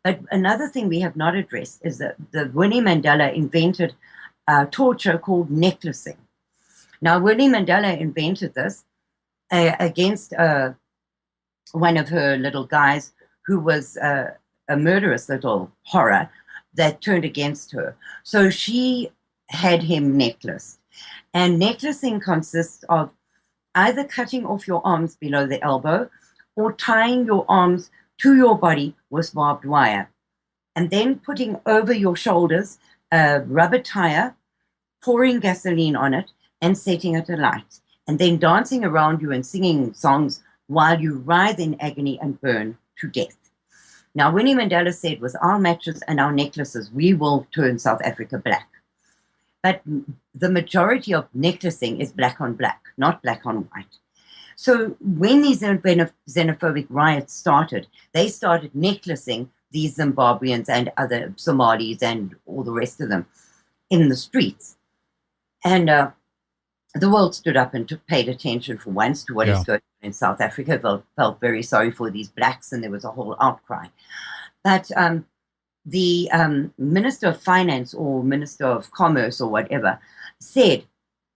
But another thing we have not addressed is that the Winnie Mandela invented torture called necklacing. Now, Winnie Mandela invented this against one of her little guys who was a murderous little horror that turned against her. So she had him necklaced. And necklacing consists of either cutting off your arms below the elbow or tying your arms to your body with barbed wire, and then putting over your shoulders a rubber tire, pouring gasoline on it, and setting it alight, and then dancing around you and singing songs while you writhe in agony and burn to death. Now, Winnie Mandela said, with our matches and our necklaces, we will turn South Africa black. But the majority of necklacing is black on black, not black on white. So when these xenophobic riots started, they started necklacing these Zimbabweans and other Somalis and all the rest of them in the streets. And the world stood up and paid attention for once to what is going on in South Africa. Felt very sorry for these blacks, and there was a whole outcry. But the Minister of Finance or Minister of Commerce or whatever said,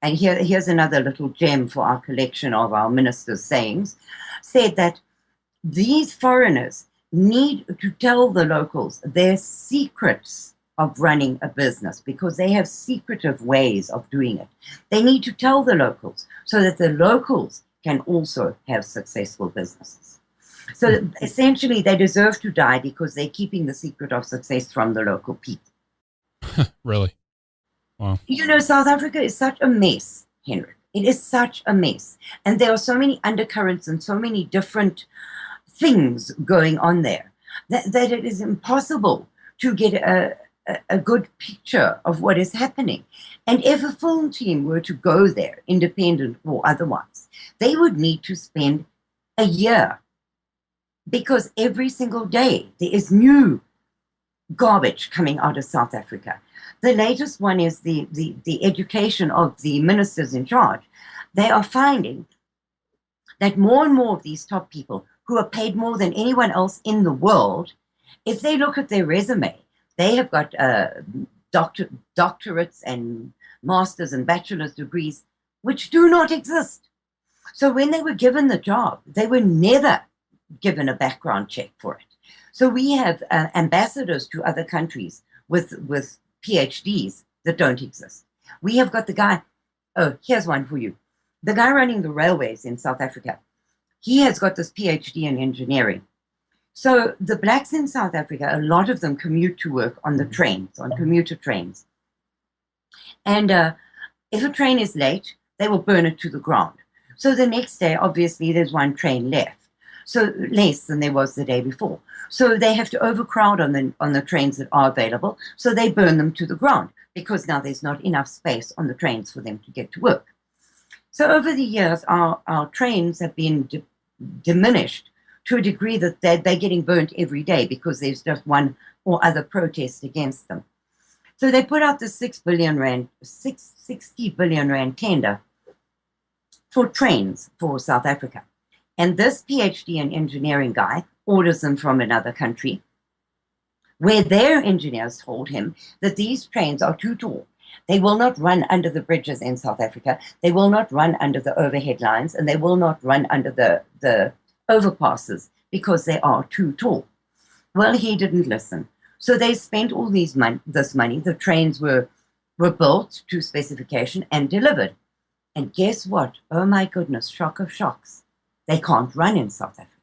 and here's another little gem for our collection of our ministers' sayings, said that these foreigners need to tell the locals their secrets of running a business because they have secretive ways of doing it. They need to tell the locals so that the locals can also have successful businesses. So essentially, they deserve to die because they're keeping the secret of success from the local people. Really? Wow. You know, South Africa is such a mess, Henrik. It is such a mess. And there are so many undercurrents and so many different things going on there that it is impossible to get a good picture of what is happening. And if a film team were to go there, independent or otherwise, they would need to spend a year because every single day there is new garbage coming out of South Africa. The latest one is the education of the ministers in charge. They are finding that more and more of these top people who are paid more than anyone else in the world, if they look at their resume, they have got doctorates and master's and bachelor's degrees, which do not exist. So when they were given the job, they were never given a background check for it. So we have ambassadors to other countries with PhDs that don't exist. We have got the guy, here's one for you. The guy running the railways in South Africa, he has got this PhD in engineering. So the blacks in South Africa, a lot of them commute to work on the trains, on commuter trains. And if a train is late, they will burn it to the ground. So the next day, obviously, there's one train left. So less than there was the day before. So they have to overcrowd on the trains that are available. So they burn them to the ground because now there's not enough space on the trains for them to get to work. So over the years, our trains have been diminished to a degree that they're getting burnt every day because there's just one or other protest against them. So they put out the 60 billion rand tender for trains for South Africa. And this PhD in engineering guy orders them from another country where their engineers told him that these trains are too tall. They will not run under the bridges in South Africa. They will not run under the overhead lines, and they will not run under the overpasses because they are too tall. Well, he didn't listen. So they spent all this money. The trains were built to specification and delivered. And guess what? Oh my goodness, shock of shocks. They can't run in South Africa.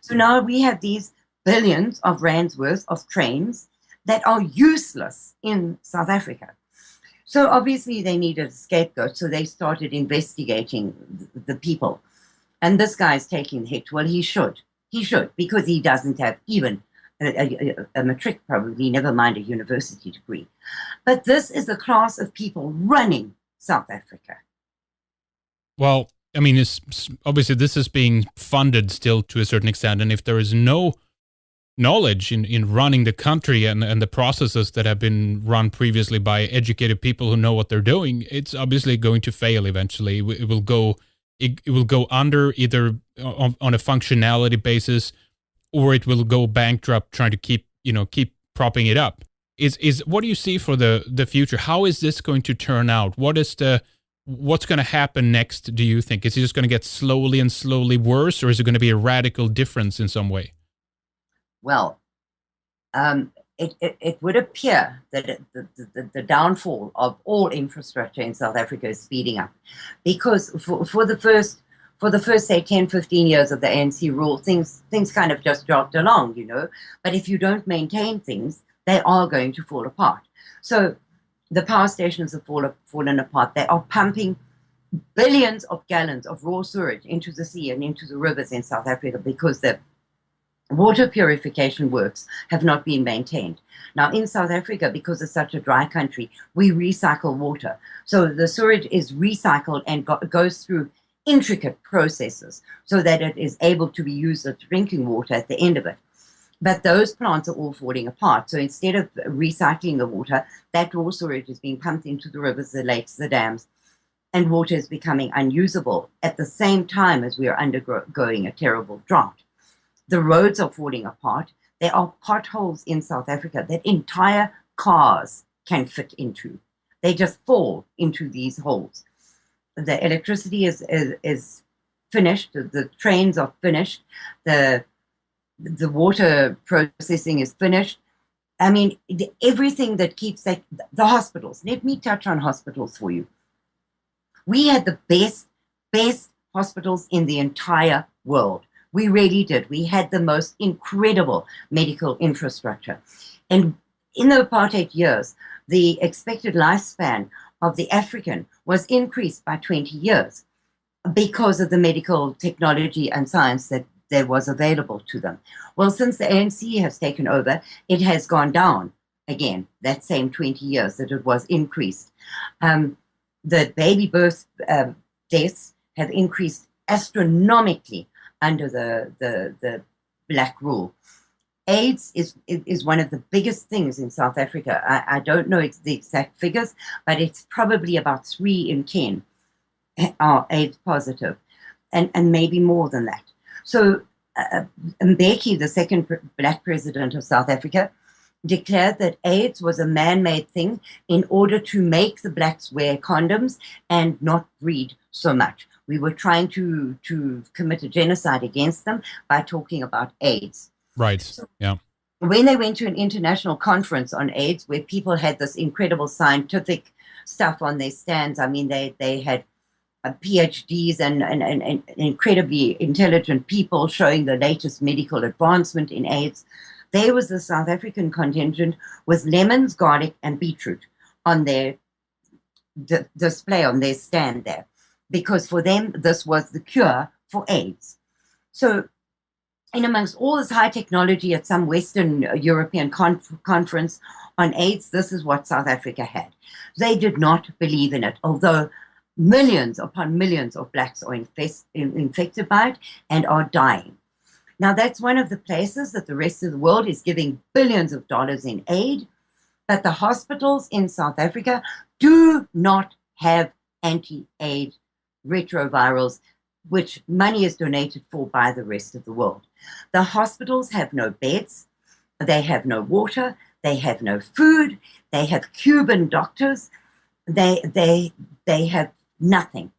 So now we have these billions of rands worth of trains that are useless in South Africa. So obviously they needed a scapegoat, so they started investigating the people. And this guy's taking the hit. Well, he should. He should, because he doesn't have even a matric, probably, never mind a university degree. But this is the class of people running South Africa. Well, I mean, obviously this is being funded still to a certain extent, and if there is no knowledge in running the country and the processes that have been run previously by educated people who know what they're doing, it's obviously going to fail eventually. It will go under either on a functionality basis, or it will go bankrupt trying to keep propping it up. Is what do you see for the future? How is this going to turn out? What's going to happen next, do you think? Is it just going to get slowly and slowly worse, or is it going to be a radical difference in some way? Well, it would appear that the downfall of all infrastructure in South Africa is speeding up, because for the first say 10, 15 years of the ANC rule, things kind of just jogged along, But if you don't maintain things, they are going to fall apart. So the power stations have fallen apart. They are pumping billions of gallons of raw sewage into the sea and into the rivers in South Africa because the water purification works have not been maintained. Now, in South Africa, because it's such a dry country, we recycle water. So the sewage is recycled and goes through intricate processes so that it is able to be used as drinking water at the end of it. But those plants are all falling apart. So instead of recycling the water, that raw sewage is being pumped into the rivers, the lakes, the dams, and water is becoming unusable at the same time as we are undergoing a terrible drought. The roads are falling apart. There are potholes in South Africa that entire cars can fit into. They just fall into these holes. The electricity is finished. The trains are finished. The water processing is finished. I mean, everything that keeps the hospitals. Let me touch on hospitals for you. We had the best hospitals in the entire world. We really did. We had the most incredible medical infrastructure. And in the apartheid years, the expected lifespan of the African was increased by 20 years because of the medical technology and science that there was available to them. Well, since the ANC has taken over, it has gone down again, that same 20 years that it was increased. The baby birth deaths have increased astronomically under the black rule. AIDS is one of the biggest things in South Africa. I don't know the exact figures, but it's probably about 3 in 10 are AIDS positive, and maybe more than that. So Mbeki, the second black president of South Africa, declared that AIDS was a man-made thing in order to make the blacks wear condoms and not breed so much. We were trying to commit a genocide against them by talking about AIDS. Right. So yeah. When they went to an international conference on AIDS, where people had this incredible scientific stuff on their stands, I mean, they had PhDs and incredibly intelligent people showing the latest medical advancement in AIDS. There was the South African contingent with lemons, garlic, and beetroot on their display on their stand there, because for them, this was the cure for AIDS. So in amongst all this high technology at some Western European conference on AIDS, this is what South Africa had. They did not believe in it, although millions upon millions of blacks are infected by it and are dying. Now, that's one of the places that the rest of the world is giving billions of dollars in aid, but the hospitals in South Africa do not have anti-AIDS retrovirals, which money is donated for by the rest of the world. The hospitals have no beds, they have no water, they have no food, they have Cuban doctors, they have nothing.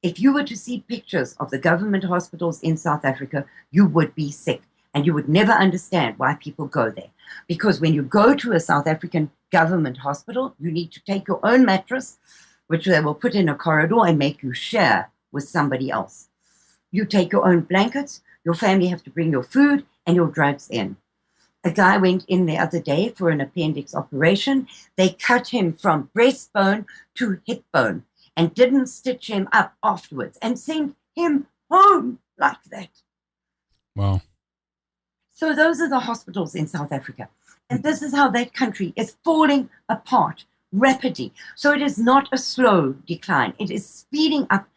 If you were to see pictures of the government hospitals in South Africa, you would be sick, and you would never understand why people go there. Because when you go to a South African government hospital, you need to take your own mattress, which they will put in a corridor and make you share with somebody else. You take your own blankets, your family have to bring your food and your drugs in. A guy went in the other day for an appendix operation. They cut him from breastbone to hip bone and didn't stitch him up afterwards and sent him home like that. Wow. So those are the hospitals in South Africa. And this is how that country is falling apart rapidly. So it is not a slow decline. It is speeding up.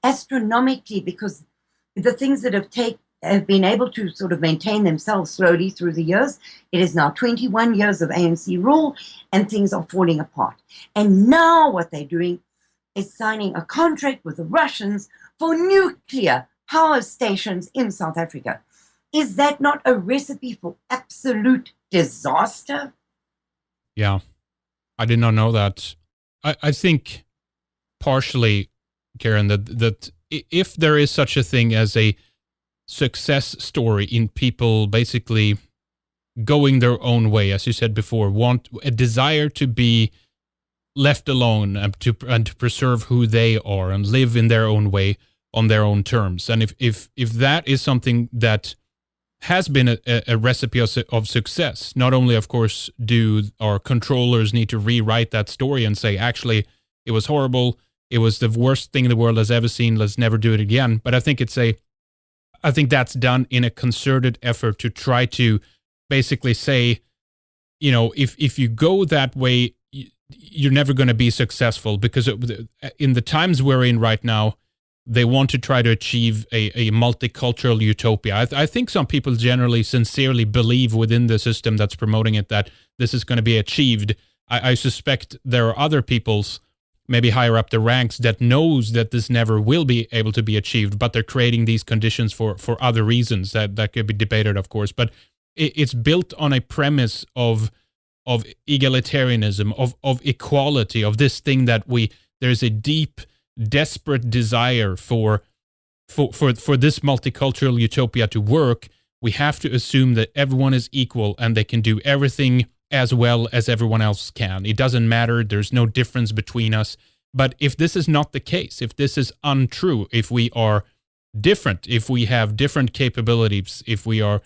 astronomically, because the things that have been able to sort of maintain themselves slowly through the years. It is now 21 years of ANC rule, and things are falling apart. And now what they're doing is signing a contract with the Russians for nuclear power stations in South Africa. Is that not a recipe for absolute disaster? Yeah, I did not know that. I think partially, Karin, that if there is such a thing as a success story in people basically going their own way, as you said before, want a desire to be left alone and to preserve who they are and live in their own way on their own terms. And if that is something that has been a recipe of success, not only, of course, do our controllers need to rewrite that story and say, actually, it was horrible, it was the worst thing the world has ever seen, let's never do it again. But I think I think that's done in a concerted effort to try to basically say, if you go that way, you're never going to be successful, because in the times we're in right now, they want to try to achieve a multicultural utopia. I think some people generally sincerely believe within the system that's promoting it that this is going to be achieved. I suspect there are other peoples, maybe higher up the ranks, that knows that this never will be able to be achieved, but they're creating these conditions for other reasons that could be debated, of course. But it's built on a premise of egalitarianism, of equality, of this thing that there's a deep, desperate desire for this multicultural utopia to work. We have to assume that everyone is equal and they can do everything as well as everyone else can. It doesn't matter. There's no difference between us. But if this is not the case, if this is untrue, if we are different, if we have different capabilities, if we are,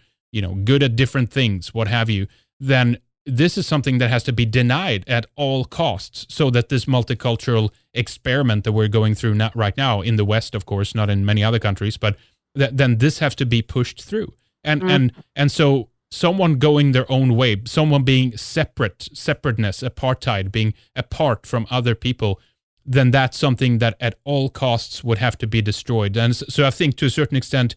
good at different things, what have you, then this is something that has to be denied at all costs, so that this multicultural experiment that we're going through right now in the West, of course, not in many other countries, but then this has to be pushed through. And so someone going their own way, someone being separateness, apartheid, being apart from other people, then that's something that at all costs would have to be destroyed. And so I think to a certain extent,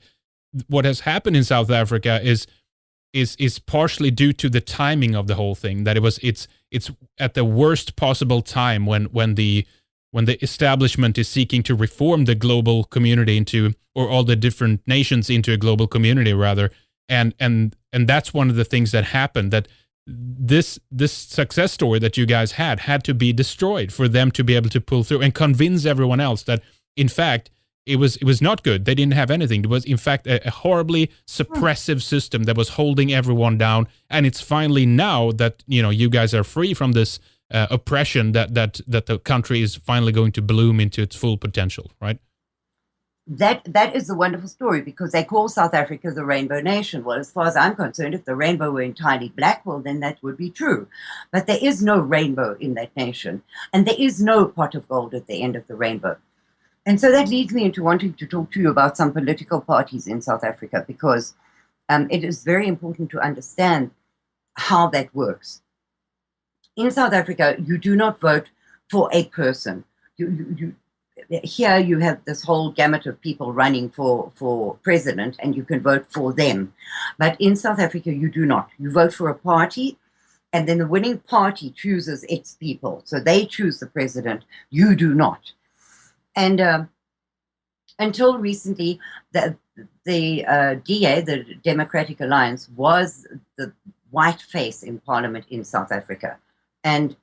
what has happened in South Africa is partially due to the timing of the whole thing. That it's at the worst possible time when the establishment is seeking to reform the global community or all the different nations into a global community rather. And that's one of the things that happened, that this success story that you guys had to be destroyed for them to be able to pull through and convince everyone else that, in fact, it was not good. They didn't have anything. It was, in fact, a horribly suppressive system that was holding everyone down. And it's finally now that, you guys are free from this oppression that the country is finally going to bloom into its full potential, right? That is the wonderful story, because they call South Africa the Rainbow Nation. Well, as far as I'm concerned, if the rainbow were entirely black, well, then that would be true. But there is no rainbow in that nation, and there is no pot of gold at the end of the rainbow. And so that leads me into wanting to talk to you about some political parties in South Africa, because it is very important to understand how that works. In South Africa, you do not vote for a person. Here you have this whole gamut of people running for president, and you can vote for them. But in South Africa, you do not. You vote for a party, and then the winning party chooses its people. So they choose the president. You do not. And until recently, the DA, the Democratic Alliance, was the white face in parliament in South Africa. And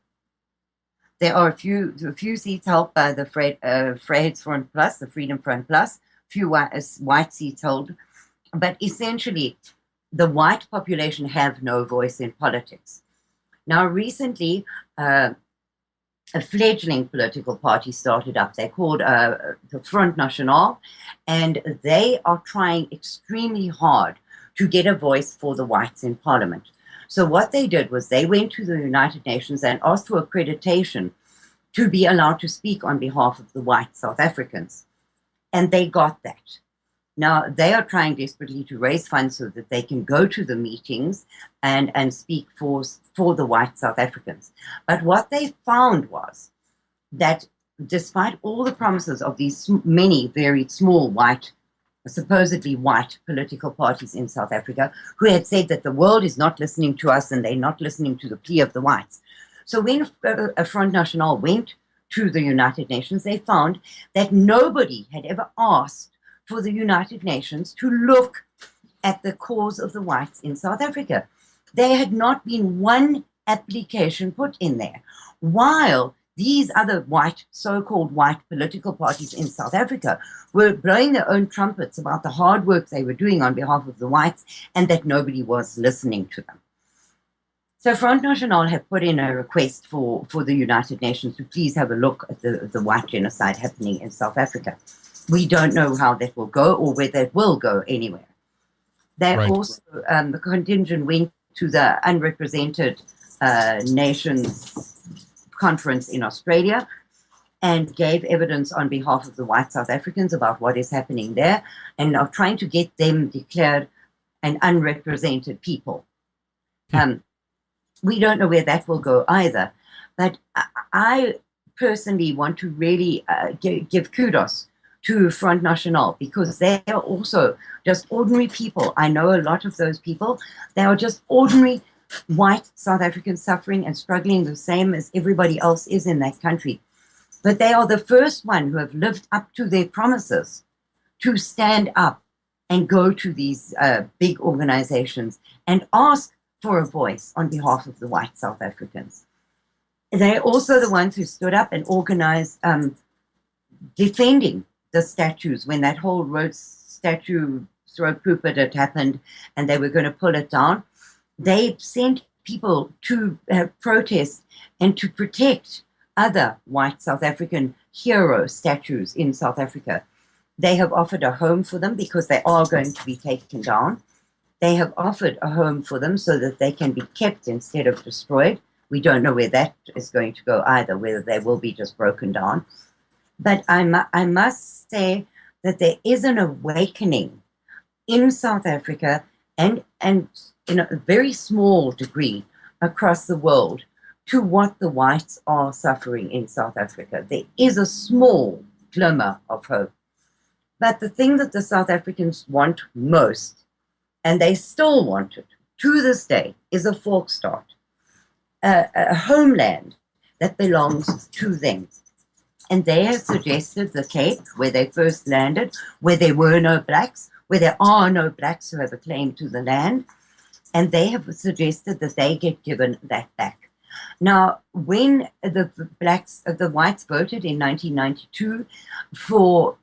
there are a few seats held by the Vryheidsfront Plus, the Freedom Front Plus, few white seats held. But essentially, the white population have no voice in politics. Now, recently, a fledgling political party started up. They're called the Front National, and they are trying extremely hard to get a voice for the whites in parliament. So what they did was they went to the United Nations and asked for accreditation to be allowed to speak on behalf of the white South Africans. And they got that. Now, they are trying desperately to raise funds so that they can go to the meetings and speak for the white South Africans. But what they found was that despite all the promises of these many very small supposedly white political parties in South Africa, who had said that the world is not listening to us and they're not listening to the plea of the whites. So when a Front National went to the United Nations, they found that nobody had ever asked for the United Nations to look at the cause of the whites in South Africa. There had not been one application put in there, while these other so-called white political parties in South Africa were blowing their own trumpets about the hard work they were doing on behalf of the whites and that nobody was listening to them. So Front National have put in a request for the United Nations to please have a look at the white genocide happening in South Africa. We don't know how that will go or whether it will go anywhere. They also, the contingent went to the Unrepresented Nations Conference in Australia and gave evidence on behalf of the white South Africans about what is happening there and are trying to get them declared an unrepresented people. We don't know where that will go either. But I personally want to really give kudos to Front National because they are also just ordinary people. I know a lot of those people. They are just ordinary white South Africans suffering and struggling the same as everybody else is in that country. But they are the first one who have lived up to their promises to stand up and go to these big organizations and ask for a voice on behalf of the white South Africans. They're also the ones who stood up and organized defending the statues when that whole statue throat pooper had happened and they were going to pull it down. They sent people to protest and to protect other white South African hero statues in South Africa. They have offered a home for them because they are going to be taken down. They have offered a home for them so that they can be kept instead of destroyed. We don't know where that is going to go either, whether they will be just broken down. But I must say that there is an awakening in South Africa and in a very small degree across the world to what the whites are suffering in South Africa. There is a small glimmer of hope. But the thing that the South Africans want most, and they still want it to this day, is a Volksstaat, a homeland that belongs to them. And they have suggested the Cape, where they first landed, where there were no blacks, where there are no blacks who have a claim to the land, and they have suggested that they get given that back. Now, when the whites voted in 1992 for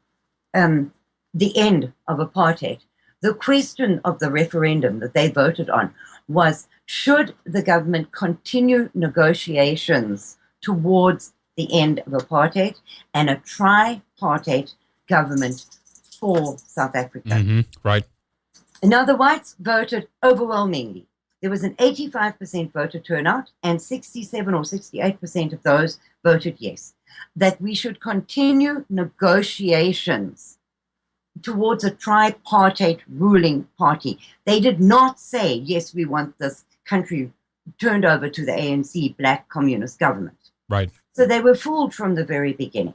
the end of apartheid, the question of the referendum that they voted on was, should the government continue negotiations towards the end of apartheid and a tripartite government for South Africa? Mm-hmm. Right. Now, the whites voted overwhelmingly. There was an 85% voter turnout, and 67 or 68% of those voted yes, that we should continue negotiations towards a tripartite ruling party. They did not say, yes, we want this country turned over to the ANC black communist government. Right. So they were fooled from the very beginning.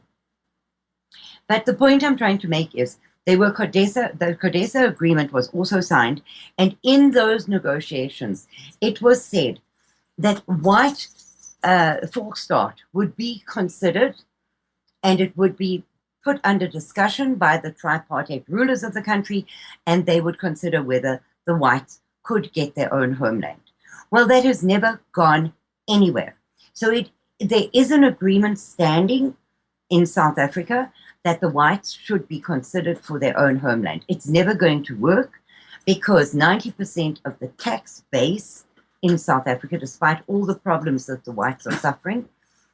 But the point I'm trying to make is the CODESA agreement was also signed, and in those negotiations, it was said that white Volksstaat would be considered, and it would be put under discussion by the tripartite rulers of the country, and they would consider whether the whites could get their own homeland. Well, that has never gone anywhere. So there is an agreement standing in South Africa that the whites should be considered for their own homeland. It's never going to work because 90% of the tax base in South Africa, despite all the problems that the whites are suffering,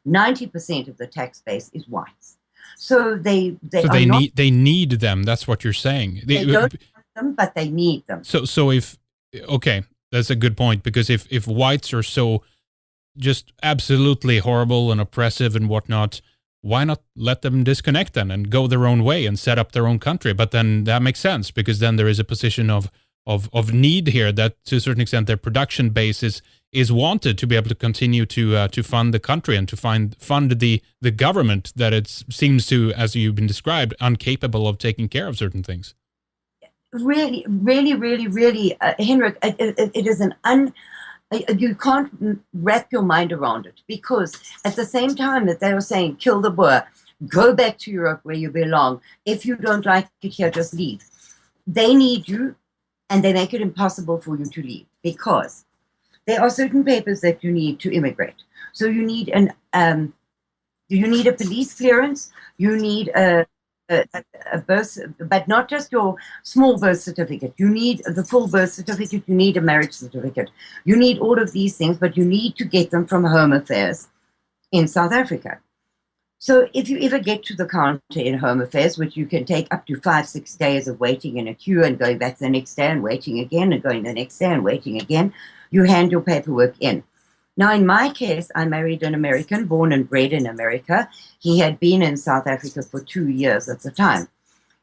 90% of the tax base is whites. So they need them. That's what you're saying. They don't want them, but they need them. So if that's a good point, because if whites are so just absolutely horrible and oppressive and whatnot, why not let them disconnect then and go their own way and set up their own country? But then that makes sense, because then there is a position of of need here, that to a certain extent their production base is wanted to be able to continue to fund the country and to fund the government that it seems to, as you've been described, incapable of taking care of certain things. Really, really, really, really, Henrik, it is you can't wrap your mind around it, because at the same time that they were saying, kill the Boer, go back to Europe where you belong. If you don't like it here, just leave. They need you, and they make it impossible for you to leave, because there are certain papers that you need to immigrate. So you need a police clearance, you need a birth, but not just your small birth certificate. You need the full birth certificate. You need a marriage certificate. You need all of these things, but you need to get them from Home Affairs in South Africa. So if you ever get to the counter in Home Affairs, which you can take up to 5-6 days of waiting in a queue and going back the next day and waiting again and going the next day and waiting again, you hand your paperwork in. Now, in my case, I married an American, born and bred in America. He had been in South Africa for 2 years at the time.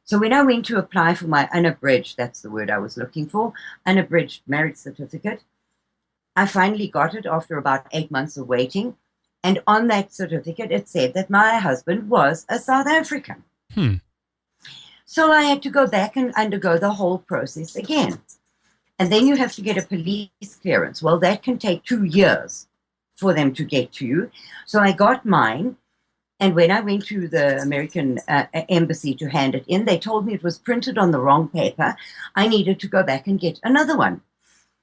So when I went to apply for my unabridged, that's the word I was looking for, unabridged marriage certificate, I finally got it after about 8 months of waiting. And on that certificate, it said that my husband was a South African. So I had to go back and undergo the whole process again. And then you have to get a police clearance. Well, that can take 2 years for them to get to you. So I got mine. And when I went to the American embassy to hand it in, they told me it was printed on the wrong paper. I needed to go back and get another one.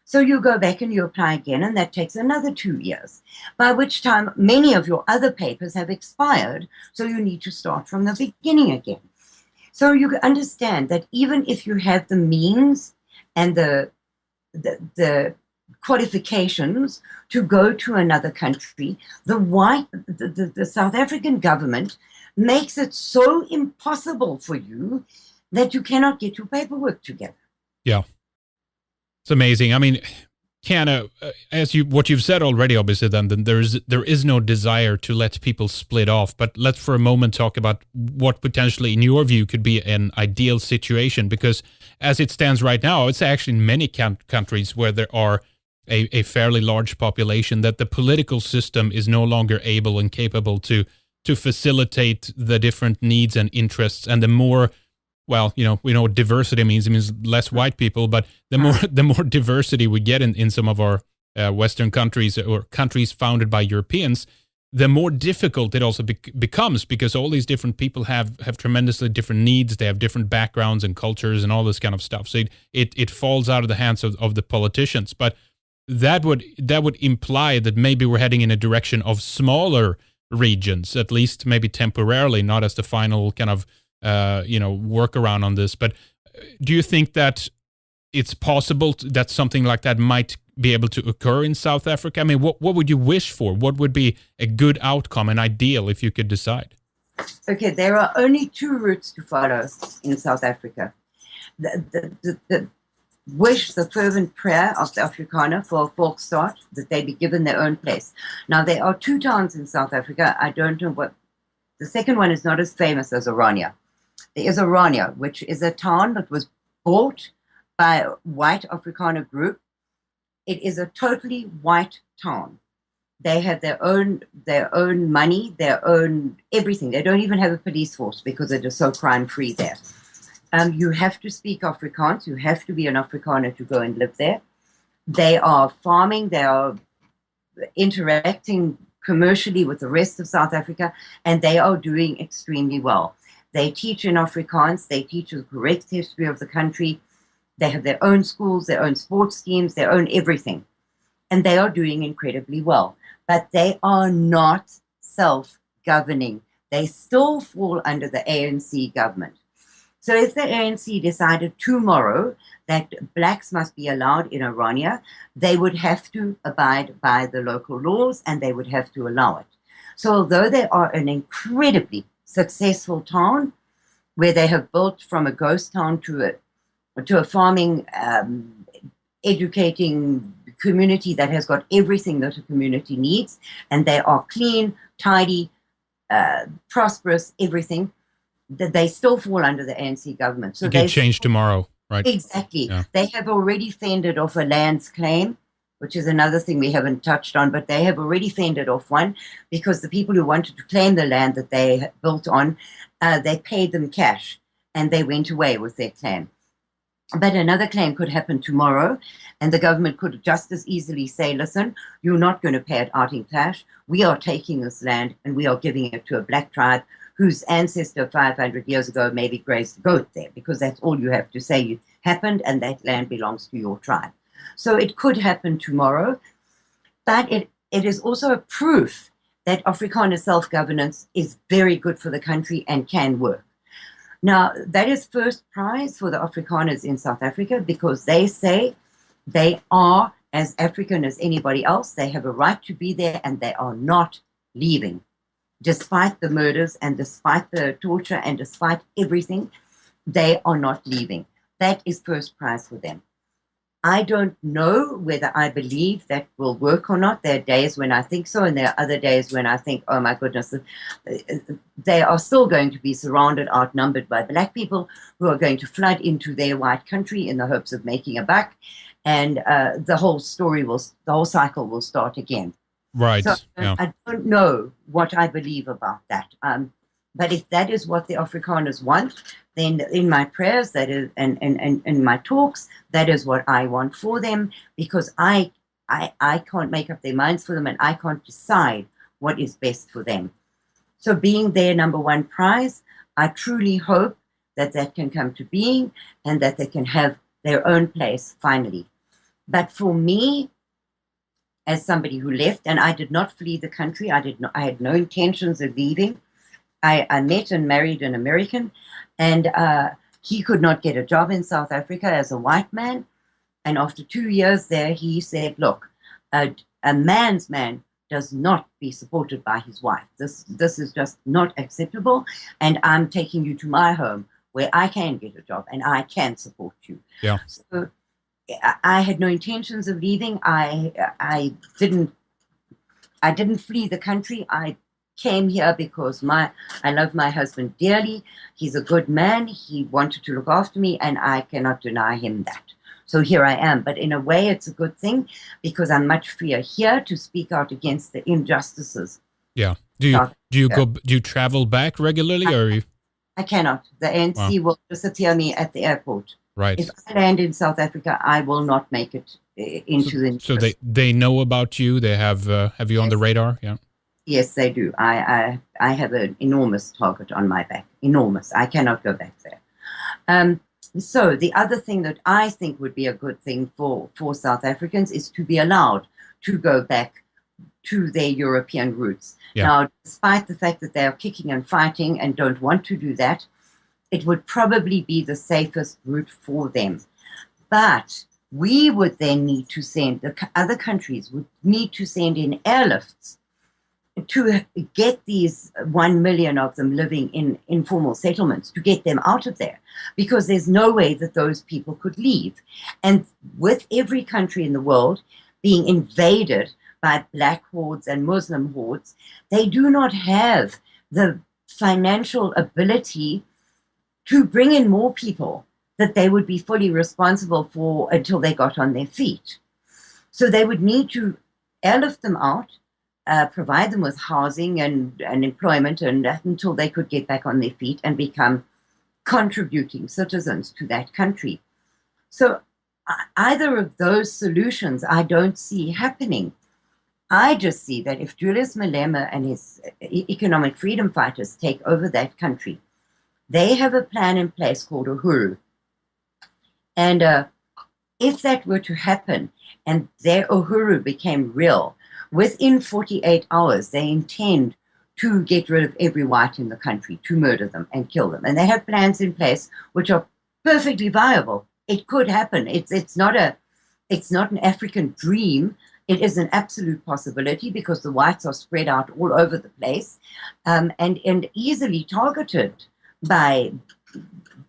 So you go back and you apply again, and that takes another 2 years, by which time many of your other papers have expired. So you need to start from the beginning again. So you understand that even if you have the means and the qualifications to go to another country, the South African government makes it so impossible for you that you cannot get your paperwork together. Yeah. It's amazing. I mean, what you've said already, obviously, then there is no desire to let people split off. But let's for a moment talk about what potentially, in your view, could be an ideal situation. Because as it stands right now, it's actually in many countries where there are a fairly large population, that the political system is no longer able and capable to facilitate the different needs and interests, and the more. Well, we know what diversity means. It means less white people, but the more diversity we get in some of our Western countries or countries founded by Europeans, the more difficult it also becomes, because all these different people have tremendously different needs. They have different backgrounds and cultures and all this kind of stuff. So it falls out of the hands of the politicians. But that would imply that maybe we're heading in a direction of smaller regions, at least maybe temporarily, not as the final kind of workaround on this. But do you think that it's possible that something like that might be able to occur in South Africa? I mean, what would you wish for? What would be a good outcome, an ideal, if you could decide? Okay, there are only 2 routes to follow in South Africa. The wish, the fervent prayer of the Afrikaner for a volksstaat, that they be given their own place. Now, there are 2 towns in South Africa. I don't know what. The second one is not as famous as Orania. There is Orania, which is a town that was bought by a white Afrikaner group. It is a totally white town. They have their own money, their own everything. They don't even have a police force because it is so crime-free there. You have to speak Afrikaans. You have to be an Afrikaner to go and live there. They are farming. They are interacting commercially with the rest of South Africa, and they are doing extremely well. They teach in Afrikaans. They teach the correct history of the country. They have their own schools, their own sports teams, their own everything. And they are doing incredibly well. But they are not self-governing. They still fall under the ANC government. So if the ANC decided tomorrow that blacks must be allowed in Orania, they would have to abide by the local laws, and they would have to allow it. So although they are an incredibly successful town, where they have built from a ghost town to a farming, educating community that has got everything that a community needs, and they are clean, tidy, prosperous, everything, that they still fall under the ANC government. So it could change tomorrow. right? Exactly. Yeah. They have already fended off a lands claim, which is another thing we haven't touched on, but they have already fended off one because the people who wanted to claim the land that they built on, they paid them cash and they went away with their claim. But another claim could happen tomorrow, and the government could just as easily say, listen, you're not going to pay it out in cash. We are taking this land and we are giving it to a black tribe whose ancestor 500 years ago maybe grazed a goat there, because that's all you have to say happened, and that land belongs to your tribe. So it could happen tomorrow, but it is also a proof that Afrikaner self-governance is very good for the country and can work. Now, that is first prize for the Afrikaners in South Africa because they say they are as African as anybody else. They have a right to be there and they are not leaving. Despite the murders and despite the torture and despite everything, they are not leaving. That is first prize for them. I don't know whether I believe that will work or not. There are days when I think so, and there are other days when I think, oh my goodness, they are still going to be surrounded, outnumbered by black people who are going to flood into their white country in the hopes of making a buck, and the whole cycle will start again. Right. So yeah. I don't know what I believe about that. But if that is what the Afrikaners want, then in my prayers, that is, and in my talks, that is what I want for them, because I can't make up their minds for them, and I can't decide what is best for them. So being their number one prize, I truly hope that that can come to being and that they can have their own place finally. But for me, as somebody who left, and I did not flee the country, I had no intentions of leaving. I met and married an American, and he could not get a job in South Africa as a white man. And after 2 years there, he said, look, a man's man does not be supported by his wife. This is just not acceptable, and I'm taking you to my home where I can get a job and I can support you. Yeah. So I had no intentions of leaving. I didn't flee the country. I came here because I love my husband dearly. He's a good man. He wanted to look after me, and I cannot deny him that. So here I am. But in a way, it's a good thing because I'm much freer here to speak out against the injustices. Yeah. Do you travel back regularly, or? I cannot. The ANC will disappear me at the airport. Right. If I land in South Africa, I will not make it into the. So they know about you. They have you on the radar. Yeah. Yes, they do. I have an enormous target on my back. Enormous. I cannot go back there. So the other thing that I think would be a good thing for South Africans is to be allowed to go back to their European roots. Yeah. Now, despite the fact that they are kicking and fighting and don't want to do that, it would probably be the safest route for them. But we would then need to send, the other countries would need to send in airlifts to get these 1 million of them living in informal settlements, to get them out of there, because there's no way that those people could leave. And with every country in the world being invaded by black hordes and Muslim hordes, they do not have the financial ability to bring in more people that they would be fully responsible for until they got on their feet. So they would need to airlift them out, provide them with housing and employment, and until they could get back on their feet and become contributing citizens to that country. So either of those solutions I don't see happening. I just see that if Julius Malema and his economic freedom fighters take over that country, they have a plan in place called Uhuru. And if that were to happen and their Uhuru became real, within 48 hours, they intend to get rid of every white in the country, to murder them and kill them. And they have plans in place which are perfectly viable. It could happen. It's not an African dream. It is an absolute possibility because the whites are spread out all over the place and easily targeted by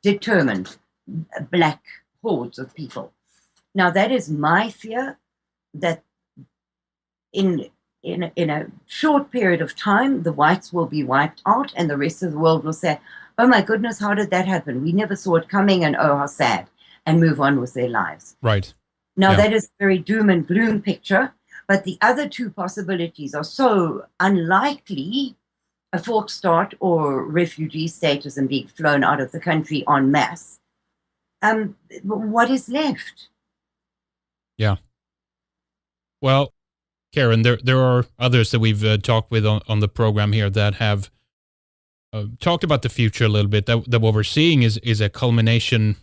determined black hordes of people. Now, that is my fear, that in a short period of time, the whites will be wiped out and the rest of the world will say, oh my goodness, how did that happen? We never saw it coming, and oh, how sad. and move on with their lives. Right. Now, Yeah. that is a very doom and gloom picture, but the other two possibilities are so unlikely, a fork start or refugee status and being flown out of the country en masse. What is left? Yeah. Well, Karin, there are others that we've talked with on the program here that have talked about the future a little bit. That what we're seeing is a culmination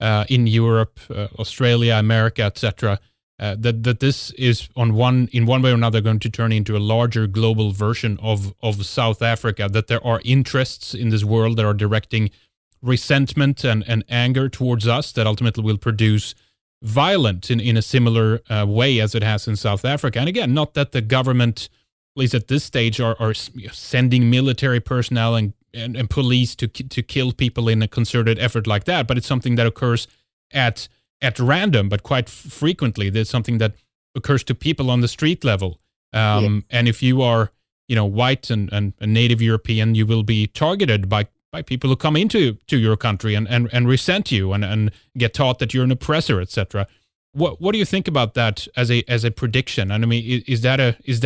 in Europe, Australia, America, etc. That this is in one way or another going to turn into a larger global version of South Africa. That there are interests in this world that are directing resentment and anger towards us that ultimately will produce violent in a similar way as it has in South Africa. And again, not that the government, at least at this stage, are sending military personnel and police to kill people in a concerted effort like that, but it's something that occurs at random, but quite frequently. There's something that occurs to people on the street level. And if you are, white and native European, you will be targeted by people who come into your country and resent you and get taught that you're an oppressor, etc. What do you think about that as a prediction? And I mean, is that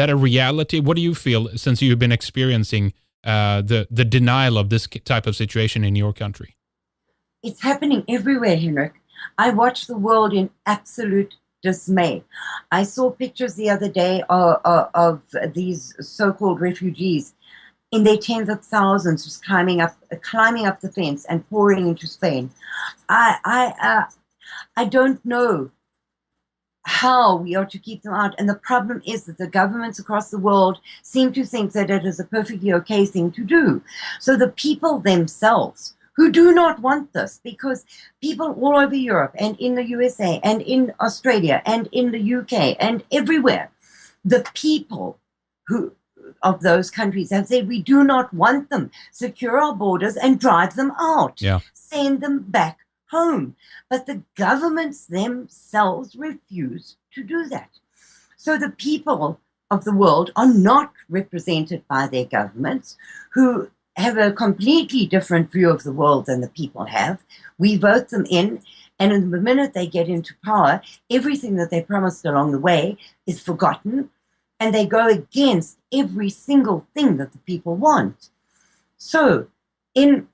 a reality? What do you feel since you've been experiencing the denial of this type of situation in your country? It's happening everywhere, Henrik. I watch the world in absolute dismay. I saw pictures the other day of these so-called refugees in their tens of thousands, just climbing up the fence and pouring into Spain. I don't know how we are to keep them out. And the problem is that the governments across the world seem to think that it is a perfectly okay thing to do. So the people themselves who do not want this, because people all over Europe and in the USA and in Australia and in the UK and everywhere, the people of those countries have said, we do not want them. Secure our borders and drive them out. Yeah. Send them back home. But the governments themselves refuse to do that. So the people of the world are not represented by their governments, who have a completely different view of the world than the people have. We vote them in, and in the minute they get into power, everything that they promised along the way is forgotten, and they go against every single thing that the people want. So in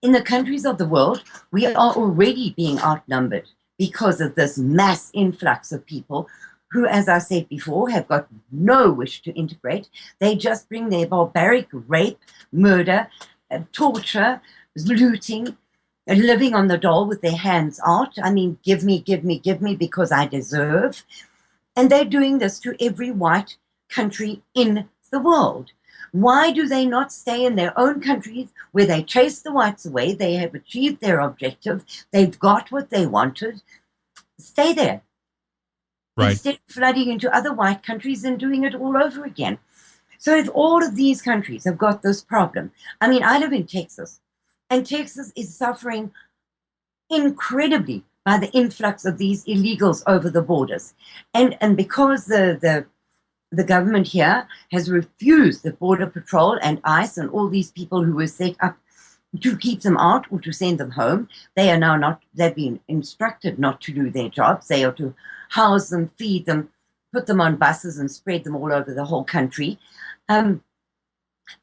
the countries of the world, we are already being outnumbered because of this mass influx of people who, as I said before, have got no wish to integrate. They just bring their barbaric rape, murder, torture, looting, living on the dole with their hands out. I mean, give me, give me, give me because I deserve. And they're doing this to every white country in the world. Why do they not stay in their own countries where they chase the whites away? They have achieved their objective. They've got what they wanted. Stay there. Right. Instead of flooding into other white countries and doing it all over again. So if all of these countries have got this problem, I mean, I live in Texas, and Texas is suffering incredibly by the influx of these illegals over the borders. And because the government here has refused the Border Patrol and ICE and all these people who were set up to keep them out or to send them home, they are now not, they've been instructed not to do their jobs. They are to house them, feed them, put them on buses and spread them all over the whole country.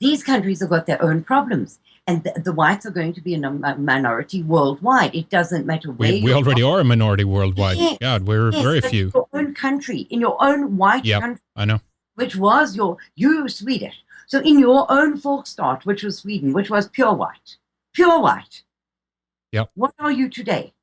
These countries have got their own problems. And the whites are going to be a minority worldwide. It doesn't matter where we already are a minority worldwide. Yes, God, we're very but few. In your own country, in your own white country, I know, which was you Swedish. So in your own Folkstart, which was Sweden, which was pure white. Yep. What are you today?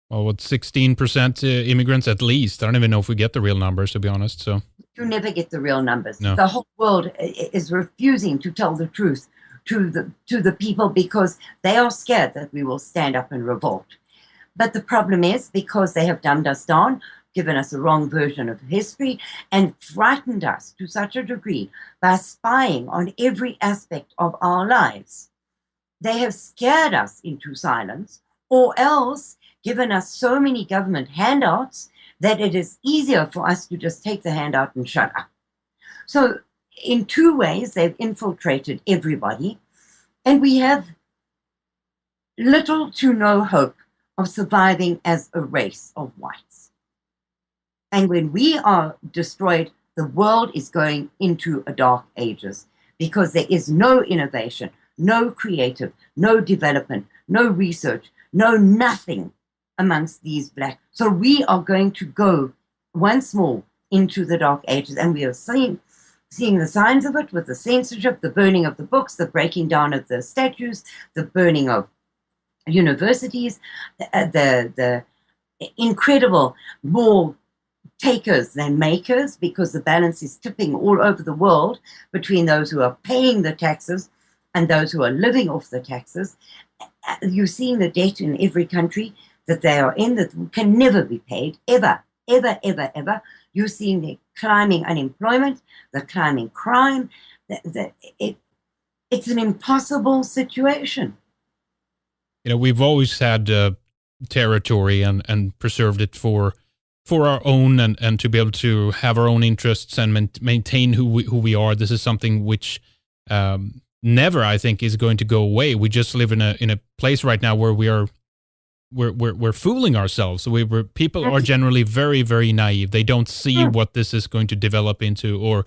Well, what 16% immigrants at least? I don't even know if we get the real numbers, to be honest. So you never get the real numbers. No. The whole world is refusing to tell the truth to the people because they are scared that we will stand up and revolt. But the problem is because they have dumbed us down, given us a wrong version of history, and frightened us to such a degree by spying on every aspect of our lives. They have scared us into silence, or else given us so many government handouts that it is easier for us to just take the handout and shut up. So in two ways, they've infiltrated everybody, and we have little to no hope of surviving as a race of whites. And when we are destroyed, the world is going into a dark ages because there is no innovation, no creative, no development, no research, no nothing amongst these black. So we are going to go once more into the dark ages, and we are seeing the signs of it with the censorship, the burning of the books, the breaking down of the statues, the burning of universities, the incredible more takers than makers, because the balance is tipping all over the world between those who are paying the taxes and those who are living off the taxes. You've seen the debt in every country that they are in that can never be paid, ever, ever, ever, ever. You're seeing the climbing unemployment, the climbing crime. It's an impossible situation. You know, we've always had territory and preserved it for our own, and to be able to have our own interests and maintain who we are. This is something which never, I think, is going to go away. We just live in a place right now where we're fooling ourselves. People are generally very, very naive. They don't see what this is going to develop into, or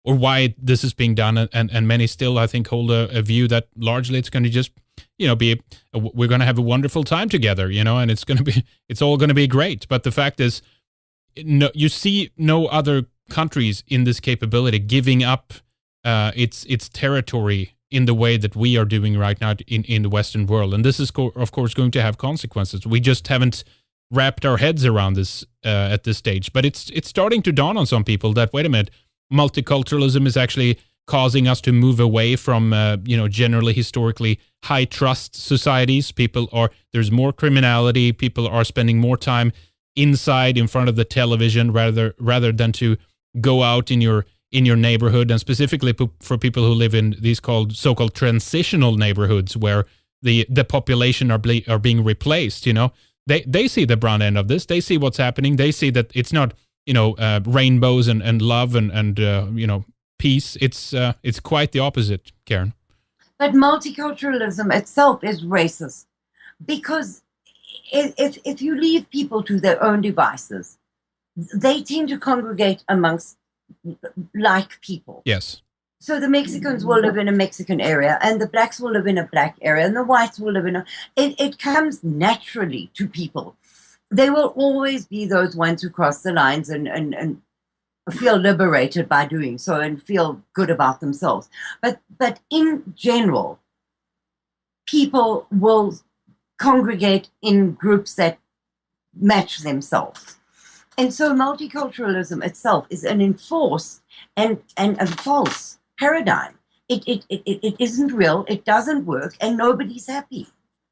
why this is being done, and many still, I think, hold a view that largely it's going to just, we're going to have a wonderful time together, and it's all going to be great. But the fact is, no, you see no other countries in this capability giving up its territory in the way that we are doing right now in the Western world. And this is, of course, going to have consequences. We just haven't wrapped our heads around this at this stage. But it's starting to dawn on some people that, wait a minute, multiculturalism is actually causing us to move away from, generally historically high trust societies. There's more criminality. People are spending more time inside in front of the television rather than to go out in your neighborhood, and specifically for people who live in these so-called transitional neighborhoods where the population are being replaced. They see the brown end of this. They see what's happening. They see that it's not rainbows and love and peace. It's quite the opposite, Karin. But multiculturalism itself is racist, because if you leave people to their own devices, they tend to congregate amongst like people. Yes. So the Mexicans will live in a Mexican area, and the blacks will live in a black area, and the whites will live in a... It comes naturally to people. They will always be those ones who cross the lines and feel liberated by doing so and feel good about themselves. But in general, people will congregate in groups that match themselves. And so multiculturalism itself is an enforced and a false paradigm. It isn't real, it doesn't work, and nobody's happy.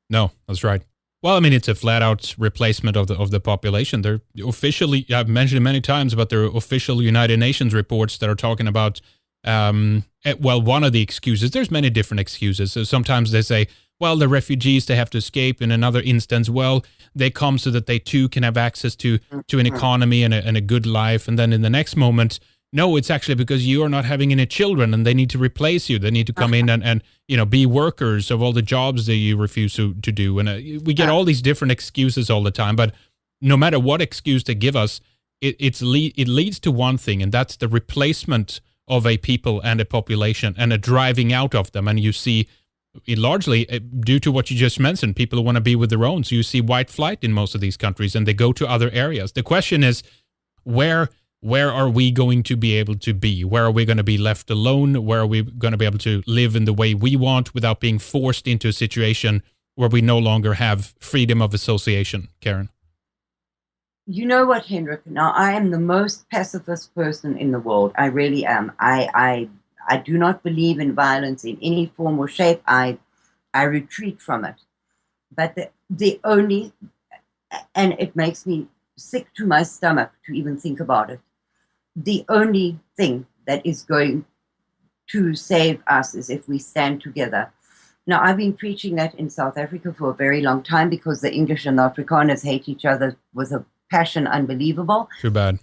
No, that's right. Well, I mean, it's a flat-out replacement of the population. They're officially, I've mentioned it many times, but there are official United Nations reports that are talking about, one of the excuses. There's many different excuses. So sometimes they say, well, the refugees, they have to escape. In another instance, well, they come so that they too can have access to an economy and a good life. And then in the next moment, no, it's actually because you are not having any children and they need to replace you. They need to come in and be workers of all the jobs that you refuse to do. And we get all these different excuses all the time. But no matter what excuse they give us, it leads to one thing, and that's the replacement of a people and a population and a driving out of them. And you see, largely due to what you just mentioned, people want to be with their own. So you see white flight in most of these countries, and they go to other areas. The question is, where are we going to be able to be? Where are we going to be left alone? Where are we going to be able to live in the way we want without being forced into a situation where we no longer have freedom of association, Karin? You know what, Henrik? Now, I am the most pacifist person in the world. I really am. I do not believe in violence in any form or shape. I retreat from it. But the only, and it makes me sick to my stomach to even think about it, the only thing that is going to save us is if we stand together. Now, I've been preaching that in South Africa for a very long time because the English and the Afrikaners hate each other with a passion unbelievable. Too bad.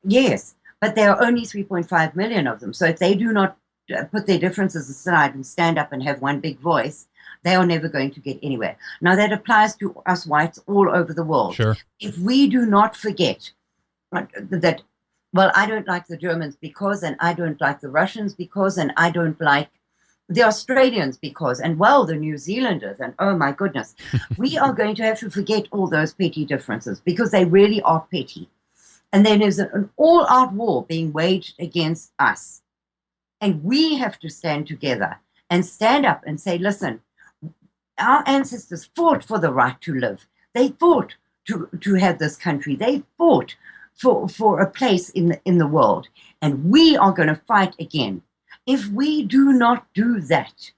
Yes, but there are only 3.5 million of them. So if they do not put their differences aside and stand up and have one big voice, they are never going to get anywhere. Now, that applies to us whites all over the world. Sure. If we do not forget that, well, I don't like the Germans because, and I don't like the Russians because, and I don't like the Australians because, and well, the New Zealanders, and oh my goodness, we are going to have to forget all those petty differences because they really are petty. And then there's an all-out war being waged against us. And we have to stand together and stand up and say, listen, our ancestors fought for the right to live. They fought to have this country. They fought for a place in the world. And we are going to fight again. If we do not do that,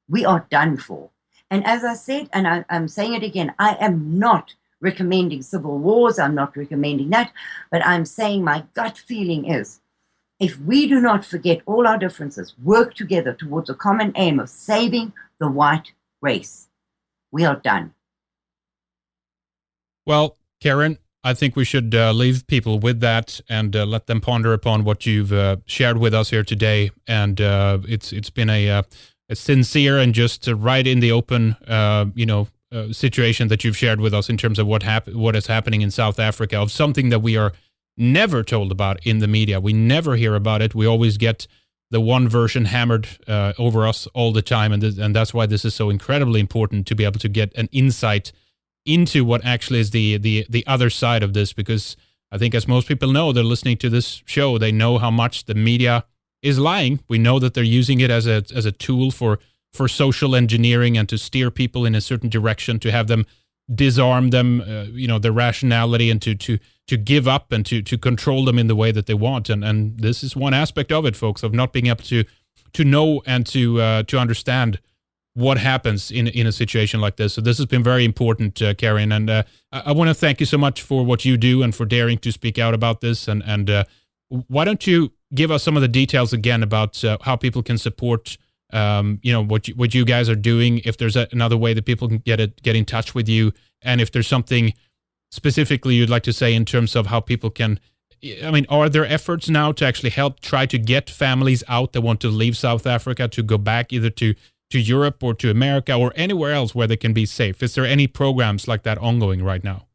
we are done for. And as I said, and I'm saying it again, I am not recommending civil wars. I'm not recommending that. But I'm saying my gut feeling is, if we do not forget all our differences, work together towards a common aim of saving the white race, we are done. Well, Karin, I think we should leave people with that and let them ponder upon what you've shared with us here today. And it's been a sincere and just right in the open, situation that you've shared with us in terms of what is happening in South Africa, of something that we are never told about in the media. We never hear about it. We always get the one version hammered over us all the time, and that's why this is so incredibly important to be able to get an insight into what actually is the other side of this, because I think, as most people know, they're listening to this show, they know how much the media is lying. We know that they're using it as a tool for social engineering and to steer people in a certain direction, to have them disarm them, their rationality, and to give up and to control them in the way that they want. And this is one aspect of it, folks, of not being able to know and to understand what happens in a situation like this. So this has been very important, Karin, and I want to thank you so much for what you do and for daring to speak out about this. And why don't you give us some of the details again about how people can support what you guys are doing, if there's another way that people can get in touch with you, and if there's something specifically you'd like to say in terms of how people can, are there efforts now to actually help try to get families out that want to leave South Africa to go back either to Europe or to America or anywhere else where they can be safe? Is there any programs like that ongoing right now?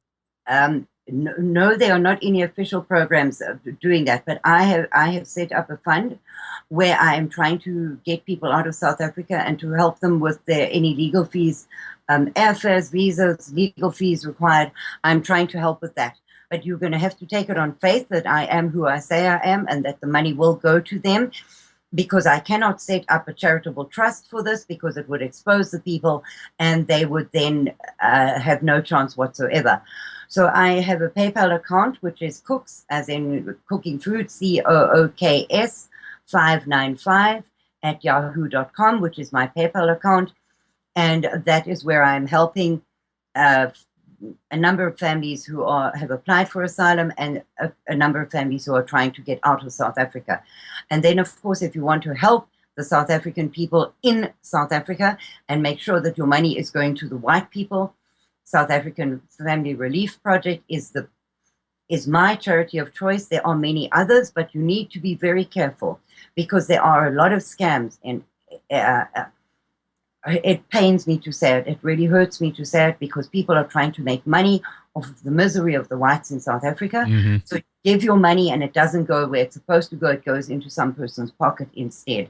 No, there are not any official programs doing that, but I have set up a fund where I am trying to get people out of South Africa and to help them with any legal fees, airfares, visas, legal fees required. I'm trying to help with that. But you're going to have to take it on faith that I am who I say I am and that the money will go to them, because I cannot set up a charitable trust for this, because it would expose the people and they would then have no chance whatsoever. So I have a PayPal account, which is cooks, as in cooking food, COOKS 595 @yahoo.com, which is my PayPal account. And that is where I'm helping a number of families who have applied for asylum, and a number of families who are trying to get out of South Africa. And then, of course, if you want to help the South African people in South Africa and make sure that your money is going to the white people, South African Family Relief Project is my charity of choice. There are many others, but you need to be very careful, because there are a lot of scams, and it pains me to say it. It really hurts me to say it, because people are trying to make money off of the misery of the whites in South Africa. Mm-hmm. So give your money and it doesn't go where it's supposed to go. It goes into some person's pocket instead.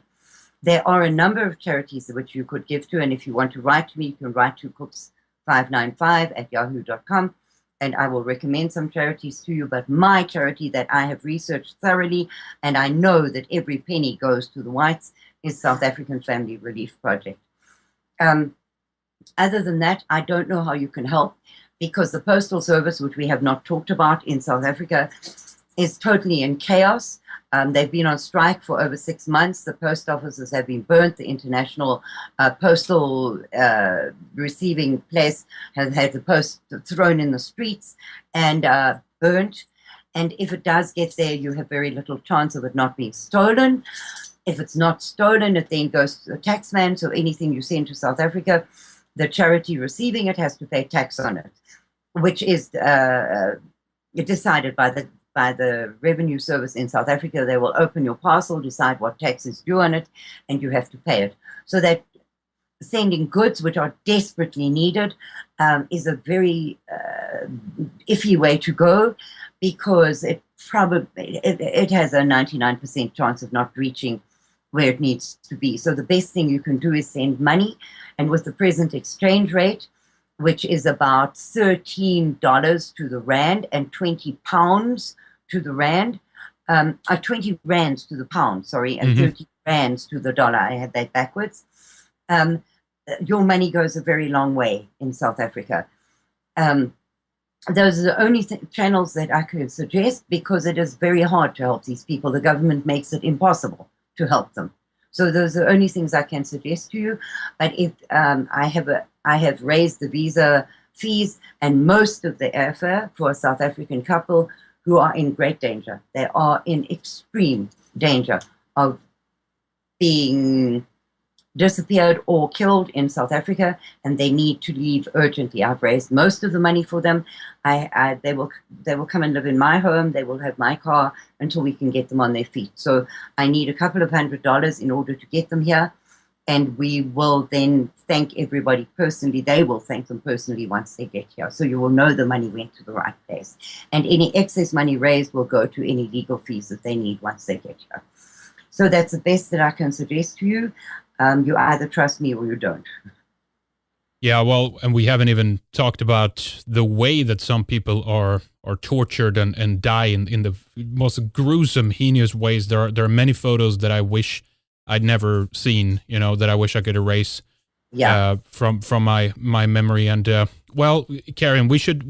There are a number of charities which you could give to, and if you want to write to me, you can write to cooks595 @yahoo.com, and I will recommend some charities to you. But my charity that I have researched thoroughly, and I know that every penny goes to the whites, is South African Family Relief Project. Other than that, I don't know how you can help, because the Postal Service, which we have not talked about in South Africa, is totally in chaos. They've been on strike for over 6 months. The post offices have been burnt. The international postal receiving place has had the post thrown in the streets and burnt. And if it does get there, you have very little chance of it not being stolen. If it's not stolen, it then goes to the taxman. So anything you send to South Africa, the charity receiving it has to pay tax on it, which is decided by the revenue service in South Africa. They will open your parcel, decide what tax is due on it, and you have to pay it. So that sending goods, which are desperately needed, is a very iffy way to go, because it has a 99% chance of not reaching where it needs to be. So the best thing you can do is send money, and with the present exchange rate, which is about $13 to the rand and 20 pounds to the rand, 20 rands to the pound, sorry, and 30 rands to the dollar. I had that backwards. Your money goes a very long way in South Africa. Those are the only channels that I could suggest, because it is very hard to help these people. The government makes it impossible to help them. So those are the only things I can suggest to you. But if I have raised the visa fees and most of the airfare for a South African couple who are in great danger. They are in extreme danger of being disappeared or killed in South Africa, and they need to leave urgently. I've raised most of the money for them. They will come and live in my home. They will have my car until we can get them on their feet. So I need a couple of $100 in order to get them here, and we will then thank everybody personally. They will thank them personally once they get here. So you will know the money went to the right place, and any excess money raised will go to any legal fees that they need once they get here. So that's the best that I can suggest to you. You either trust me or you don't. Yeah, well, and we haven't even talked about the way that some people are tortured and die in the most gruesome, heinous ways. There are many photos that I wish I'd never seen, that I wish I could erase from my memory. And well, Karin, we should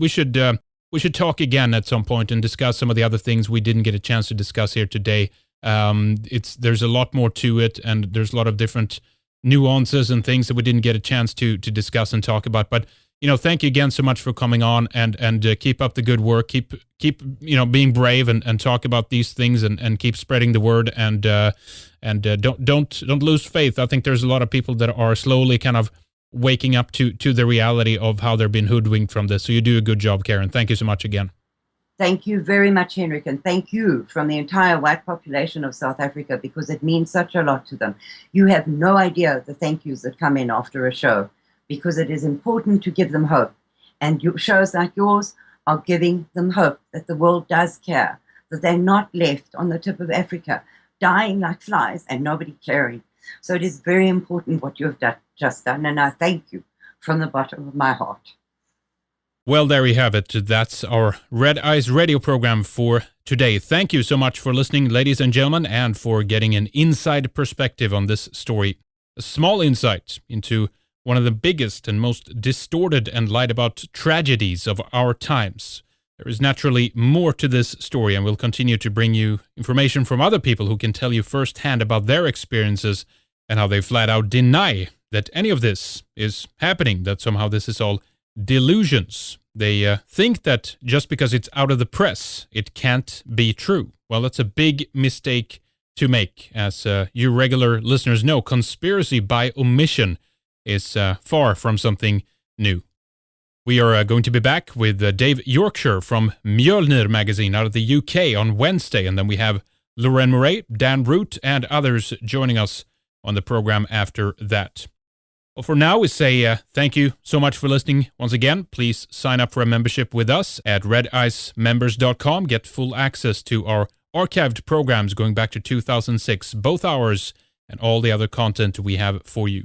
talk again at some point and discuss some of the other things we didn't get a chance to discuss here today. There's a lot more to it, and there's a lot of different nuances and things that we didn't get a chance to discuss and talk about. But thank you again so much for coming on, and keep up the good work. Keep being brave and talk about these things, and keep spreading the word, and don't lose faith. I think there's a lot of people that are slowly kind of waking up to the reality of how they're being hoodwinked from this. So you do a good job, Karin. Thank you so much again. Thank you very much, Henrik, and thank you from the entire white population of South Africa, because it means such a lot to them. You have no idea the thank yous that come in after a show, because it is important to give them hope. And shows like yours are giving them hope that the world does care, that they're not left on the tip of Africa, dying like flies and nobody caring. So it is very important what you have just done, and I thank you from the bottom of my heart. Well, there you have it. That's our Red Eyes radio program for today. Thank you so much for listening, ladies and gentlemen, and for getting an inside perspective on this story. A small insight into one of the biggest and most distorted and lied about tragedies of our times. There is naturally more to this story, and we'll continue to bring you information from other people who can tell you firsthand about their experiences and how they flat out deny that any of this is happening, that somehow this is all delusions. They think that just because it's out of the press, it can't be true. Well, that's a big mistake to make. As you regular listeners know, conspiracy by omission is far from something new. We are going to be back with Dave Yorkshire from Mjölnir magazine out of the UK on Wednesday, and then we have Lorraine Murray, Dan Root, and others joining us on the program after that. Well, for now, we say thank you so much for listening. Once again, please sign up for a membership with us at redicemembers.com. Get full access to our archived programs going back to 2006, both ours and all the other content we have for you.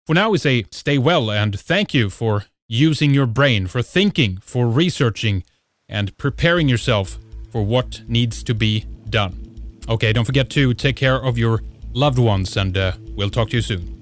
For now, we say stay well, and thank you for using your brain, for thinking, for researching, and preparing yourself for what needs to be done. Okay, don't forget to take care of your loved ones, and we'll talk to you soon.